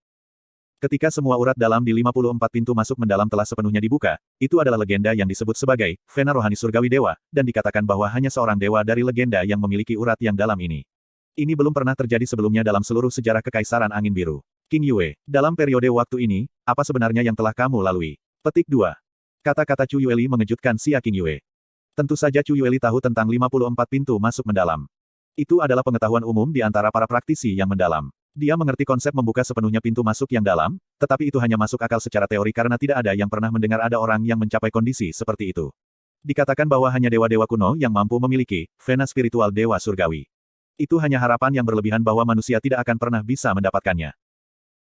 Ketika semua urat dalam di 54 pintu masuk mendalam telah sepenuhnya dibuka, itu adalah legenda yang disebut sebagai Vena Rohani Surgawi Dewa, dan dikatakan bahwa hanya seorang dewa dari legenda yang memiliki urat yang dalam ini. Ini belum pernah terjadi sebelumnya dalam seluruh sejarah Kekaisaran Angin Biru. King Yue, dalam periode waktu ini, apa sebenarnya yang telah kamu lalui? Petik 2. Kata-kata Chu Yueli mengejutkan King Yue. Tentu saja Chu Yueli tahu tentang 54 pintu masuk mendalam. Itu adalah pengetahuan umum di antara para praktisi yang mendalam. Dia mengerti konsep membuka sepenuhnya pintu masuk yang dalam, tetapi itu hanya masuk akal secara teori karena tidak ada yang pernah mendengar ada orang yang mencapai kondisi seperti itu. Dikatakan bahwa hanya dewa-dewa kuno yang mampu memiliki vena spiritual dewa surgawi. Itu hanya harapan yang berlebihan bahwa manusia tidak akan pernah bisa mendapatkannya.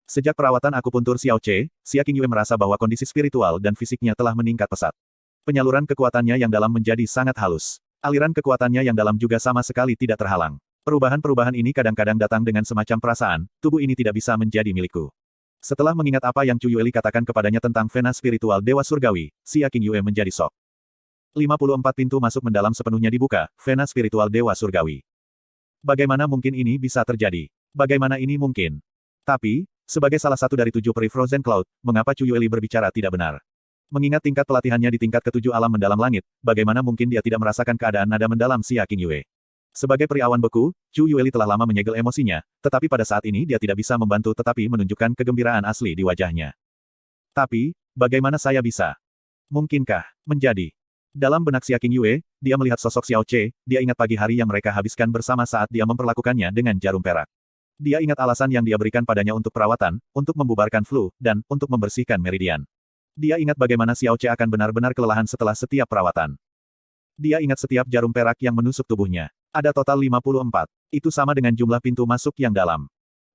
Sejak perawatan akupuntur Xiao Che, King Yue merasa bahwa kondisi spiritual dan fisiknya telah meningkat pesat. Penyaluran kekuatannya yang dalam menjadi sangat halus. Aliran kekuatannya yang dalam juga sama sekali tidak terhalang. Perubahan-perubahan ini kadang-kadang datang dengan semacam perasaan, tubuh ini tidak bisa menjadi milikku. Setelah mengingat apa yang Chu Yueli katakan kepadanya tentang vena spiritual Dewa Surgawi, King Yue menjadi shock. 54 pintu masuk mendalam sepenuhnya dibuka, vena spiritual Dewa Surgawi. Bagaimana mungkin ini bisa terjadi? Bagaimana ini mungkin? Tapi, sebagai salah satu dari 7 peri Frozen Cloud, mengapa Chu Yueli berbicara tidak benar? Mengingat tingkat pelatihannya di tingkat ke-7 alam mendalam langit, bagaimana mungkin dia tidak merasakan keadaan nada mendalam King Yue? Sebagai peri awan beku, Chu Yueli telah lama menyegel emosinya, tetapi pada saat ini dia tidak bisa membantu tetapi menunjukkan kegembiraan asli di wajahnya. Tapi, bagaimana saya bisa? Mungkinkah menjadi? Dalam benak King Yue, dia melihat sosok Xiao Che, dia ingat pagi hari yang mereka habiskan bersama saat dia memperlakukannya dengan jarum perak. Dia ingat alasan yang dia berikan padanya untuk perawatan, untuk membubarkan flu, dan untuk membersihkan meridian. Dia ingat bagaimana Xiao Che akan benar-benar kelelahan setelah setiap perawatan. Dia ingat setiap jarum perak yang menusuk tubuhnya. Ada total 54. Itu sama dengan jumlah pintu masuk yang dalam.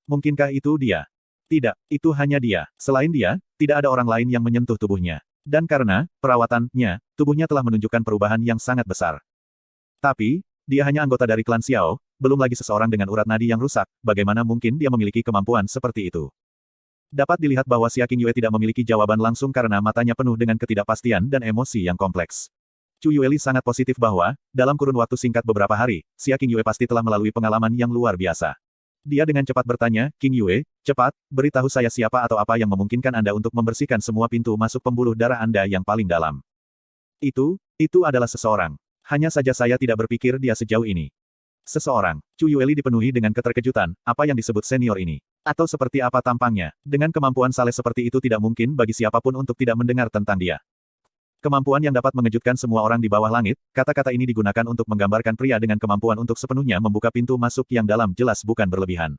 Mungkinkah itu dia? Tidak, itu hanya dia. Selain dia, tidak ada orang lain yang menyentuh tubuhnya. Dan karena perawatannya, tubuhnya telah menunjukkan perubahan yang sangat besar. Tapi, dia hanya anggota dari klan Xiao, belum lagi seseorang dengan urat nadi yang rusak, bagaimana mungkin dia memiliki kemampuan seperti itu? Dapat dilihat bahwa King Yue tidak memiliki jawaban langsung karena matanya penuh dengan ketidakpastian dan emosi yang kompleks. Chu Yueli sangat positif bahwa, dalam kurun waktu singkat beberapa hari, King Yue pasti telah melalui pengalaman yang luar biasa. Dia dengan cepat bertanya, King Yue, cepat, beritahu saya siapa atau apa yang memungkinkan Anda untuk membersihkan semua pintu masuk pembuluh darah Anda yang paling dalam. Itu adalah seseorang. Hanya saja saya tidak berpikir dia sejauh ini. Seseorang. Chu Yueli dipenuhi dengan keterkejutan, apa yang disebut senior ini. Atau seperti apa tampangnya, dengan kemampuan saleh seperti itu tidak mungkin bagi siapapun untuk tidak mendengar tentang dia. Kemampuan yang dapat mengejutkan semua orang di bawah langit, kata-kata ini digunakan untuk menggambarkan pria dengan kemampuan untuk sepenuhnya membuka pintu masuk yang dalam jelas bukan berlebihan.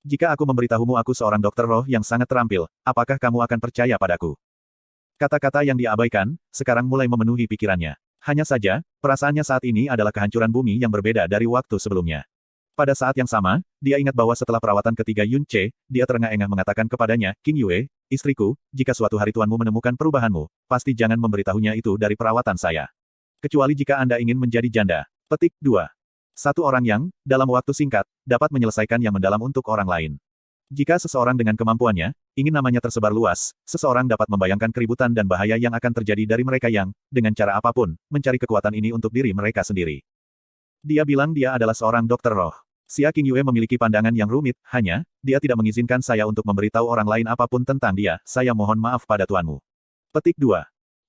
Jika aku memberitahumu aku seorang dokter roh yang sangat terampil, apakah kamu akan percaya padaku? Kata-kata yang diabaikan, sekarang mulai memenuhi pikirannya. Hanya saja, perasaannya saat ini adalah kehancuran bumi yang berbeda dari waktu sebelumnya. Pada saat yang sama, dia ingat bahwa setelah perawatan ketiga Yun Che, dia terengah-engah mengatakan kepadanya, King Yue, istriku, jika suatu hari tuanmu menemukan perubahanmu, pasti jangan memberitahunya itu dari perawatan saya. Kecuali jika Anda ingin menjadi janda. Petik 2. Satu orang yang, dalam waktu singkat, dapat menyelesaikan yang mendalam untuk orang lain. Jika seseorang dengan kemampuannya, ingin namanya tersebar luas, seseorang dapat membayangkan keributan dan bahaya yang akan terjadi dari mereka yang, dengan cara apapun, mencari kekuatan ini untuk diri mereka sendiri. Dia bilang dia adalah seorang dokter roh. King Yue memiliki pandangan yang rumit, hanya, dia tidak mengizinkan saya untuk memberitahu orang lain apapun tentang dia, saya mohon maaf pada tuanmu. Petik 2.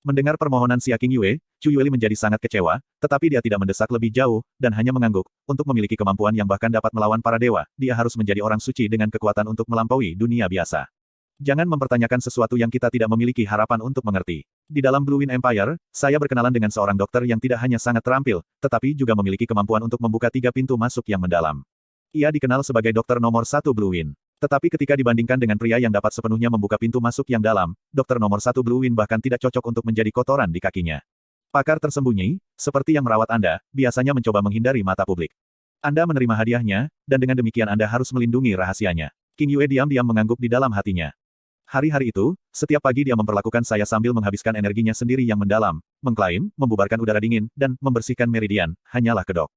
Mendengar permohonan Xia Qingyue, Chu Yueli menjadi sangat kecewa, tetapi dia tidak mendesak lebih jauh, dan hanya mengangguk. Untuk memiliki kemampuan yang bahkan dapat melawan para dewa, dia harus menjadi orang suci dengan kekuatan untuk melampaui dunia biasa. Jangan mempertanyakan sesuatu yang kita tidak memiliki harapan untuk mengerti. Di dalam Blue Wind Empire, saya berkenalan dengan seorang dokter yang tidak hanya sangat terampil, tetapi juga memiliki kemampuan untuk membuka 3 pintu masuk yang mendalam. Ia dikenal sebagai dokter nomor 1 Blue Wind. Tetapi ketika dibandingkan dengan pria yang dapat sepenuhnya membuka pintu masuk yang dalam, dokter nomor 1 Blue Wind bahkan tidak cocok untuk menjadi kotoran di kakinya. Pakar tersembunyi, seperti yang merawat Anda, biasanya mencoba menghindari mata publik. Anda menerima hadiahnya, dan dengan demikian Anda harus melindungi rahasianya. Qingyue diam-diam mengangguk di dalam hatinya. Hari-hari itu, setiap pagi dia memperlakukan saya sambil menghabiskan energinya sendiri yang mendalam, mengklaim, membubarkan udara dingin, dan membersihkan meridian, hanyalah kedok.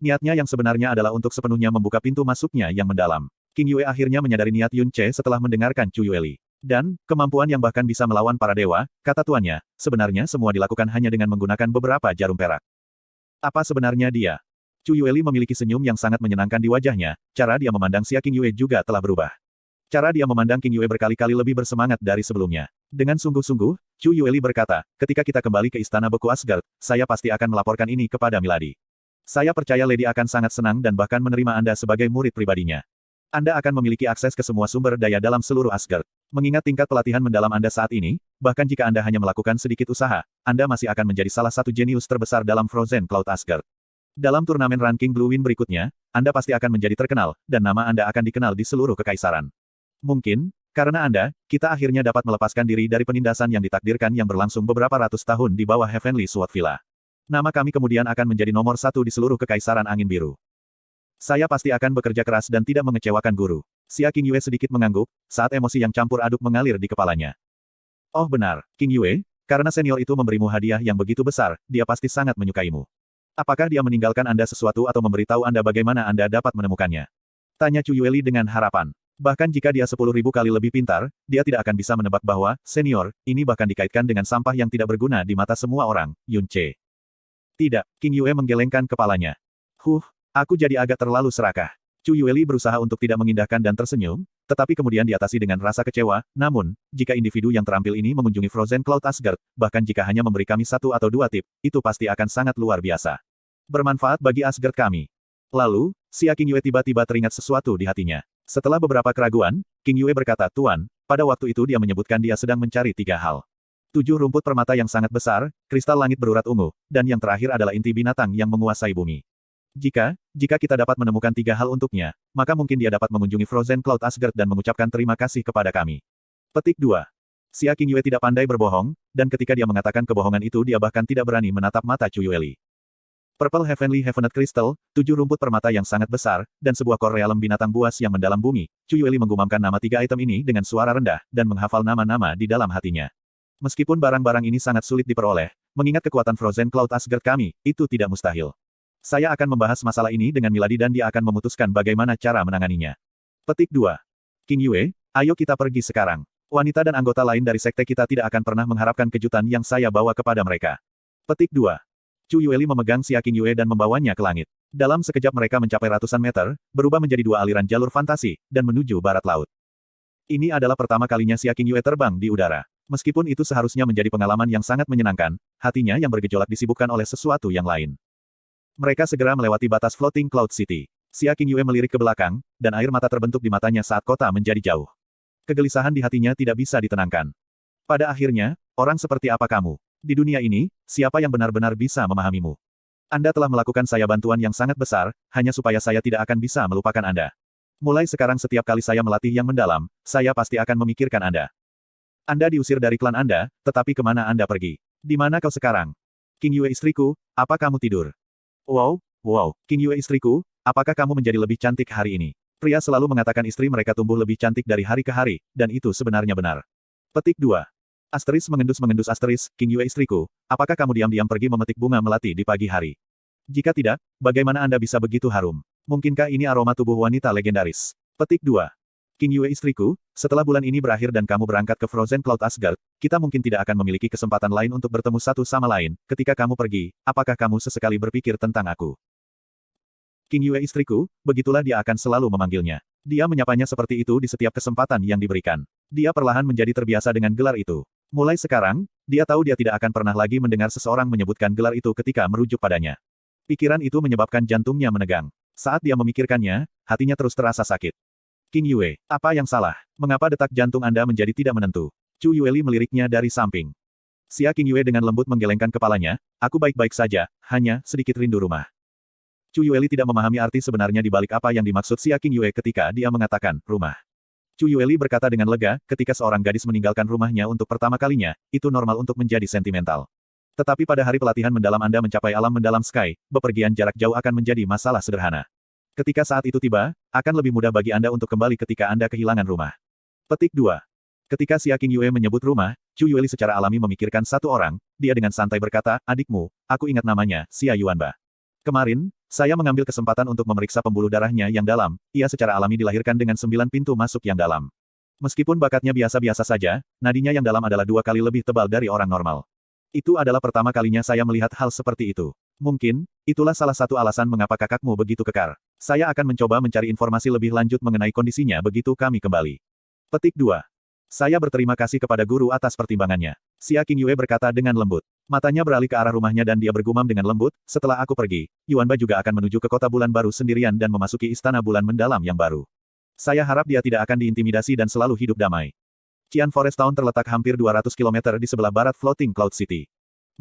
Niatnya yang sebenarnya adalah untuk sepenuhnya membuka pintu masuknya yang mendalam. Qingyue akhirnya menyadari niat Yun Ce setelah mendengarkan Chu Yueli. Dan, kemampuan yang bahkan bisa melawan para dewa, kata tuannya, sebenarnya semua dilakukan hanya dengan menggunakan beberapa jarum perak. Apa sebenarnya dia? Chu Yueli memiliki senyum yang sangat menyenangkan di wajahnya, cara dia memandang Xia Qingyue juga telah berubah. Cara dia memandang Qingyue berkali-kali lebih bersemangat dari sebelumnya. Dengan sungguh-sungguh, Chu Yueli berkata, ketika kita kembali ke Istana Beku Asgard, saya pasti akan melaporkan ini kepada Milady. Saya percaya Lady akan sangat senang dan bahkan menerima Anda sebagai murid pribadinya. Anda akan memiliki akses ke semua sumber daya dalam seluruh Asgard. Mengingat tingkat pelatihan mendalam Anda saat ini, bahkan jika Anda hanya melakukan sedikit usaha, Anda masih akan menjadi salah satu jenius terbesar dalam Frozen Cloud Asgard. Dalam turnamen ranking Blue Wind berikutnya, Anda pasti akan menjadi terkenal, dan nama Anda akan dikenal di seluruh kekaisaran. Mungkin, karena Anda, kita akhirnya dapat melepaskan diri dari penindasan yang ditakdirkan yang berlangsung beberapa ratus tahun di bawah Heavenly Sword Villa. Nama kami kemudian akan menjadi nomor 1 di seluruh kekaisaran angin biru. Saya pasti akan bekerja keras dan tidak mengecewakan guru. Xia Qingyue sedikit mengangguk, saat emosi yang campur aduk mengalir di kepalanya. Oh benar, Qingyue, karena senior itu memberimu hadiah yang begitu besar, dia pasti sangat menyukaimu. Apakah dia meninggalkan Anda sesuatu atau memberitahu Anda bagaimana Anda dapat menemukannya? Tanya Chu Yueli dengan harapan. Bahkan jika dia 10.000 kali lebih pintar, dia tidak akan bisa menebak bahwa, senior, ini bahkan dikaitkan dengan sampah yang tidak berguna di mata semua orang, Yun Ce. Tidak, Qingyue menggelengkan kepalanya. Aku jadi agak terlalu serakah. Chu Yueli berusaha untuk tidak mengindahkan dan tersenyum, tetapi kemudian diatasi dengan rasa kecewa, namun, jika individu yang terampil ini mengunjungi Frozen Cloud Asgard, bahkan jika hanya memberi kami 1 atau 2 tip, itu pasti akan sangat luar biasa. Bermanfaat bagi Asgard kami. Lalu, Xia Qingyue tiba-tiba teringat sesuatu di hatinya. Setelah beberapa keraguan, Qingyue berkata, Tuan, pada waktu itu dia menyebutkan dia sedang mencari 3 hal. 7 rumput permata yang sangat besar, kristal langit berurat ungu, dan yang terakhir adalah inti binatang yang menguasai bumi. Jika kita dapat menemukan 3 hal untuknya, maka mungkin dia dapat mengunjungi Frozen Cloud Asgard dan mengucapkan terima kasih kepada kami. Petik 2. Xia Qingyue tidak pandai berbohong, dan ketika dia mengatakan kebohongan itu dia bahkan tidak berani menatap mata Chu Yueli. Purple Heavenly Heavenet Crystal, 7 rumput permata yang sangat besar, dan sebuah kor realem binatang buas yang mendalam bumi. Chu Yueli menggumamkan nama 3 item ini dengan suara rendah, dan menghafal nama-nama di dalam hatinya. Meskipun barang-barang ini sangat sulit diperoleh, mengingat kekuatan Frozen Cloud Asgard kami, itu tidak mustahil. Saya akan membahas masalah ini dengan Milady dan dia akan memutuskan bagaimana cara menanganinya. Petik 2. Qingyue, ayo kita pergi sekarang. Wanita dan anggota lain dari sekte kita tidak akan pernah mengharapkan kejutan yang saya bawa kepada mereka. Petik 2. Chu Yueli memegang Xia Qingyue dan membawanya ke langit. Dalam sekejap mereka mencapai ratusan meter, berubah menjadi 2 aliran jalur fantasi, dan menuju barat laut. Ini adalah pertama kalinya Xia Qingyue terbang di udara. Meskipun itu seharusnya menjadi pengalaman yang sangat menyenangkan, hatinya yang bergejolak disibukkan oleh sesuatu yang lain. Mereka segera melewati batas Floating Cloud City. Xia Qingyue melirik ke belakang, dan air mata terbentuk di matanya saat kota menjadi jauh. Kegelisahan di hatinya tidak bisa ditenangkan. Pada akhirnya, orang seperti apa kamu? Di dunia ini, siapa yang benar-benar bisa memahamimu? Anda telah melakukan saya bantuan yang sangat besar, hanya supaya saya tidak akan bisa melupakan Anda. Mulai sekarang setiap kali saya melatih yang mendalam, saya pasti akan memikirkan Anda. Anda diusir dari klan Anda, tetapi kemana Anda pergi? Di mana kau sekarang? Qingyue istriku, apa kamu tidur? Wow, Qingyue istriku, apakah kamu menjadi lebih cantik hari ini? Pria selalu mengatakan istri mereka tumbuh lebih cantik dari hari ke hari, dan itu sebenarnya benar. Petik 2. Asteris mengendus-mengendus asteris, Qingyue istriku, apakah kamu diam-diam pergi memetik bunga melati di pagi hari? Jika tidak, bagaimana Anda bisa begitu harum? Mungkinkah ini aroma tubuh wanita legendaris? Petik 2. Qingyue istriku, setelah bulan ini berakhir dan kamu berangkat ke Frozen Cloud Asgard, kita mungkin tidak akan memiliki kesempatan lain untuk bertemu satu sama lain. Ketika kamu pergi, apakah kamu sesekali berpikir tentang aku? Qingyue istriku, begitulah dia akan selalu memanggilnya. Dia menyapanya seperti itu di setiap kesempatan yang diberikan. Dia perlahan menjadi terbiasa dengan gelar itu. Mulai sekarang, dia tahu dia tidak akan pernah lagi mendengar seseorang menyebutkan gelar itu ketika merujuk padanya. Pikiran itu menyebabkan jantungnya menegang. Saat dia memikirkannya, hatinya terus terasa sakit. Qing Yue, apa yang salah? Mengapa detak jantung Anda menjadi tidak menentu? Chu Yueli meliriknya dari samping. Xia Qing Yue dengan lembut menggelengkan kepalanya, aku baik-baik saja, hanya sedikit rindu rumah. Chu Yueli tidak memahami arti sebenarnya di balik apa yang dimaksud Xia Qing Yue ketika dia mengatakan, rumah. Chu Yueli berkata dengan lega, ketika seorang gadis meninggalkan rumahnya untuk pertama kalinya, itu normal untuk menjadi sentimental. Tetapi pada hari pelatihan mendalam Anda mencapai alam mendalam Sky, bepergian jarak jauh akan menjadi masalah sederhana. Ketika saat itu tiba, akan lebih mudah bagi Anda untuk kembali ketika Anda kehilangan rumah. Petik 2. Ketika Xia Qing Yue menyebut rumah, Chu Yueli secara alami memikirkan satu orang, dia dengan santai berkata, adikmu, aku ingat namanya, Xia Yuanba. Kemarin, saya mengambil kesempatan untuk memeriksa pembuluh darahnya yang dalam, ia secara alami dilahirkan dengan 9 pintu masuk yang dalam. Meskipun bakatnya biasa-biasa saja, nadinya yang dalam adalah 2 kali lebih tebal dari orang normal. Itu adalah pertama kalinya saya melihat hal seperti itu. Mungkin, itulah salah satu alasan mengapa kakakmu begitu kekar. Saya akan mencoba mencari informasi lebih lanjut mengenai kondisinya begitu kami kembali. Petik 2. Saya berterima kasih kepada guru atas pertimbangannya. Xia Qing Yue berkata dengan lembut. Matanya beralih ke arah rumahnya dan dia bergumam dengan lembut, setelah aku pergi, Yuanba juga akan menuju ke kota bulan baru sendirian dan memasuki istana bulan mendalam yang baru. Saya harap dia tidak akan diintimidasi dan selalu hidup damai. Qian Forest Town terletak hampir 200 km di sebelah barat Floating Cloud City.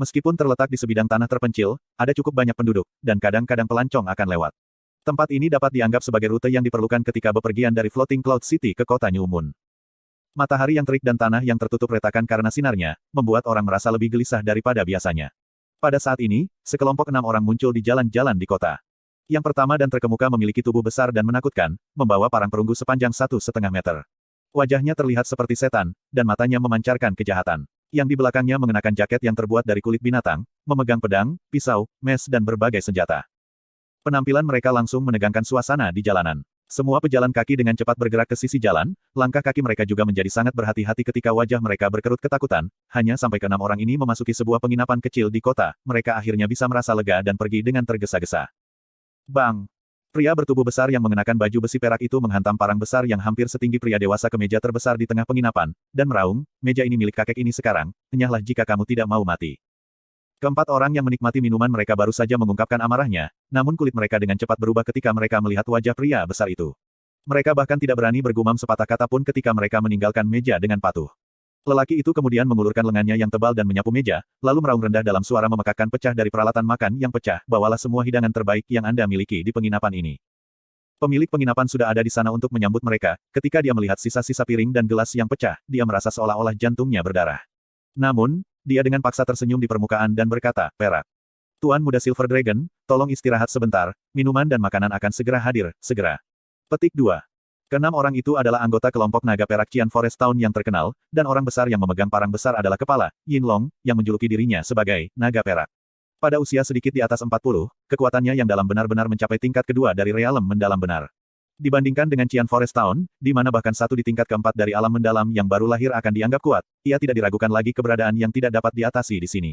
Meskipun terletak di sebidang tanah terpencil, ada cukup banyak penduduk, dan kadang-kadang pelancong akan lewat. Tempat ini dapat dianggap sebagai rute yang diperlukan ketika bepergian dari Floating Cloud City ke kota New Moon. Matahari yang terik dan tanah yang tertutup retakan karena sinarnya, membuat orang merasa lebih gelisah daripada biasanya. Pada saat ini, sekelompok 6 orang muncul di jalan-jalan di kota. Yang pertama dan terkemuka memiliki tubuh besar dan menakutkan, membawa parang perunggu sepanjang 1,5 meter. Wajahnya terlihat seperti setan, dan matanya memancarkan kejahatan. Yang di belakangnya mengenakan jaket yang terbuat dari kulit binatang, memegang pedang, pisau, mes dan berbagai senjata. Penampilan mereka langsung menegangkan suasana di jalanan. Semua pejalan kaki dengan cepat bergerak ke sisi jalan, langkah kaki mereka juga menjadi sangat berhati-hati ketika wajah mereka berkerut ketakutan, hanya sampai ke 6 orang ini memasuki sebuah penginapan kecil di kota, mereka akhirnya bisa merasa lega dan pergi dengan tergesa-gesa. Bang! Pria bertubuh besar yang mengenakan baju besi perak itu menghantam parang besar yang hampir setinggi pria dewasa ke meja terbesar di tengah penginapan, dan meraung, meja ini milik kakek ini sekarang, enyahlah jika kamu tidak mau mati. Keempat orang yang menikmati minuman mereka baru saja mengungkapkan amarahnya, namun kulit mereka dengan cepat berubah ketika mereka melihat wajah pria besar itu. Mereka bahkan tidak berani bergumam sepatah kata pun ketika mereka meninggalkan meja dengan patuh. Lelaki itu kemudian mengulurkan lengannya yang tebal dan menyapu meja, lalu meraung rendah dalam suara memekakkan pecah dari peralatan makan yang pecah, bawalah semua hidangan terbaik yang Anda miliki di penginapan ini. Pemilik penginapan sudah ada di sana untuk menyambut mereka, ketika dia melihat sisa-sisa piring dan gelas yang pecah, dia merasa seolah-olah jantungnya berdarah. Namun, dia dengan paksa tersenyum di permukaan dan berkata, perak. Tuan Muda Silver Dragon, tolong istirahat sebentar, minuman dan makanan akan segera hadir, segera. Petik 2. Keenam orang itu adalah anggota kelompok naga perak Qian Forest Town yang terkenal, dan orang besar yang memegang parang besar adalah kepala, Yin Long, yang menjuluki dirinya sebagai naga perak. Pada usia sedikit di atas 40, kekuatannya yang dalam benar-benar mencapai tingkat kedua dari realem mendalam benar. Dibandingkan dengan Qian Forest Town, di mana bahkan satu di tingkat keempat dari alam mendalam yang baru lahir akan dianggap kuat, ia tidak diragukan lagi keberadaan yang tidak dapat diatasi di sini.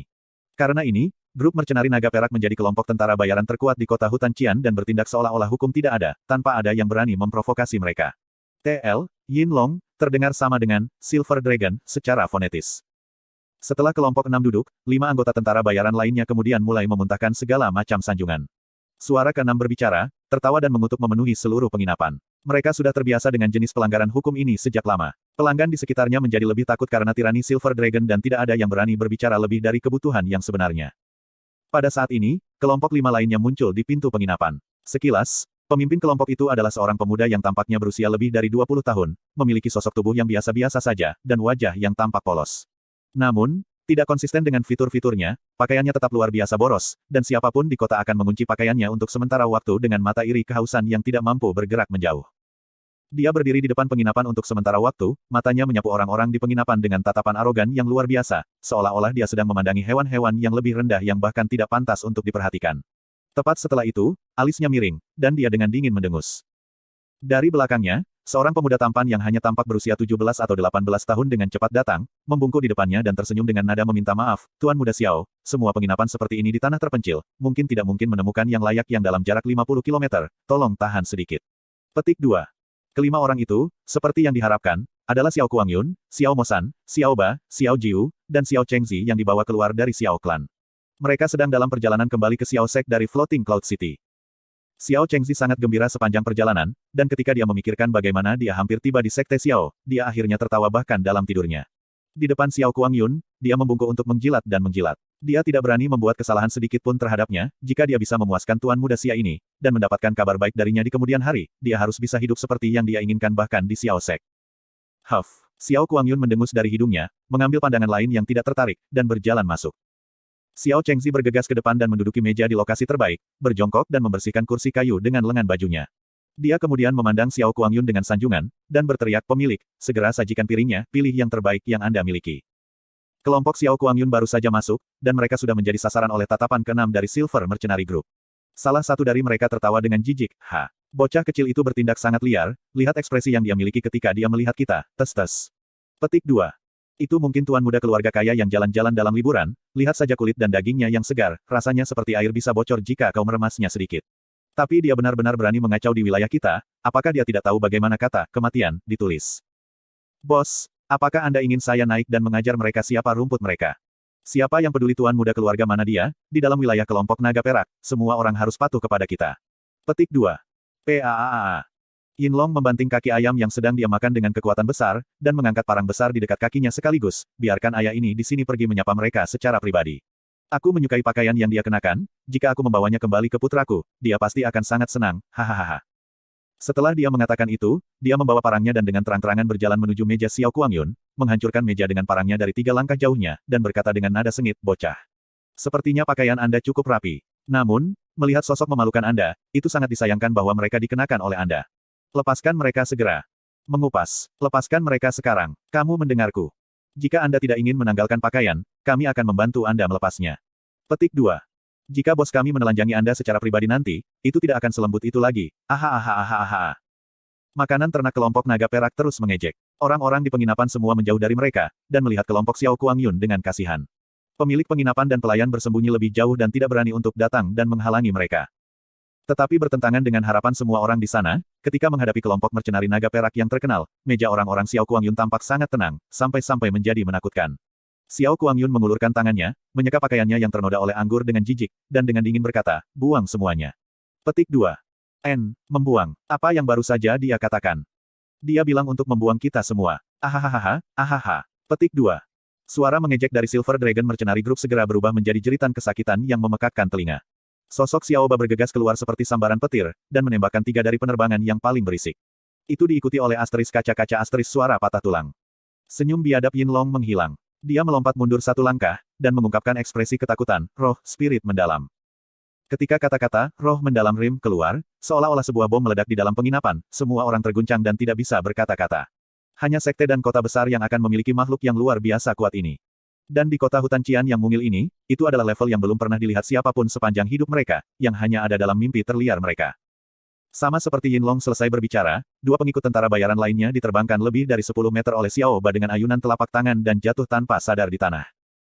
Karena ini, grup mercenari naga perak menjadi kelompok tentara bayaran terkuat di kota hutan Qian dan bertindak seolah-olah hukum tidak ada, tanpa ada yang berani memprovokasi mereka. TL, Yin Long, terdengar sama dengan Silver Dragon secara fonetis. Setelah kelompok 6 duduk, 5 anggota tentara bayaran lainnya kemudian mulai memuntahkan segala macam sanjungan. Suara ke-6 berbicara, tertawa dan mengutuk memenuhi seluruh penginapan. Mereka sudah terbiasa dengan jenis pelanggaran hukum ini sejak lama. Pelanggan di sekitarnya menjadi lebih takut karena tirani Silver Dragon dan tidak ada yang berani berbicara lebih dari kebutuhan yang sebenarnya. Pada saat ini, kelompok 5 lainnya muncul di pintu penginapan. Sekilas, pemimpin kelompok itu adalah seorang pemuda yang tampaknya berusia lebih dari 20 tahun, memiliki sosok tubuh yang biasa-biasa saja, dan wajah yang tampak polos. Namun, tidak konsisten dengan fitur-fiturnya, pakaiannya tetap luar biasa boros, dan siapapun di kota akan mengunci pakaiannya untuk sementara waktu dengan mata iri kehausan yang tidak mampu bergerak menjauh. Dia berdiri di depan penginapan untuk sementara waktu, matanya menyapu orang-orang di penginapan dengan tatapan arogan yang luar biasa, seolah-olah dia sedang memandangi hewan-hewan yang lebih rendah yang bahkan tidak pantas untuk diperhatikan. Tepat setelah itu, alisnya miring, dan dia dengan dingin mendengus. Dari belakangnya, seorang pemuda tampan yang hanya tampak berusia 17 atau 18 tahun dengan cepat datang, membungkuk di depannya dan tersenyum dengan nada meminta maaf, Tuan Muda Xiao, semua penginapan seperti ini di tanah terpencil, mungkin tidak mungkin menemukan yang layak yang dalam jarak 50 km, tolong tahan sedikit. Petik 2. Kelima orang itu, seperti yang diharapkan, adalah Xiao Kuangyun, Xiao Mosan, Xiao Ba, Xiao Jiu, dan Xiao Chengzi yang dibawa keluar dari Xiao Clan. Mereka sedang dalam perjalanan kembali ke Xiao Sek dari Floating Cloud City. Xiao Chengzi sangat gembira sepanjang perjalanan, dan ketika dia memikirkan bagaimana dia hampir tiba di Sekte Xiao, dia akhirnya tertawa bahkan dalam tidurnya. Di depan Xiao Kuangyun, dia membungkuk untuk menjilat dan menjilat. Dia tidak berani membuat kesalahan sedikit pun terhadapnya, jika dia bisa memuaskan tuan muda Xia ini, dan mendapatkan kabar baik darinya di kemudian hari, dia harus bisa hidup seperti yang dia inginkan bahkan di Xiao Sek. Xiao Kuangyun mendengus dari hidungnya, mengambil pandangan lain yang tidak tertarik, dan berjalan masuk. Xiao Chengzi bergegas ke depan dan menduduki meja di lokasi terbaik, berjongkok dan membersihkan kursi kayu dengan lengan bajunya. Dia kemudian memandang Xiao Kuangyun dengan sanjungan, dan berteriak, "Pemilik, segera sajikan piringnya, pilih yang terbaik yang Anda miliki." Kelompok Xiao Kuangyun baru saja masuk, dan mereka sudah menjadi sasaran oleh tatapan keenam dari Silver Mercenary Group. Salah satu dari mereka tertawa dengan jijik, Bocah kecil itu bertindak sangat liar, lihat ekspresi yang dia miliki ketika dia melihat kita, tes. Petik 2. Itu mungkin tuan muda keluarga kaya yang jalan-jalan dalam liburan, lihat saja kulit dan dagingnya yang segar, rasanya seperti air bisa bocor jika kau meremasnya sedikit. Tapi dia benar-benar berani mengacau di wilayah kita, apakah dia tidak tahu bagaimana kata kematian ditulis? Bos, apakah Anda ingin saya naik dan mengajar mereka siapa rumput mereka? Siapa yang peduli tuan muda keluarga mana dia, di dalam wilayah kelompok naga perak, semua orang harus patuh kepada kita. Petik 2. PAAA. Yinlong membanting kaki ayam yang sedang dia makan dengan kekuatan besar, dan mengangkat parang besar di dekat kakinya sekaligus, biarkan ayah ini di sini pergi menyapa mereka secara pribadi. Aku menyukai pakaian yang dia kenakan, jika aku membawanya kembali ke putraku, dia pasti akan sangat senang, hahaha. Setelah dia mengatakan itu, dia membawa parangnya dan dengan terang-terangan berjalan menuju meja Xiao Kuangyun, menghancurkan meja dengan parangnya dari 3 langkah jauhnya, dan berkata dengan nada sengit, "Bocah. Sepertinya pakaian Anda cukup rapi. Namun, melihat sosok memalukan Anda, itu sangat disayangkan bahwa mereka dikenakan oleh Anda. Lepaskan mereka segera." Mengupas. Lepaskan mereka sekarang. Kamu mendengarku. Jika Anda tidak ingin menanggalkan pakaian, kami akan membantu Anda melepasnya. Petik 2. Jika bos kami menelanjangi Anda secara pribadi nanti, itu tidak akan selembut itu lagi. Makanan ternak kelompok naga perak terus mengejek. Orang-orang di penginapan semua menjauh dari mereka, dan melihat kelompok Xiao Kuangyun dengan kasihan. Pemilik penginapan dan pelayan bersembunyi lebih jauh dan tidak berani untuk datang dan menghalangi mereka. Tetapi bertentangan dengan harapan semua orang di sana, ketika menghadapi kelompok mercenari naga perak yang terkenal, meja orang-orang Xiao Kuangyun tampak sangat tenang, sampai-sampai menjadi menakutkan. Xiao Kuangyun mengulurkan tangannya, menyeka pakaiannya yang ternoda oleh anggur dengan jijik, dan dengan dingin berkata, "Buang semuanya." Petik 2. Membuang. Apa yang baru saja dia katakan? Dia bilang untuk membuang kita semua. Petik 2. Suara mengejek dari Silver Dragon Mercenary Group segera berubah menjadi jeritan kesakitan yang memekakkan telinga. Sosok Xiao Ba bergegas keluar seperti sambaran petir, dan menembakkan 3 dari penerbangan yang paling berisik. Itu diikuti oleh asteris kaca-kaca asteris suara patah tulang. Senyum biadab Yinlong menghilang. Dia melompat mundur 1 langkah, dan mengungkapkan ekspresi ketakutan, roh, spirit mendalam. Ketika kata-kata, roh mendalam Rim keluar, seolah-olah sebuah bom meledak di dalam penginapan, semua orang terguncang dan tidak bisa berkata-kata. Hanya sekte dan kota besar yang akan memiliki makhluk yang luar biasa kuat ini. Dan di kota hutan Qian yang mungil ini, itu adalah level yang belum pernah dilihat siapapun sepanjang hidup mereka, yang hanya ada dalam mimpi terliar mereka. Sama seperti Yinlong selesai berbicara, 2 pengikut tentara bayaran lainnya diterbangkan lebih dari 10 meter oleh Xiao Ba dengan ayunan telapak tangan dan jatuh tanpa sadar di tanah.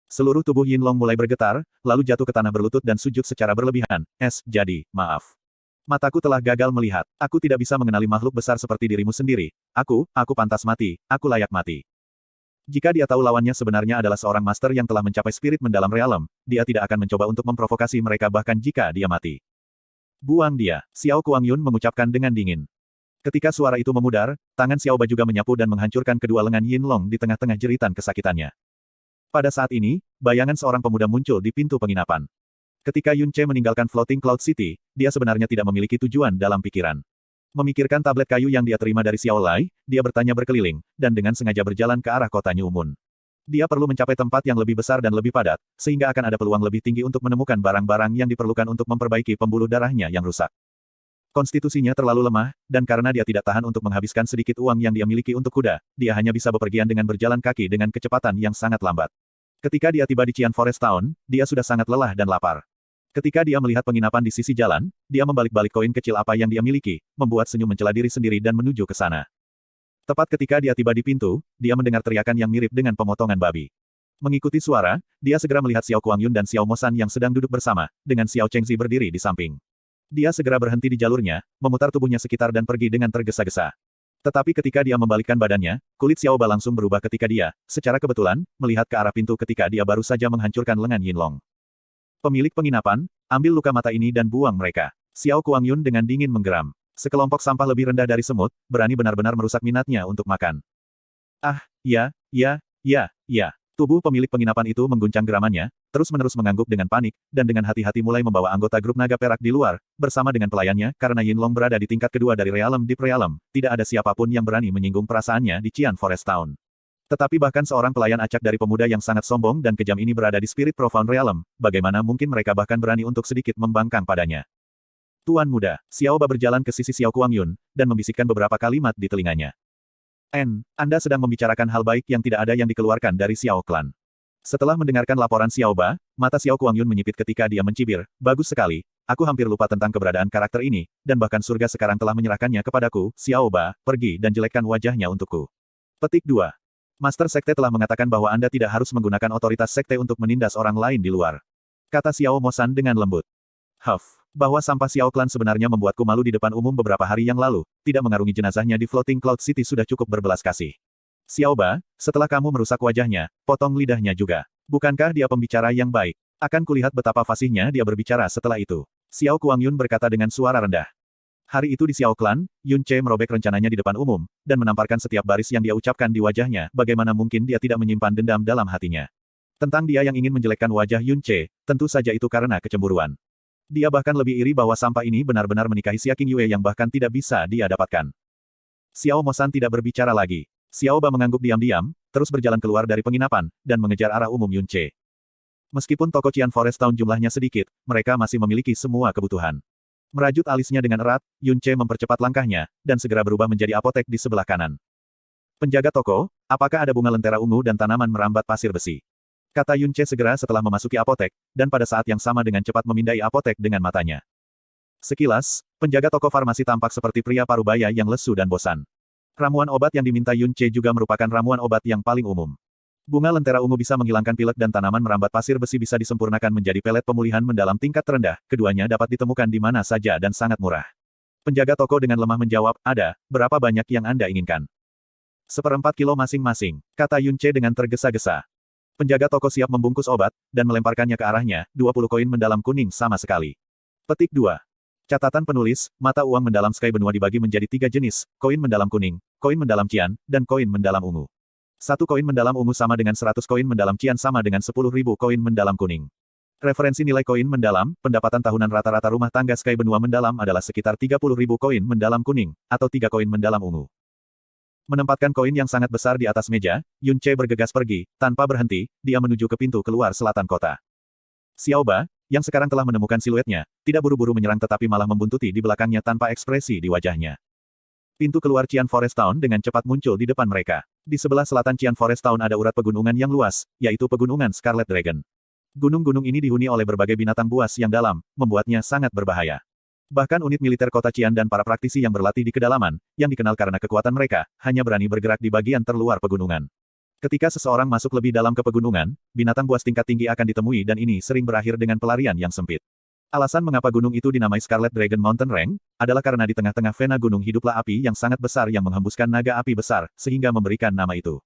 Seluruh tubuh Yinlong mulai bergetar, lalu jatuh ke tanah berlutut dan sujud secara berlebihan. Jadi, maaf. Mataku telah gagal melihat. Aku tidak bisa mengenali makhluk besar seperti dirimu sendiri. Aku pantas mati. Aku layak mati. Jika dia tahu lawannya sebenarnya adalah seorang master yang telah mencapai spirit mendalam realem, dia tidak akan mencoba untuk memprovokasi mereka bahkan jika dia mati. Buang dia, Xiao Kuangyun mengucapkan dengan dingin. Ketika suara itu memudar, tangan Xiao Ba juga menyapu dan menghancurkan kedua lengan Yinlong di tengah-tengah jeritan kesakitannya. Pada saat ini, bayangan seorang pemuda muncul di pintu penginapan. Ketika Yun Ce meninggalkan Floating Cloud City, dia sebenarnya tidak memiliki tujuan dalam pikiran. Memikirkan tablet kayu yang dia terima dari Xiao Lai, dia bertanya berkeliling, dan dengan sengaja berjalan ke arah kota New Moon. Dia perlu mencapai tempat yang lebih besar dan lebih padat, sehingga akan ada peluang lebih tinggi untuk menemukan barang-barang yang diperlukan untuk memperbaiki pembuluh darahnya yang rusak. Konstitusinya terlalu lemah, dan karena dia tidak tahan untuk menghabiskan sedikit uang yang dia miliki untuk kuda, dia hanya bisa bepergian dengan berjalan kaki dengan kecepatan yang sangat lambat. Ketika dia tiba di Qian Forest Town, dia sudah sangat lelah dan lapar. Ketika dia melihat penginapan di sisi jalan, dia membalik-balik koin kecil apa yang dia miliki, membuat senyum mencela diri sendiri dan menuju ke sana. Tepat ketika dia tiba di pintu, dia mendengar teriakan yang mirip dengan pemotongan babi. Mengikuti suara, dia segera melihat Xiao Kuangyun dan Xiao Mosan yang sedang duduk bersama, dengan Xiao Chengzi berdiri di samping. Dia segera berhenti di jalurnya, memutar tubuhnya sekitar dan pergi dengan tergesa-gesa. Tetapi ketika dia membalikkan badannya, kulit Xiao Ba langsung berubah ketika dia, secara kebetulan, melihat ke arah pintu ketika dia baru saja menghancurkan lengan Yinlong. Pemilik penginapan, ambil luka mata ini dan buang mereka. Xiao Kuangyun dengan dingin menggeram. Sekelompok sampah lebih rendah dari semut, berani benar-benar merusak minatnya untuk makan. Ah, ya, ya, ya, ya. Tubuh pemilik penginapan itu mengguncang geramannya, terus-menerus mengangguk dengan panik, dan dengan hati-hati mulai membawa anggota grup naga perak di luar, bersama dengan pelayannya, karena Yinlong berada di tingkat kedua dari Realm Deep Realm, tidak ada siapapun yang berani menyinggung perasaannya di Qian Forest Town. Tetapi bahkan seorang pelayan acak dari pemuda yang sangat sombong dan kejam ini berada di Spirit Profound Realm, bagaimana mungkin mereka bahkan berani untuk sedikit membangkang padanya. Tuan muda, Xiao Ba berjalan ke sisi Xiao Kuangyun, dan membisikkan beberapa kalimat di telinganya. Anda sedang membicarakan hal baik yang tidak ada yang dikeluarkan dari Xiao Clan. Setelah mendengarkan laporan Xiao Ba, mata Xiao Kuangyun menyipit ketika dia mencibir, bagus sekali, aku hampir lupa tentang keberadaan karakter ini, dan bahkan surga sekarang telah menyerahkannya kepadaku, Xiao Ba, pergi dan jelekkan wajahnya untukku. Petik 2. Master Sekte telah mengatakan bahwa Anda tidak harus menggunakan otoritas Sekte untuk menindas orang lain di luar. Kata Xiao Mosan dengan lembut. Bahwa sampah Xiao Clan sebenarnya membuatku malu di depan umum beberapa hari yang lalu, tidak mengarungi jenazahnya di Floating Cloud City sudah cukup berbelas kasih. Xiao Ba, setelah kamu merusak wajahnya, potong lidahnya juga. Bukankah dia pembicara yang baik? Akan kulihat betapa fasihnya dia berbicara setelah itu. Xiao Kuangyun berkata dengan suara rendah. Hari itu di Xiao Clan, Yun Ce merobek rencananya di depan umum, dan menamparkan setiap baris yang dia ucapkan di wajahnya, bagaimana mungkin dia tidak menyimpan dendam dalam hatinya. Tentang dia yang ingin menjelekkan wajah Yun Ce, tentu saja itu karena kecemburuan. Dia bahkan lebih iri bahwa sampah ini benar-benar menikahi Xia King Yue yang bahkan tidak bisa dia dapatkan. Xiao Mosan tidak berbicara lagi. Xiao Ba mengangguk diam-diam, terus berjalan keluar dari penginapan, dan mengejar arah umum Yun Ce. Meskipun toko Qian Forest Town jumlahnya sedikit, mereka masih memiliki semua kebutuhan. Merajut alisnya dengan erat, Yun Ce mempercepat langkahnya, dan segera berubah menjadi apotek di sebelah kanan. Penjaga toko, apakah ada bunga lentera ungu dan tanaman merambat pasir besi? Kata Yun Ce segera setelah memasuki apotek, dan pada saat yang sama dengan cepat memindai apotek dengan matanya. Sekilas, penjaga toko farmasi tampak seperti pria parubaya yang lesu dan bosan. Ramuan obat yang diminta Yun Ce juga merupakan ramuan obat yang paling umum. Bunga lentera ungu bisa menghilangkan pilek dan tanaman merambat pasir besi bisa disempurnakan menjadi pelet pemulihan mendalam tingkat terendah, keduanya dapat ditemukan di mana saja dan sangat murah. Penjaga toko dengan lemah menjawab, ada, berapa banyak yang Anda inginkan? 1/4 kilo masing-masing, kata Yun Ce dengan tergesa-gesa. Penjaga toko siap membungkus obat, dan melemparkannya ke arahnya, 20 koin mendalam kuning sama sekali. Petik 2. Catatan penulis, mata uang mendalam Sky Benua dibagi menjadi 3 jenis, koin mendalam kuning, koin mendalam cian, dan koin mendalam ungu. 1 koin mendalam ungu sama dengan 100 koin mendalam cian sama dengan 10.000 koin mendalam kuning. Referensi nilai koin mendalam, pendapatan tahunan rata-rata rumah tangga Sky Benua mendalam adalah sekitar 30.000 koin mendalam kuning, atau 3 koin mendalam ungu. Menempatkan koin yang sangat besar di atas meja, Yun Ce bergegas pergi, tanpa berhenti, dia menuju ke pintu keluar selatan kota. Xiao Ba, yang sekarang telah menemukan siluetnya, tidak buru-buru menyerang tetapi malah membuntuti di belakangnya tanpa ekspresi di wajahnya. Pintu keluar Qian Forest Town dengan cepat muncul di depan mereka. Di sebelah selatan Qian Forest Town ada urat pegunungan yang luas, yaitu pegunungan Scarlet Dragon. Gunung-gunung ini dihuni oleh berbagai binatang buas yang dalam, membuatnya sangat berbahaya. Bahkan unit militer kota Qian dan para praktisi yang berlatih di kedalaman, yang dikenal karena kekuatan mereka, hanya berani bergerak di bagian terluar pegunungan. Ketika seseorang masuk lebih dalam ke pegunungan, binatang buas tingkat tinggi akan ditemui dan ini sering berakhir dengan pelarian yang sempit. Alasan mengapa gunung itu dinamai Scarlet Dragon Mountain Range, adalah karena di tengah-tengah vena gunung hiduplah api yang sangat besar yang menghembuskan naga api besar, sehingga memberikan nama itu.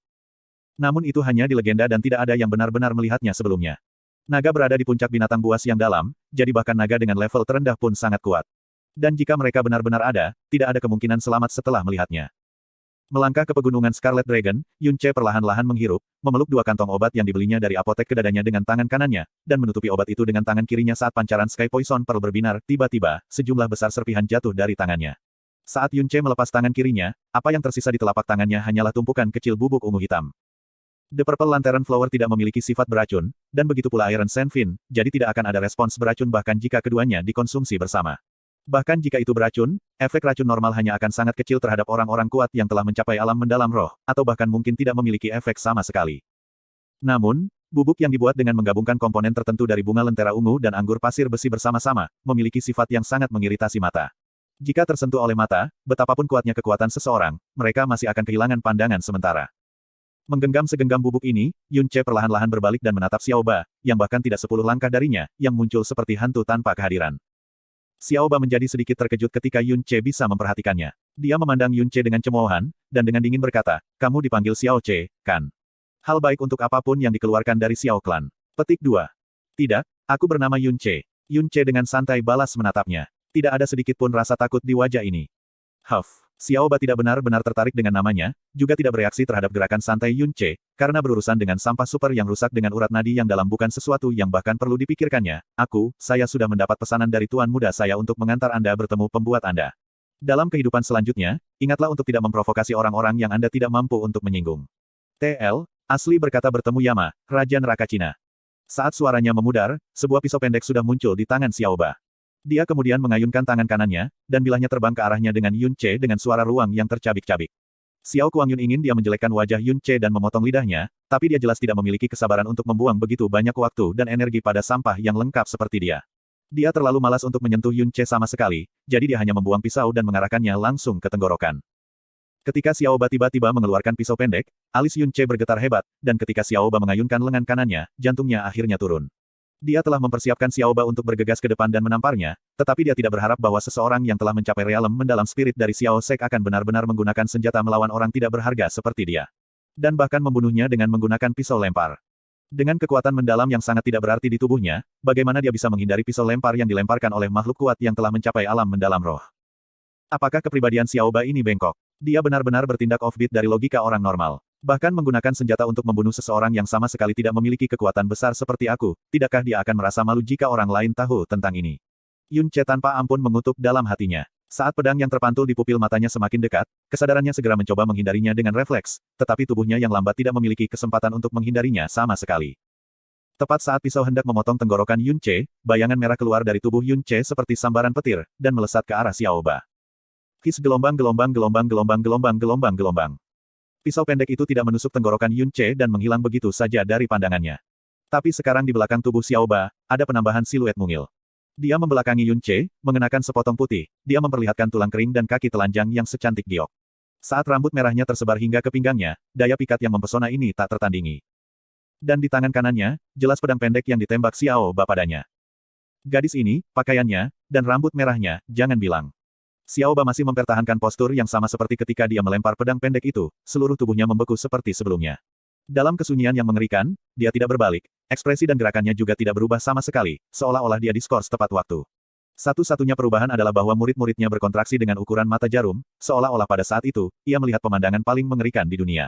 Namun itu hanya di legenda dan tidak ada yang benar-benar melihatnya sebelumnya. Naga berada di puncak binatang buas yang dalam, jadi bahkan naga dengan level terendah pun sangat kuat. Dan jika mereka benar-benar ada, tidak ada kemungkinan selamat setelah melihatnya. Melangkah ke pegunungan Scarlet Dragon, Yun Ce perlahan-lahan menghirup, memeluk 2 kantong obat yang dibelinya dari apotek ke dadanya dengan tangan kanannya, dan menutupi obat itu dengan tangan kirinya saat pancaran Sky Poison Pearl berbinar, tiba-tiba, sejumlah besar serpihan jatuh dari tangannya. Saat Yun Ce melepas tangan kirinya, apa yang tersisa di telapak tangannya hanyalah tumpukan kecil bubuk ungu hitam. The Purple Lantern Flower tidak memiliki sifat beracun, dan begitu pula Iron Sandfin, jadi tidak akan ada respons beracun bahkan jika keduanya dikonsumsi bersama. Bahkan jika itu beracun, efek racun normal hanya akan sangat kecil terhadap orang-orang kuat yang telah mencapai alam mendalam roh, atau bahkan mungkin tidak memiliki efek sama sekali. Namun, bubuk yang dibuat dengan menggabungkan komponen tertentu dari bunga lentera ungu dan anggur pasir besi bersama-sama, memiliki sifat yang sangat mengiritasi mata. Jika tersentuh oleh mata, betapapun kuatnya kekuatan seseorang, mereka masih akan kehilangan pandangan sementara. Menggenggam segenggam bubuk ini, Yun Ce perlahan-lahan berbalik dan menatap Xiao Ba, yang bahkan tidak 10 langkah darinya, yang muncul seperti hantu tanpa kehadiran. Xiao Ba menjadi sedikit terkejut ketika Yun Ce bisa memperhatikannya. Dia memandang Yun Ce dengan cemoohan, dan dengan dingin berkata, kamu dipanggil Xiao Ce, kan? Hal baik untuk apapun yang dikeluarkan dari Xiao Clan. Petik 2. Tidak, aku bernama Yun Ce. Yun Ce dengan santai balas menatapnya. Tidak ada sedikit pun rasa takut di wajah ini. Huff. Xiao Ba tidak benar-benar tertarik dengan namanya, juga tidak bereaksi terhadap gerakan santai Yun Ce, karena berurusan dengan sampah super yang rusak dengan urat nadi yang dalam bukan sesuatu yang bahkan perlu dipikirkannya. Saya sudah mendapat pesanan dari tuan muda saya untuk mengantar Anda bertemu pembuat Anda. Dalam kehidupan selanjutnya, ingatlah untuk tidak memprovokasi orang-orang yang Anda tidak mampu untuk menyinggung. TL, asli berkata bertemu Yama, Raja Neraka Cina. Saat suaranya memudar, sebuah pisau pendek sudah muncul di tangan Xiao Ba. Dia kemudian mengayunkan tangan kanannya, dan bilahnya terbang ke arahnya dengan Yun Ce dengan suara ruang yang tercabik-cabik. Xiao Kuangyun ingin dia menjelekkan wajah Yun Ce dan memotong lidahnya, tapi dia jelas tidak memiliki kesabaran untuk membuang begitu banyak waktu dan energi pada sampah yang lengkap seperti dia. Dia terlalu malas untuk menyentuh Yun Ce sama sekali, jadi dia hanya membuang pisau dan mengarahkannya langsung ke tenggorokan. Ketika Xiao Ba tiba-tiba mengeluarkan pisau pendek, alis Yun Ce bergetar hebat, dan ketika Xiao Ba mengayunkan lengan kanannya, jantungnya akhirnya turun. Dia telah mempersiapkan Xiao Ba untuk bergegas ke depan dan menamparnya, tetapi dia tidak berharap bahwa seseorang yang telah mencapai realem mendalam spirit dari Xiao Sek akan benar-benar menggunakan senjata melawan orang tidak berharga seperti dia. Dan bahkan membunuhnya dengan menggunakan pisau lempar. Dengan kekuatan mendalam yang sangat tidak berarti di tubuhnya, bagaimana dia bisa menghindari pisau lempar yang dilemparkan oleh makhluk kuat yang telah mencapai alam mendalam roh? Apakah kepribadian Xiao Ba ini bengkok? Dia benar-benar bertindak offbeat dari logika orang normal. Bahkan menggunakan senjata untuk membunuh seseorang yang sama sekali tidak memiliki kekuatan besar seperti aku, tidakkah dia akan merasa malu jika orang lain tahu tentang ini? Yun Ce tanpa ampun mengutuk dalam hatinya. Saat pedang yang terpantul di pupil matanya semakin dekat, kesadarannya segera mencoba menghindarinya dengan refleks, tetapi tubuhnya yang lambat tidak memiliki kesempatan untuk menghindarinya sama sekali. Tepat saat pisau hendak memotong tenggorokan Yun Ce, bayangan merah keluar dari tubuh Yun Ce seperti sambaran petir, dan melesat ke arah Xiao Ba. His gelombang. Pisau pendek itu tidak menusuk tenggorokan Yun Ce dan menghilang begitu saja dari pandangannya. Tapi sekarang di belakang tubuh Xiao Ba, ada penambahan siluet mungil. Dia membelakangi Yun Ce, mengenakan sepotong putih, dia memperlihatkan tulang kering dan kaki telanjang yang secantik giok. Saat rambut merahnya tersebar hingga ke pinggangnya, daya pikat yang mempesona ini tak tertandingi. Dan di tangan kanannya, jelas pedang pendek yang ditembak Xiao Ba padanya. Gadis ini, pakaiannya, dan rambut merahnya, jangan bilang. Xiao Ba masih mempertahankan postur yang sama seperti ketika dia melempar pedang pendek itu, seluruh tubuhnya membeku seperti sebelumnya. Dalam kesunyian yang mengerikan, dia tidak berbalik, ekspresi dan gerakannya juga tidak berubah sama sekali, seolah-olah dia diskors tepat waktu. Satu-satunya perubahan adalah bahwa murid-muridnya berkontraksi dengan ukuran mata jarum, seolah-olah pada saat itu, ia melihat pemandangan paling mengerikan di dunia.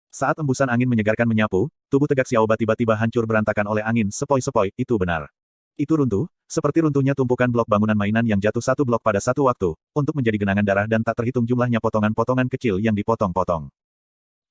Saat embusan angin menyegarkan menyapu, tubuh tegak Xiao Ba tiba-tiba hancur berantakan oleh angin sepoi-sepoi, itu benar. Itu runtuh, seperti runtuhnya tumpukan blok bangunan mainan yang jatuh satu blok pada satu waktu, untuk menjadi genangan darah dan tak terhitung jumlahnya potongan-potongan kecil yang dipotong-potong.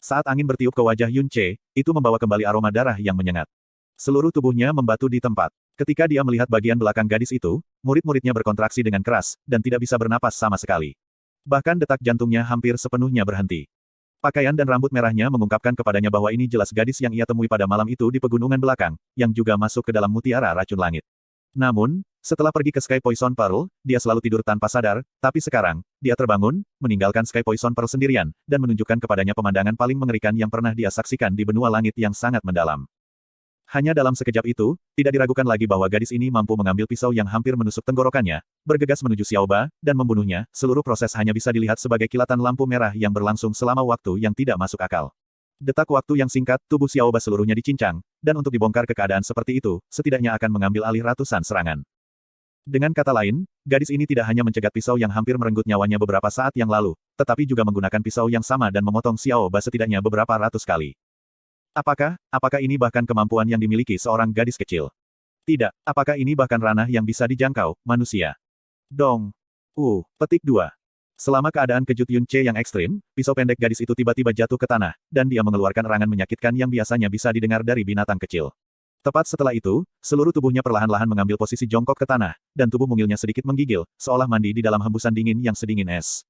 Saat angin bertiup ke wajah Yun Ce, itu membawa kembali aroma darah yang menyengat. Seluruh tubuhnya membatu di tempat. Ketika dia melihat bagian belakang gadis itu, murid-muridnya berkontraksi dengan keras, dan tidak bisa bernapas sama sekali. Bahkan detak jantungnya hampir sepenuhnya berhenti. Pakaian dan rambut merahnya mengungkapkan kepadanya bahwa ini jelas gadis yang ia temui pada malam itu di pegunungan belakang, yang juga masuk ke dalam mutiara racun langit. Namun, setelah pergi ke Sky Poison Pearl, dia selalu tidur tanpa sadar, tapi sekarang, dia terbangun, meninggalkan Sky Poison Pearl sendirian, dan menunjukkan kepadanya pemandangan paling mengerikan yang pernah dia saksikan di benua langit yang sangat mendalam. Hanya dalam sekejap itu, tidak diragukan lagi bahwa gadis ini mampu mengambil pisau yang hampir menusuk tenggorokannya, bergegas menuju Xiao Ba, dan membunuhnya. Seluruh proses hanya bisa dilihat sebagai kilatan lampu merah yang berlangsung selama waktu yang tidak masuk akal. Detak waktu yang singkat, tubuh Xiao Ba seluruhnya dicincang, dan untuk dibongkar ke keadaan seperti itu, setidaknya akan mengambil alih ratusan serangan. Dengan kata lain, gadis ini tidak hanya mencegat pisau yang hampir merenggut nyawanya beberapa saat yang lalu, tetapi juga menggunakan pisau yang sama dan memotong Xiao Ba setidaknya beberapa ratus kali. Apakah ini bahkan kemampuan yang dimiliki seorang gadis kecil? Tidak, apakah ini bahkan ranah yang bisa dijangkau, manusia? Dong. Petik 2. Selama keadaan kejut Yun Ce yang ekstrim, pisau pendek gadis itu tiba-tiba jatuh ke tanah, dan dia mengeluarkan erangan menyakitkan yang biasanya bisa didengar dari binatang kecil. Tepat setelah itu, seluruh tubuhnya perlahan-lahan mengambil posisi jongkok ke tanah, dan tubuh mungilnya sedikit menggigil, seolah mandi di dalam hembusan dingin yang sedingin es.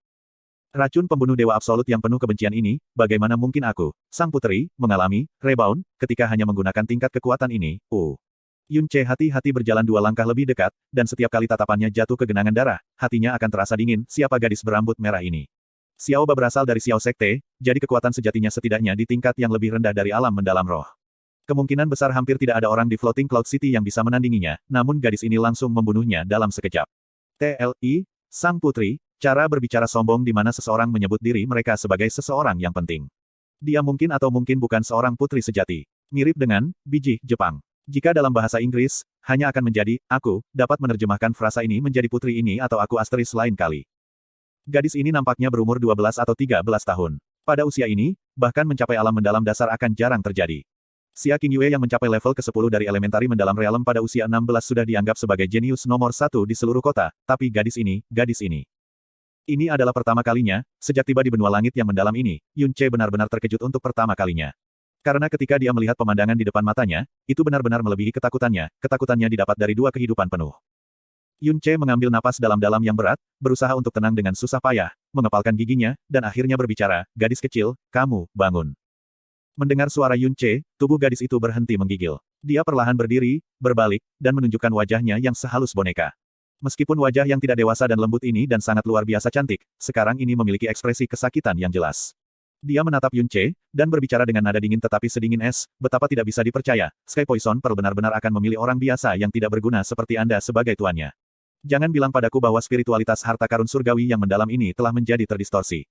Racun pembunuh dewa absolut yang penuh kebencian ini, bagaimana mungkin aku, sang putri, mengalami rebound ketika hanya menggunakan tingkat kekuatan ini? Yun Ce hati-hati berjalan 2 langkah lebih dekat, dan setiap kali tatapannya jatuh ke genangan darah, hatinya akan terasa dingin. Siapa gadis berambut merah ini? Xiao Ba berasal dari Xiao Sekte, jadi kekuatan sejatinya setidaknya di tingkat yang lebih rendah dari alam mendalam roh. Kemungkinan besar hampir tidak ada orang di Floating Cloud City yang bisa menandinginya, namun gadis ini langsung membunuhnya dalam sekejap. TLI, Sang Putri, cara berbicara sombong di mana seseorang menyebut diri mereka sebagai seseorang yang penting. Dia mungkin atau mungkin bukan seorang putri sejati. Mirip dengan biji Jepang. Jika dalam bahasa Inggris, hanya akan menjadi aku, dapat menerjemahkan frasa ini menjadi putri ini atau aku asterisk lain kali. Gadis ini nampaknya berumur 12 atau 13 tahun. Pada usia ini, bahkan mencapai alam mendalam dasar akan jarang terjadi. Xia Qingyue yang mencapai level ke-10 dari elementari mendalam realem pada usia 16 sudah dianggap sebagai jenius nomor 1 di seluruh kota, tapi gadis ini. Ini adalah pertama kalinya, sejak tiba di benua langit yang mendalam ini, Yun Che benar-benar terkejut untuk pertama kalinya. Karena ketika dia melihat pemandangan di depan matanya, itu benar-benar melebihi ketakutannya didapat dari dua kehidupan penuh. Yun Che mengambil napas dalam-dalam yang berat, berusaha untuk tenang dengan susah payah, mengepalkan giginya, dan akhirnya berbicara, gadis kecil, kamu, bangun. Mendengar suara Yun Che, tubuh gadis itu berhenti menggigil. Dia perlahan berdiri, berbalik, dan menunjukkan wajahnya yang sehalus boneka. Meskipun wajah yang tidak dewasa dan lembut ini dan sangat luar biasa cantik, sekarang ini memiliki ekspresi kesakitan yang jelas. Dia menatap Yun Che, dan berbicara dengan nada dingin tetapi sedingin es, betapa tidak bisa dipercaya, Sky Poison Pearl benar-benar akan memilih orang biasa yang tidak berguna seperti Anda sebagai tuannya. Jangan bilang padaku bahwa spiritualitas harta karun surgawi yang mendalam ini telah menjadi terdistorsi.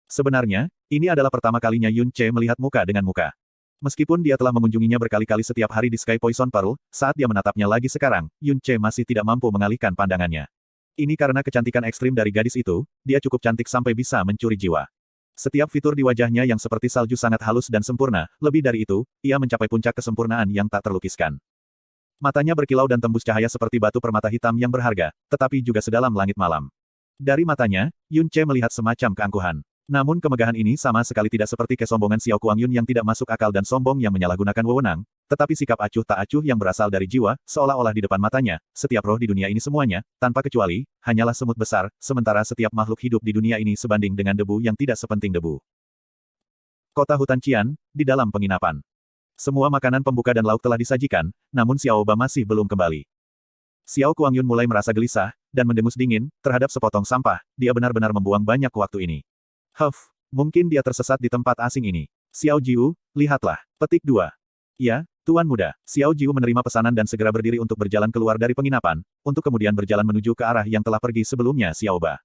Sebenarnya, ini adalah pertama kalinya Yun Che melihat muka dengan muka. Meskipun dia telah mengunjunginya berkali-kali setiap hari di Sky Poison Pearl, saat dia menatapnya lagi sekarang, Yun Che masih tidak mampu mengalihkan pandangannya. Ini karena kecantikan ekstrim dari gadis itu, dia cukup cantik sampai bisa mencuri jiwa. Setiap fitur di wajahnya yang seperti salju sangat halus dan sempurna, lebih dari itu, ia mencapai puncak kesempurnaan yang tak terlukiskan. Matanya berkilau dan tembus cahaya seperti batu permata hitam yang berharga, tetapi juga sedalam langit malam. Dari matanya, Yun Che melihat semacam keangkuhan. Namun kemegahan ini sama sekali tidak seperti kesombongan Xiao Kuangyun yang tidak masuk akal dan sombong yang menyalahgunakan wewenang, tetapi sikap acuh tak acuh yang berasal dari jiwa, seolah-olah di depan matanya, setiap roh di dunia ini semuanya, tanpa kecuali, hanyalah semut besar, sementara setiap makhluk hidup di dunia ini sebanding dengan debu yang tidak sepenting debu. Kota Hutan Qian, di dalam penginapan. Semua makanan pembuka dan lauk telah disajikan, namun Xiao Ba masih belum kembali. Xiao Kuangyun mulai merasa gelisah, dan mendengus dingin, terhadap sepotong sampah, dia benar-benar membuang banyak waktu ini. Mungkin dia tersesat di tempat asing ini. Xiao Jiu, lihatlah. Petik 2. Ya, Tuan Muda. Xiao Jiu menerima pesanan dan segera berdiri untuk berjalan keluar dari penginapan, untuk kemudian berjalan menuju ke arah yang telah pergi sebelumnya Xiao Ba.